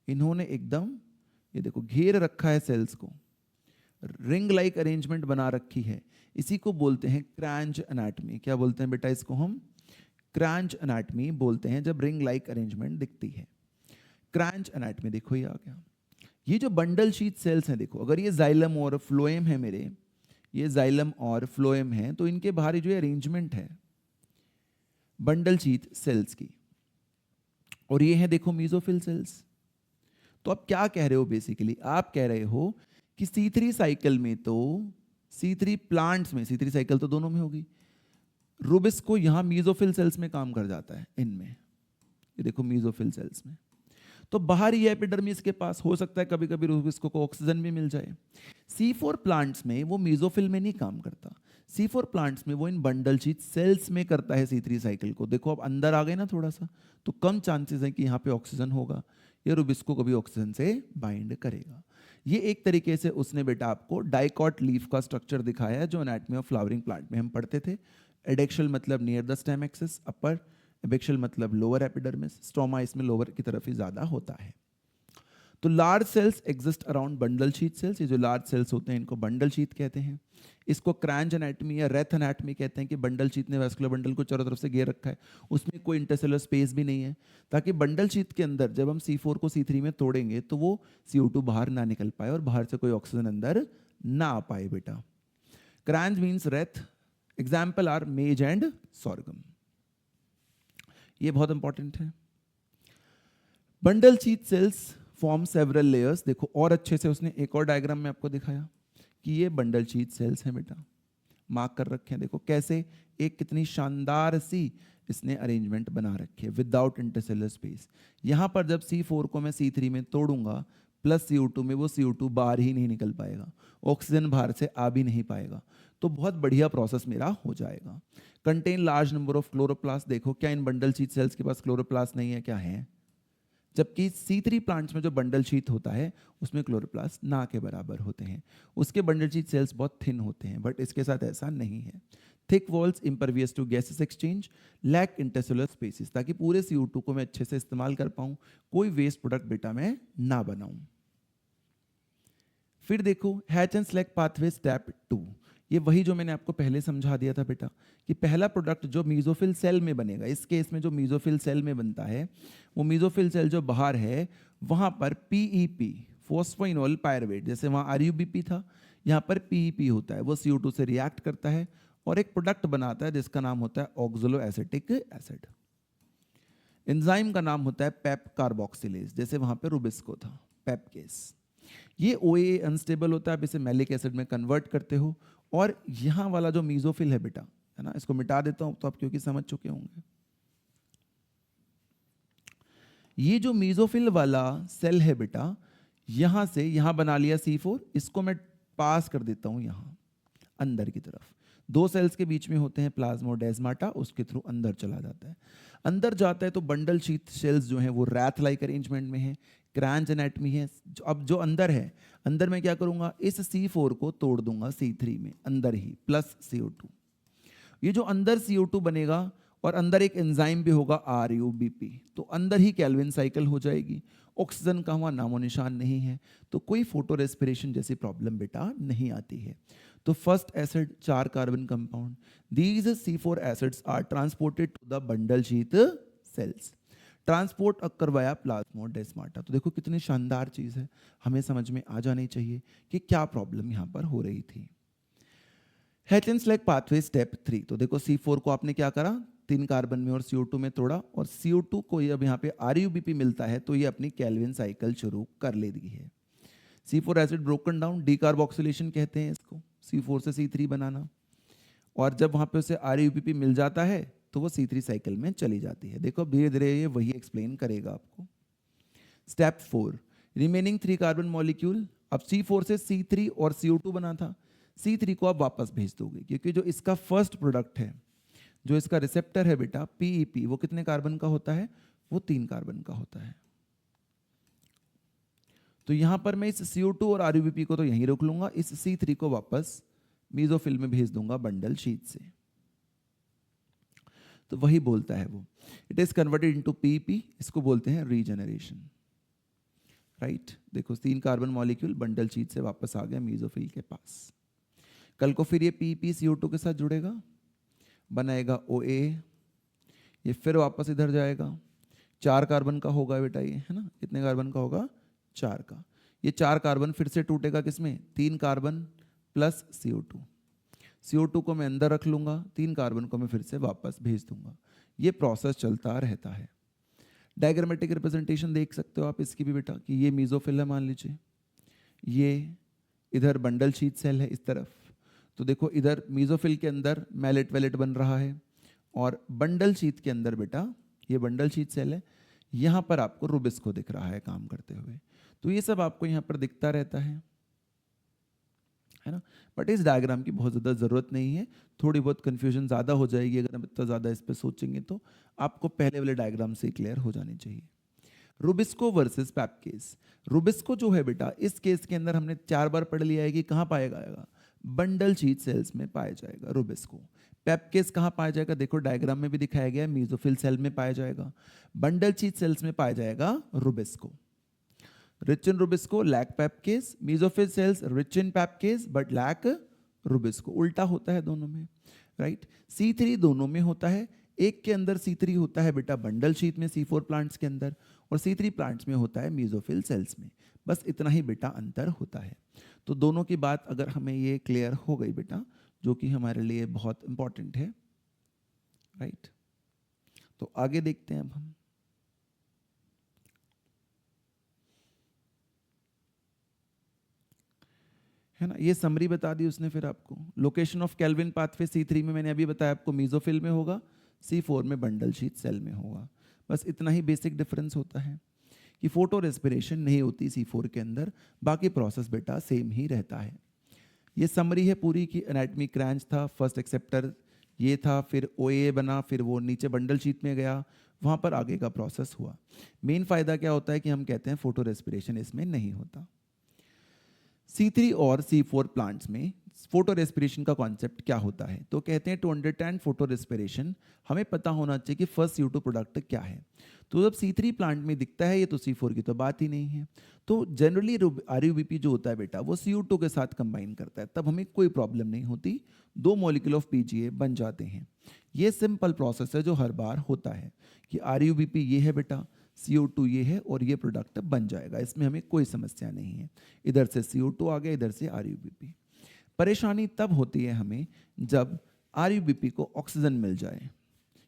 इन्होंने एकदम ये देखो घेर रखा है सेल्स को, रिंग लाइक अरेंजमेंट बना रखी है। इसी को बोलते हैं क्रैंच एनाटमी। क्या बोलते हैं बेटा इसको हम? क्रैंच एनाटमी बोलते हैं जब रिंग लाइक अरेंजमेंट दिखती है। क्रैंच एनाटमी देखो ये आ गया। ये जो बंडल शीट सेल्स हैं देखो, अगर ये जाइलम और फ्लोएम है मेरे, ये जाइलम और फ्लोएम है, तो इनके बाहर जो अरेंजमेंट है बंडल शीट सेल्स की, और ये है देखो मीजोफिल सेल्स। तो आप क्या कह रहे हो बेसिकली? आप कह रहे हो कि C3 साइकिल में तो C3 प्लांट्स में, C3 साइकिल तो दोनों में होगी, रुबिस्को यहां मीजोफिल सेल्स में काम कर जाता है इनमें, ये देखो मीजोफिल सेल्स में। तो बाहरी एपिडर्मिस के पास हो सकता है कभी कभी रुबिस्को को ऑक्सीजन भी मिल जाए। C4 प्लांट्स में वो मीजोफिल में नहीं काम करता, C4 प्लांट्स में वो इन बंडल शीट सेल्स में करता है C3 साइकिल को। देखो अब अंदर आ गए ना थोड़ा सा, तो कम चांसेस है कि यहाँ पे ऑक्सीजन होगा, ये रुबिस्को को भी ऑक्सीजन से बाइंड करेगा। ये एक तरीके से उसने बेटा आपको डाइकॉट लीफ का स्ट्रक्चर दिखाया है जो एनाटमी ऑफ फ्लावरिंग प्लांट में हम पढ़ते थे। एडेक्शियल मतलब नियर द स्टेम एक्सिस अपर, एबेक्शियल मतलब लोअर एपिडर्मिस, स्ट्रोमा इसमें लोअर की तरफ ही ज्यादा होता है। तो large cells exist around bundle sheet sales. ये जो लार्ज सेल्स होते हैं इनको बंडल शीट कहते हैं। इसको क्रैंच एनाटमी या रेथ एनाटमी कहते हैं कि बंडल शीट ने वैस्कुलर बंडल को चारों तरफ से घेर रखा है, उसमें कोई इंटरसेलुलर स्पेस भी नहीं है, ताकि बंडल शीट के अंदर जब हम C4 को C3 में तोड़ेंगे तो वो CO2 बाहर ना निकल पाए और बाहर से कोई ऑक्सीजन अंदर ना आ पाए बेटा। Kranz means wreath, example are maize and sorghum. ये बहुत इंपॉर्टेंट है। Bundle sheet cells form several layers. देखो और अच्छे से उसने एक और डायग्राम में आपको दिखाया कि ये बंडल शीट सेल्स हैं बेटा, मार्क कर रखे हैं। देखो कैसे एक कितनी शानदार सी इसने अरेंजमेंट बना रखी है विदाउट इंटरसेलुलर स्पेस। यहां पर जब C4 को मैं C3 में तोड़ूंगा प्लस CO2 में, वो CO2 बाहर ही नहीं निकल पाएगा, ऑक्सीजन बाहर से आ भी नहीं पाएगा, तो बहुत बढ़िया प्रोसेस मेरा हो जाएगा। Contain large number of chloroplast. देखो क्या इन बंडल शीट सेल्स के पास क्लोरोप्लास्ट नहीं है? क्या है? जबकि C3 प्लांट्स में जो बंडल शीट होता है उसमें क्लोरोप्लास्ट ना के बराबर होते हैं, उसके बंडल शीट सेल्स बहुत थिन होते हैं, बट इसके साथ ऐसा नहीं है। Thick walls, impervious to gases exchange, lack intercellular spaces, ताकि पूरे CO2 को मैं अच्छे से इस्तेमाल कर पाऊं, कोई वेस्ट प्रोडक्ट बेटा मैं ना बनाऊं। फिर देखो hatch and select pathway step 2। ये वही जो मैंने आपको पहले समझा दिया था बेटा कि पहला प्रोडक्ट जो मीजोफिल सेल में बनेगा, इस केस में जो मीजोफिल सेल में बनता है वो मीजोफिल सेल जो बाहर है वहां पर PEP फोस्फोइनोल पायरुवेट, जैसे वहां RUBP था, यहाँ पर PEP होता है, वो CO2 से रिएक्ट करता है और एक प्रोडक्ट बनाता है जिसका नाम होता है ऑक्सलो एसिटिक एसिड। एंजाइम का नाम होता है पेप कार्बोक्सिलेज, जैसे वहां पे रुबिस्को था, पेप केस। ये OAA अनस्टेबल होता है, आप इसे मैलिक एसिड में कन्वर्ट करते हो, और यहां वाला जो मीजोफिल है बेटा, है ना, इसको मिटा देता हूं तो आप क्योंकि समझ चुके होंगे। ये जो मीजोफिल वाला सेल है बेटा, यहां से यहां बना लिया C4, इसको मैं पास कर देता हूं यहां अंदर की तरफ। दो सेल्स के बीच में होते हैं प्लाज्मोडेस्माटा, उसके थ्रू अंदर चला जाता है। अंदर जाता है तो बंडल शीट सेल्स जो हैं वो रैथ लाइक अरेंजमेंट में है, क्रैंच एनाटमी है। अब जो अंदर है, अंदर मैं क्या करूंगा, इस C4 को तोड़ दूंगा C3 में अंदर ही, प्लस CO2। ये जो अंदर CO2 बनेगा और अंदर एक एंजाइम भी होगा RUBP, तो अंदर ही कैल्विन साइकिल हो जाएगी। ऑक्सीजन का वहाँ नामो निशान नहीं है, तो कोई फोटो रेस्पिरेशन जैसी प्रॉब्लम बेटा नहीं आती है। तो first acid 4 carbon compound, these C4 acids are transported to the bundle sheet cells, transport करवाया प्लाज्मोडेस्माटा। तो देखो कितनी शानदार चीज है, हमें समझ में आ जानी चाहिए कि क्या प्रॉब्लम यहाँ पर हो रही थी। Hatch and select pathway step 3। तो देखो C4 को आपने क्या करा, 3 कार्बन में और CO2 में तोड़ा, और CO2 को ये अब यहाँ पे RUBP मिलता है, तो ये अपनी कैल्विन साइकिल शुरू कर लेती है। C4 acid broken down, decarboxylation कहते हैं इसको, C4 से C3 बनाना, और जब वहाँ पे उसे RUBP मिल जाता है तो वो C3 साइकिल में चली जाती है। देखो धीरे धीरे ये वही एक्सप्लेन करेगा आपको। स्टेप 4, रिमेनिंग 3 कार्बन मॉलिक्यूल, अब C4 से C3 और CO2 बना था, C3 को आप वापस भेज दोगे, क्योंकि जो इसका फर्स्ट प्रोडक्ट है, जो इसका रिसेप्टर है बेटा PEP, वो कितने कार्बन का होता है, वो 3 कार्बन का होता है। तो यहाँ पर मैं इस CO2 और RUBP को तो यहीं रोक लूंगा, इस C3 को वापस मीजोफिल में भेज दूंगा बंडल शीट से। तो वही बोलता है वो, it is converted into PP, इसको बोलते हैं रीजनरेशन, राइट। देखो 3 कार्बन मॉलिक्यूल बंडल शीट से वापस आ गया मीजोफिल के पास। कल को फिर ये PP CO2 के साथ जुड़ेगा, बनाएगा OA, ये फिर वापस इधर जाएगा, 4 कार्बन का होगा बेटा ये, है ना, कितने कार्बन का होगा, 4 का। ये 4 कार्बन फिर से टूटेगा किसमें, 3 कार्बन प्लस CO2 को मैं अंदर रख लूंगा, 3 कार्बन को मैं फिर से वापस भेज दूंगा। ये प्रोसेस चलता रहता है। डायग्रामेटिक रिप्रेजेंटेशन देख सकते हो आप इसकी भी बेटा, कि ये मीजोफिल है मान लीजिए, ये इधर बंडल शीट सेल है इस तरफ, तो देखो इधर मीजोफिल के अंदर मैलेट वेलेट बन रहा है, और बंडल शीट के अंदर बेटा ये बंडल शीट सेल है, यहाँ पर आपको रुबिस्को दिख रहा है काम करते हुए। तो ये सब आपको यहाँ पर दिखता रहता है ना। बट इस डायग्राम की बहुत ज़्यादा ज़रूरत नहीं है, थोड़ी बहुत कन्फ्यूजन ज़्यादा हो जाएगी अगर हम इतना ज़्यादा इस पर सोचेंगे, तो आपको पहले वाले डायग्राम से क्लियर हो जानी चाहिए। Rubisco versus पैपकेस। रुबिस्को जो है बेटा, इस केस के अंदर हमने 4 बार पढ़ लिया है कि कहाँ पाया जाएगा, बंडल शीट सेल्स में पाया जाएगा रुबिस्को। पैपकेस कहाँ पाया जाएगा, देखो डायग्राम में भी दिखाया गया है, मीजोफिल सेल में पाया जाएगा। बंडल शीट सेल्स में पाया जाएगा Rubisco. Rich in Rubisco, lack Papcase. Mesophil cells rich in Papcase but lack Rubisco. उल्टा होता है दोनों में, राइट। C3 दोनों में होता है, एक के अंदर C3 होता है बेटा बंडल शीट में C4 प्लांट्स के अंदर, और C3 प्लांट्स में होता है मीजोफिल सेल्स में। बस इतना ही बेटा अंतर होता है। तो दोनों की बात अगर हमें ये क्लियर हो गई बेटा, जो कि हमारे लिए बहुत इंपॉर्टेंट है, राइट। तो आगे देखते हैं अब हम। है ना, ये समरी बता दी उसने फिर आपको। Location of kelvin pathway C3 में मैंने अभी बताया आपको मीजोफिल में होगा, C4 में बंडल शीट सेल में होगा। बस इतना ही बेसिक डिफरेंस होता है कि फोटो रेस्पिरेशन नहीं होती C4 के अंदर, बाकी प्रोसेस बेटा सेम ही रहता है। ये समरी है पूरी की, एनाटॉमी क्रैंच था, फर्स्ट एक्सेप्टर ये था, फिर OA बना, फिर वो नीचे बंडल शीट में गया, वहाँ पर आगे का प्रोसेस हुआ। मेन फायदा क्या होता है कि हम कहते हैं फोटो रेस्पिरेशन इसमें नहीं होता। C3 और C4 प्लांट्स में फोटो रेस्पिरेशन का कॉन्सेप्ट क्या होता है, तो कहते हैं टू अंडरस्टैंड फोटो रेस्पिरेशन हमें पता होना चाहिए कि फर्स्ट CO2 प्रोडक्ट क्या है। तो जब C3 प्लांट में दिखता है ये, तो C4 की तो बात ही नहीं है। तो जनरली RUBP जो होता है बेटा, वो CO2 के साथ कंबाइन करता है, तब हमें कोई प्रॉब्लम नहीं होती, 2 मॉलिक्यूल ऑफ PGA बन जाते हैं। ये सिंपल प्रोसेस है जो हर बार होता है कि RUBP ये है बेटा, CO2 ये है, और ये प्रोडक्ट बन जाएगा, इसमें हमें कोई समस्या नहीं है। इधर से CO2 आ गया, इधर से RUBP। परेशानी तब होती है हमें जब RUBP को ऑक्सीजन मिल जाए,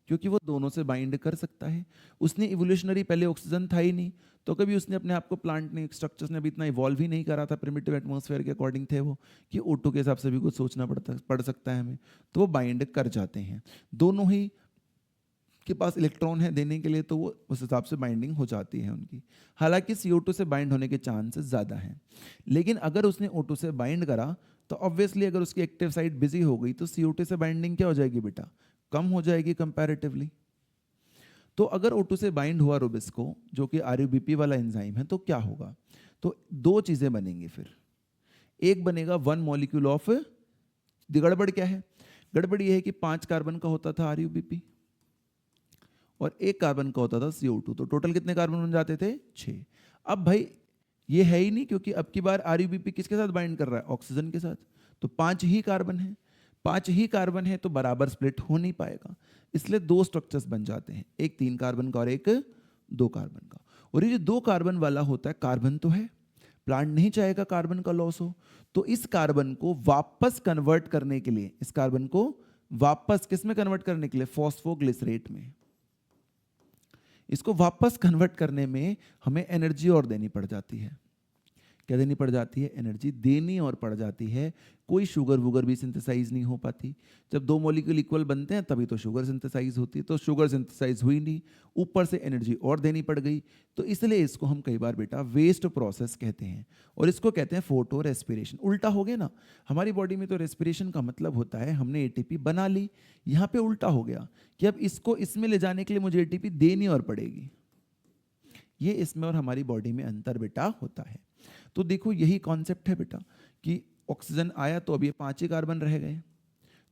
क्योंकि वो दोनों से बाइंड कर सकता है। उसने इवोल्यूशनरी पहले ऑक्सीजन था ही नहीं, तो कभी उसने अपने आप को प्लांट ने स्ट्रक्चर्स ने अभी इतना इवॉल्व ही नहीं करा था, प्रिमिटिव एटमॉस्फेयर के अकॉर्डिंग थे वो, कि O2 के हिसाब से भी कुछ सोचना पड़ सकता है हमें, तो वो बाइंड कर जाते हैं। दोनों ही के पास इलेक्ट्रॉन है देने के लिए, तो वो उस हिसाब से बाइंडिंग हो जाती है उनकी। हालांकि CO2 से बाइंड होने के चांसेस ज़्यादा हैं, लेकिन अगर उसने O2 से बाइंड करा तो ऑब्वियसली अगर उसकी एक्टिव साइट बिजी हो गई तो CO2 से बाइंडिंग क्या हो जाएगी बेटा, कम हो जाएगी कंपैरेटिवली। तो अगर O2 से बाइंड हुआ रुबिस्को, जो कि RUBP वाला एंजाइम है, तो क्या होगा, तो 2 चीज़ें बनेंगी फिर। एक बनेगा 1 मॉलिक्यूल ऑफ, गड़बड़ क्या है, गड़बड़ ये है कि 5 कार्बन का होता था RUBP और 1 कार्बन का होता था CO2, तो टोटल कितने कार्बन बन जाते थे, 6। अब भाई ये है ही नहीं, क्योंकि अब की बार RUBP किसके साथ बाइंड कर रहा है, ऑक्सीजन के साथ, तो 5 ही कार्बन है, 5 ही कार्बन है, तो बराबर स्प्लिट हो नहीं पाएगा, इसलिए 2 स्ट्रक्चर्स बन जाते हैं, एक 3 कार्बन का और एक 2 कार्बन का। और ये जो 2 कार्बन वाला होता है, कार्बन तो है, प्लांट नहीं चाहेगा कार्बन का लॉस हो, तो इस कार्बन को वापस कन्वर्ट करने के लिए, इस कार्बन को वापस किस में कन्वर्ट करने के लिए, फॉस्फोग्लिसरेट में। इसको वापस कन्वर्ट करने में हमें एनर्जी और देनी पड़ जाती है। क्या देनी पड़ जाती है, एनर्जी देनी और पड़ जाती है। कोई शुगर वुगर भी सिंथेसाइज नहीं हो पाती। जब 2 मॉलिक्यूल इक्वल बनते हैं तभी तो शुगर सिंथेसाइज होती है, तो शुगर सिंथेसाइज हुई नहीं, ऊपर से एनर्जी और देनी पड़ गई, तो इसलिए इसको हम कई बार बेटा वेस्ट प्रोसेस कहते हैं, और इसको कहते हैं फोटो रेस्पिरेशन। उल्टा हो गया ना, हमारी बॉडी में तो रेस्पिरेशन का मतलब होता है हमने ATP बना ली, यहाँ पे उल्टा हो गया कि अब इसको इसमें ले जाने के लिए मुझे ATP देनी और पड़ेगी। ये इसमें और हमारी बॉडी में अंतर बेटा होता है। तो देखो यही कॉन्सेप्ट है बेटा कि ऑक्सीजन आया तो अब ये 5 ही कार्बन रह गए,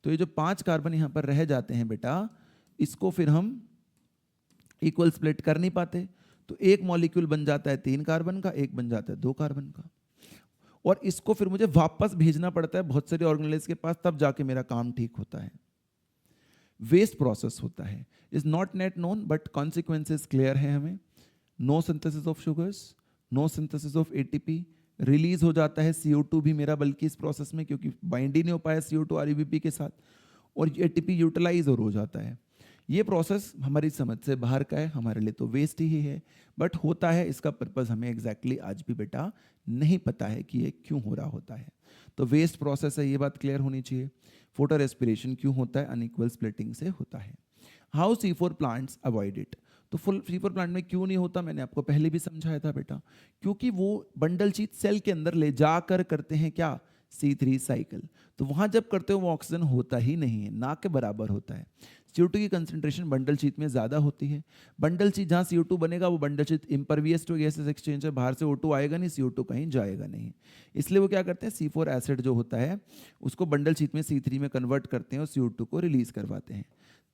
तो ये जो 5 कार्बन यहाँ पर रह जाते हैं बेटा, इसको फिर हम इक्वल स्प्लिट कर नहीं पाते, तो एक मॉलिक्यूल बन जाता है 3 कार्बन का, एक बन जाता है 2 कार्बन का, और इसको फिर मुझे वापस भेजना पड़ता है बहुत सारे ऑर्गेनाइज के पास, तब जाके मेरा काम ठीक होता है। वेस्ट प्रोसेस होता है, is not net known but consequences clear है हमें। No synthesis of sugars, no synthesis of ATP, release हो जाता है CO2 भी मेरा बल्कि इस प्रोसेस में, क्योंकि बाइंड ही नहीं हो पाया CO2 RUBP के साथ, और एटीपी यूटिलाइज और हो जाता है। ये प्रोसेस हमारी समझ से बाहर का है, हमारे लिए तो वेस्ट ही है, बट होता है। इसका पर्पस हमें एग्जैक्टली आज भी बेटा नहीं पता है कि ये क्यों हो रहा होता है। तो वेस्ट प्रोसेस है, ये बात क्लियर होनी चाहिए। फोटो रेस्पिरेशन क्यों होता है? अनइक्वल स्प्लिटिंग से होता है। How C4 plants avoid it? तो फुल C4 प्लांट में क्यों नहीं होता, मैंने आपको पहले भी समझाया था बेटा, क्योंकि वो बंडल शीट सेल के अंदर ले जाकर करते हैं क्या? C3 cycle. तो वहां जब करते हो वो ऑक्सीजन होता ही नहीं है, ना के बराबर होता है। CO2 की कंसंट्रेशन बंडल शीट में ज़्यादा होती है। बंडल शीट जहाँ CO2 बनेगा वो bundle sheet impervious to gases exchange है, बाहर से O2 आएगा नहीं, CO2 कहीं जाएगा नहीं। इसलिए वो क्या करते हैं, C4 एसिड जो होता है उसको बंडल शीट में C3 में कन्वर्ट करते हैं और CO2 को रिलीज करवाते हैं,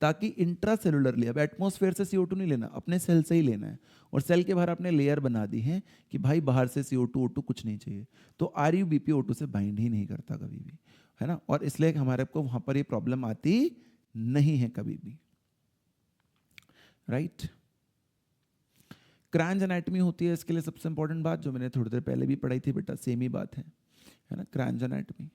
ताकि इंट्रासेलुलरली, अब एटमॉस्फेयर से CO2 नहीं लेना, अपने सेल से ही लेना है। और सेल के बाहर आपने लेयर बना दी है कि भाई बाहर से CO2 O2 कुछ नहीं चाहिए, तो RUBP O2 से बाइंड ही नहीं करता कभी भी, है ना। और इसलिए हमारे को वहां पर ये प्रॉब्लम आती नहीं है कभी भी, राइट। क्रैंज एनाटमी होती है, इसके लिए सबसे इंपॉर्टेंट बात जो मैंने थोड़ी देर पहले भी पढ़ाई थी बेटा, सेम ही बात है ना। क्रैंज anatomy,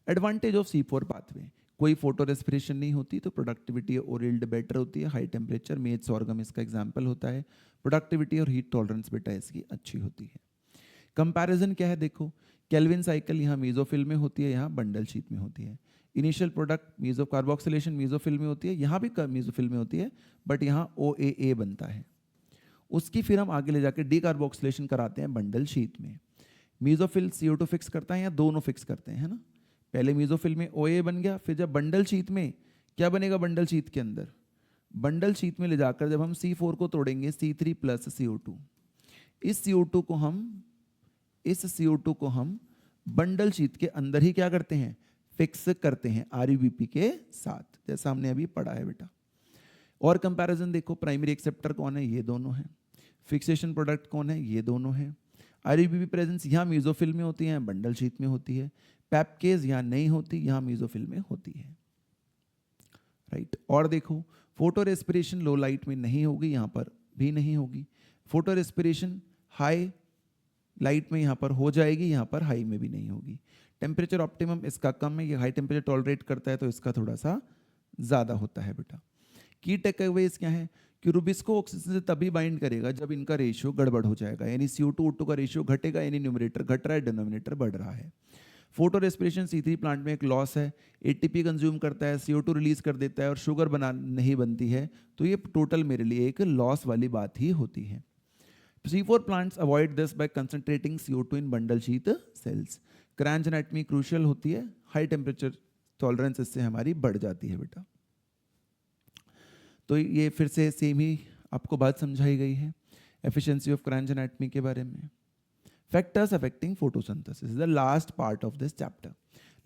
advantage of C4 pathway, कोई फोटो रेस्पिरेशन नहीं होती तो प्रोडक्टिविटी और यील्ड बेटर होती है। हाई टेम्परेचर, मेज सॉर्गम इसका एग्जांपल होता है। प्रोडक्टिविटी और हीट टॉलरेंस बेटा इसकी अच्छी होती है। कंपैरिजन क्या है, देखो केल्विन साइकिल यहाँ मीजोफिल में होती है, यहाँ बंडल शीट में होती है। Initial product meso carboxylation mesophyll में होती है, यहाँ भी मीजोफिल में होती है, बट यहाँ OAA बनता है। उसकी फिर हम आगे ले जाकर डी कार्बोक्सिलेशन कराते हैं बंडल शीट में। मीजोफिल CO2 फिक्स करता है या दोनों फिक्स करते हैं, है ना। पहले मीजोफिल में OA बन गया, फिर जब बंडल शीट में क्या बनेगा, बंडल शीट के अंदर, बंडल शीट में ले जाकर जब हम C4 को तोड़ेंगे C3 प्लस CO2, इस CO2 को हम बंडल शीट के अंदर ही क्या करते हैं, फिक्स करते हैं RUBP के साथ, जैसा हमने अभी पढ़ा है बेटा। और कंपैरिजन देखो, प्राइमरी एक्सेप्टर कौन है, ये दोनों हैं। फिक्सेशन प्रोडक्ट कौन है, ये दोनों हैं। RUBP प्रेजेंस यहाँ मीजोफिल में होती है, बंडल शीट में होती है। पैपकेज यहाँ नहीं होती, यहाँ मीजोफिल में होती है, राइट। और देखो फोटो रेस्पिरेशन लो लाइट में नहीं होगी, यहाँ पर भी नहीं होगी। फोटो रेस्पिरेशन हाई लाइट में यहाँ पर हो जाएगी, यहाँ पर हाई में भी नहीं होगी। टेम्परेचर ऑप्टिमम इसका कम है, ये हाई टेम्परेचर टॉलरेट करता है तो इसका थोड़ा सा ज़्यादा होता है बेटा। की टेकअवेज क्या है कि रुबिस्को ऑक्सीजन से तभी बाइंड करेगा जब इनका रेशियो गड़बड़ हो जाएगा, यानी CO2 O2 का रेशियो घटेगा, यानी न्यूमरेटर घट रहा है, डिनोमिनेटर बढ़ रहा है। फोटो रेस्पिरेशन C3 प्लांट में एक लॉस है, ATP कंज्यूम करता है, CO2 रिलीज कर देता है और शुगर बना नहीं बनती है, तो ये टोटल मेरे लिए एक लॉस वाली बात ही होती है। C4 plants avoid this by concentrating CO2 in bundle sheath cells. Kranz anatomy crucial होती है, हाई टेम्परेचर टॉलरेंस इससे हमारी बढ़ जाती है बेटा। तो ये फिर से सेम ही आपको बात समझाई गई है एफिशिएंसी ऑफ क्रैंच एनाटमी के बारे में। Factors affecting photosynthesis is the last part of this chapter.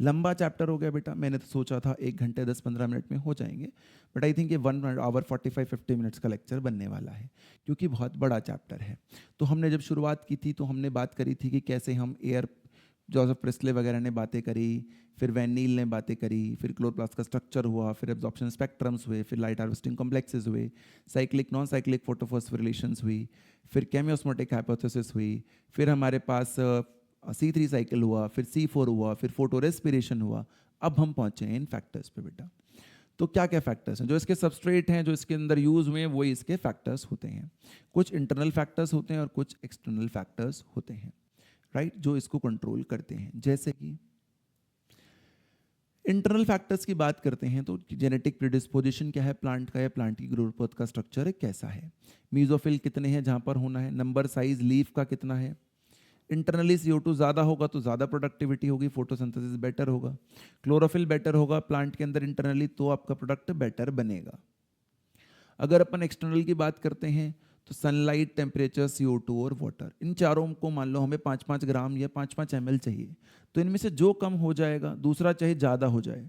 लंबा चैप्टर हो गया बेटा, मैंने तो सोचा था 1 घंटे 10-15 मिनट में हो जाएंगे, बट आई थिंक ये 1 आवर 45-50 मिनट्स का लेक्चर बनने वाला है, क्योंकि बहुत बड़ा चैप्टर है। तो हमने जब शुरुआत की थी तो हमने बात करी थी कि कैसे हम एयर, जोसेफ प्रिस्ले वगैरह ने बातें करी, फिर वैन नील ने बातें करी, फिर क्लोरोप्लास्ट का स्ट्रक्चर हुआ, फिर एब्जॉर्प्शन स्पेक्ट्रम्स हुए, फिर लाइट हार्वेस्टिंग कॉम्प्लेक्सेस हुए, साइक्लिक नॉन साइक्लिक फोटोफॉस्फोरिलेशंस हुई, फिर केमियोस्मोटिक हाइपोथेसिस हुई, फिर हमारे पास C3 साइकिल हुआ, फिर C4 हुआ, फिर फोटो रेस्पिरेशन हुआ। अब हम पहुंचे हैं इन फैक्टर्स पे बेटा। तो क्या क्या फैक्टर्स हैं जो इसके सबस्ट्रेट हैं, जो इसके अंदर यूज हुए हैं, वही इसके फैक्टर्स होते हैं। कुछ इंटरनल फैक्टर्स होते हैं और कुछ एक्सटर्नल फैक्टर्स होते हैं, राइट, जो इसको कंट्रोल करते हैं। जैसे कि इंटरनल फैक्टर्स की बात करते हैं तो जेनेटिक प्रीडिस्पोजिशन क्या है प्लांट का, या प्लांट की ग्रोथ का स्ट्रक्चर कैसा है, मीजोफिल कितने हैं जहां पर होना है, नंबर साइज लीफ का कितना है। इंटरनली CO2 ज़्यादा होगा तो ज़्यादा प्रोडक्टिविटी होगी, फोटोसिंथेसिस बेटर होगा। क्लोरोफिल बेटर होगा प्लांट के अंदर इंटरनली तो आपका प्रोडक्ट बेटर बनेगा। अगर अपन एक्सटर्नल की बात करते हैं तो सनलाइट, टेम्परेचर, CO2 और वाटर, इन चारों को मान लो हमें 5-5 ग्राम या 5-5 ml चाहिए, तो इनमें से जो कम हो जाएगा, दूसरा चाहे ज़्यादा हो जाए,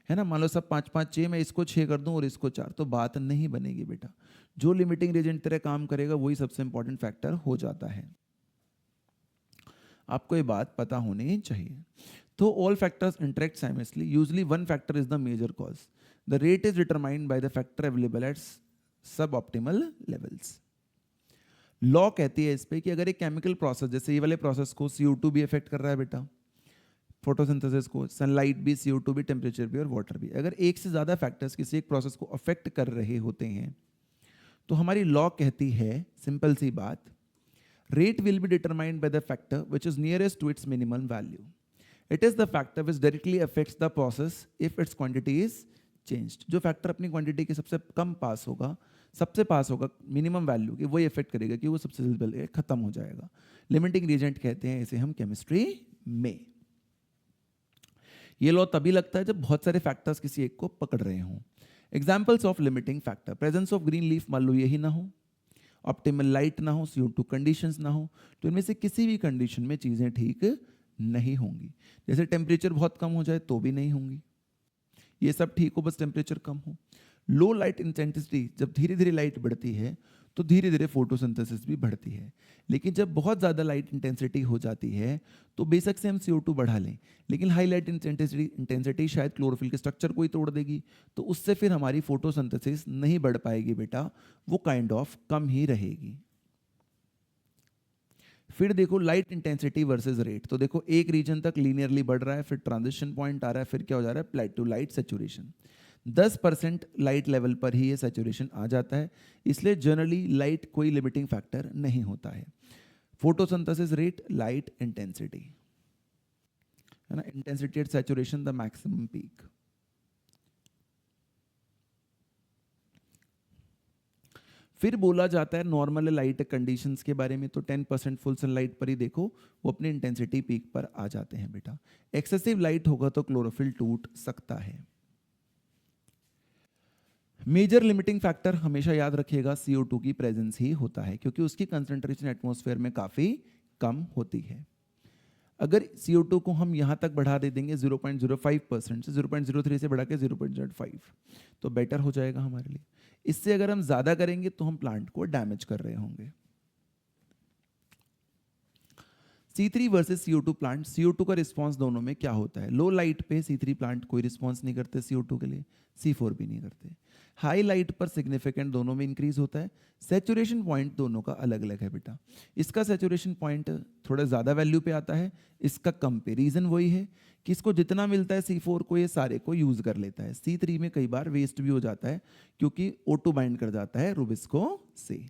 है ना, मान लो सब 5-5 6, मैं इसको 6 कर दूं और इसको 4, तो बात नहीं बनेगी बेटा। जो लिमिटिंग रिएजेंट तेरे काम करेगा वही सबसे इंपॉर्टेंट फैक्टर हो जाता है। आपको ये बात पता होनी चाहिए। तो all factors interact simultaneously, usually one factor is the major cause. The rate is determined by the factor available at sub optimal levels. Law कहती है इस पे कि अगर एक केमिकल प्रोसेस, जैसे ये वाले प्रोसेस को CO2 भी अफेक्ट कर रहा है बेटा, फोटोसिंथेसिस को, सनलाइट भी, CO2 भी, टेम्परेचर भी और वाटर भी, अगर एक से ज़्यादा फैक्टर्स किसी एक प्रोसेस को अफेक्ट कर रहे होते हैं तो हमारी लॉ कहती है, सिंपल सी बात, rate will be determined by the factor which is nearest to its minimum value. It is the factor which directly affects the process if its quantity is changed. जो फैक्टर अपनी quantity के सबसे कम पास होगा, सबसे पास होगा minimum value की, वही effect करेगा कि वो सबसे जल्दी खत्म हो जाएगा। लिमिटिंग रीजेंट कहते हैं इसे हम केमिस्ट्री में। ये लॉ तभी लगता है जब बहुत सारे फैक्टर्स किसी एक को पकड़ रहे हों। Examples of limiting factor, presence of green leaf, मान लो यही ना हो, ऑप्टिमल लाइट ना हो, CO2 कंडीशंस ना हो, तो इनमें से किसी भी कंडीशन में चीज़ें ठीक नहीं होंगी। जैसे टेम्परेचर बहुत कम हो जाए तो भी नहीं होंगी, ये सब ठीक हो, बस टेम्परेचर कम हो। लो लाइट इंटेंसिटी, जब धीरे धीरे लाइट बढ़ती है तो धीरे धीरे फोटोसिंथेसिस भी बढ़ती है, लेकिन जब बहुत ज़्यादा लाइट इंटेंसिटी हो जाती है तो बेशक से हम CO2 बढ़ा लें, लेकिन हाई लाइट इंटेंसिटी शायद क्लोरोफिल के स्ट्रक्चर को ही तोड़ देगी, तो उससे फिर हमारी फोटोसिंथेसिस नहीं बढ़ पाएगी बेटा, वो काइंड ऑफ कम ही रहेगी। फिर देखो लाइट इंटेंसिटी वर्सेस रेट, तो देखो एक रीजन तक लीनियरली बढ़ रहा है, फिर ट्रांजिशन पॉइंट आ रहा है, फिर क्या हो जा रहा है, प्लेटो लाइट सैचुरेशन। 10% लाइट लेवल पर ही ये सैचुरेशन आ जाता है, इसलिए जनरली लाइट कोई लिमिटिंग फैक्टर नहीं होता है। फोटोसिंथेसिस रेट, लाइट इंटेंसिटी, है ना, intensity at saturation the maximum peak. फिर बोला जाता है नॉर्मल लाइट कंडीशंस के बारे में, तो 10% फुल सनलाइट पर ही देखो वो अपनी इंटेंसिटी पीक पर आ जाते हैं बेटा। एक्सेसिव लाइट होगा तो क्लोरोफिल टूट सकता है। मेजर लिमिटिंग फैक्टर हमेशा याद रखिएगा CO2 की प्रेजेंस ही होता है, क्योंकि उसकी कंसंट्रेशन एटमॉस्फेयर में काफ़ी कम होती है। अगर CO2 को हम यहाँ तक बढ़ा दे देंगे 0.05% से, 0.03 से बढ़ा के 0.05, तो बेटर हो जाएगा हमारे लिए। इससे अगर हम ज़्यादा करेंगे तो हम प्लांट को डैमेज कर रहे होंगे। C3 versus CO2 plant, CO2 का रिस्पॉन्स दोनों में क्या होता है? लो लाइट पे C3 प्लांट कोई रिस्पॉन्स नहीं करते CO2 के लिए, C4 भी नहीं करते। हाई लाइट पर सिग्निफिकेंट दोनों में इंक्रीज होता है। सैचुरेशन पॉइंट दोनों का अलग अलग है बेटा, इसका सैचुरेशन पॉइंट थोड़ा ज़्यादा वैल्यू पे आता है, इसका कम पे। रीज़न वही है कि इसको जितना मिलता है C4 को ये सारे को यूज़ कर लेता है। C3 में कई बार वेस्ट भी हो जाता है क्योंकि O2 बाइंड कर जाता है रुबिस्को से।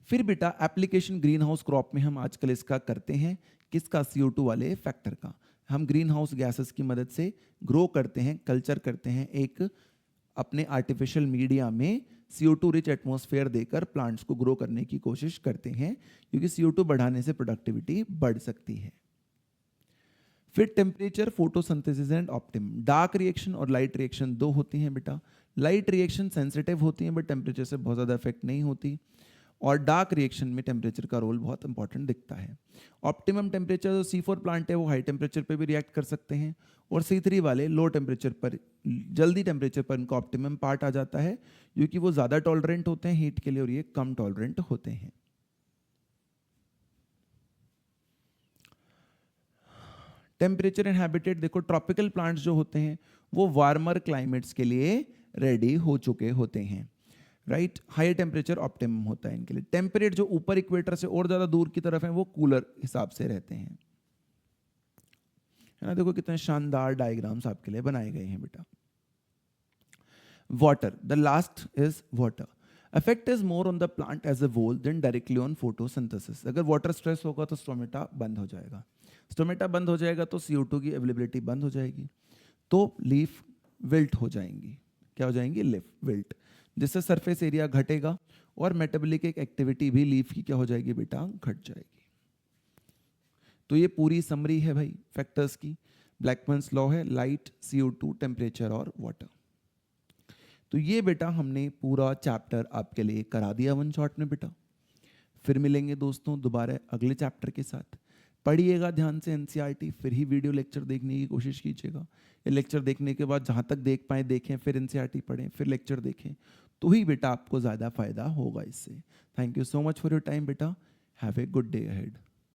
फिर बेटा एप्लीकेशन ग्रीन हाउस क्रॉप में हम आजकल इसका करते हैं, किसका? CO2 वाले फैक्टर का। हम ग्रीन हाउस गैसेस की मदद से ग्रो करते हैं, कल्चर करते हैं एक अपने आर्टिफिशियल मीडिया में, CO2 रिच एटमॉस्फेयर देकर प्लांट्स को ग्रो करने की कोशिश करते हैं, क्योंकि CO2 बढ़ाने से प्रोडक्टिविटी बढ़ सकती है। फिर temperature, photosynthesis and optimum. Dark reaction और लाइट रिएक्शन दो होती हैं बेटा। लाइट रिएक्शन सेंसिटिव होती हैं बट टेम्परेचर से बहुत ज़्यादा इफेक्ट नहीं होती, और डार्क रिएक्शन में टेम्परेचर का रोल बहुत इंपॉर्टेंट दिखता है। ऑप्टिमम टेम्परेचर जो C4 प्लांट है वो हाई टेम्परेचर पे भी रिएक्ट कर सकते हैं, और C3 वाले लो टेम्परेचर पर, जल्दी टेम्परेचर पर इनका ऑप्टिमम पार्ट आ जाता है, क्योंकि वो ज़्यादा टॉलरेंट होते हैं हीट के लिए और ये कम टॉलरेंट होते हैं। टेम्परेचर एंड हैबिटेट देखो, ट्रॉपिकल प्लांट्स जो होते हैं वो वार्मर क्लाइमेट्स के लिए रेडी हो चुके होते हैं, राइट। हाई टेम्परेचर ऑप्टिमम होता है इनके लिए। टेम्परेट जो ऊपर इक्वेटर से और ज्यादा दूर की तरफ है वो कूलर हिसाब से रहते हैं, है ना। देखो कितने शानदार डायग्राम्स आपके लिए बनाए गए हैं बेटा। Water, the last is water. Effect is more on the plant as a whole than directly on photosynthesis. अगर वाटर स्ट्रेस होगा तो स्टोमेटा बंद हो जाएगा, स्टोमेटा बंद हो जाएगा तो CO2 की अवेलेबिलिटी बंद हो जाएगी, तो लीफ विल्ट हो जाएंगी। क्या हो जाएंगी? लीफ विल्ट, जिससे सरफेस एरिया घटेगा और मेटाबॉलिक एक्टिविटी भी लीफ की क्या हो जाएगी बेटा? घट जाएगी। तो ये पूरी समरी है भाई फैक्टर्स की। ब्लैकमैन्स लॉ है, लाइट, CO2, टेम्परेचर और वाटर। तो ये बेटा हमने पूरा चैप्टर आपके लिए करा दिया वन शॉट में बेटा। फिर मिलेंगे दोस्तों दोबारा अगले चैप्टर के साथ। पढ़िएगा ध्यान से एनसीईआरटी, फिर ही वीडियो लेक्चर देखने की कोशिश कीजिएगा। ये लेक्चर देखने के बाद जहाँ तक देख पाए देखें, फिर एनसीईआरटी पढ़ें, फिर लेक्चर देखें, तो ही बेटा आपको ज़्यादा फायदा होगा इससे। Thank you so much for your time बेटा। Have a good day ahead.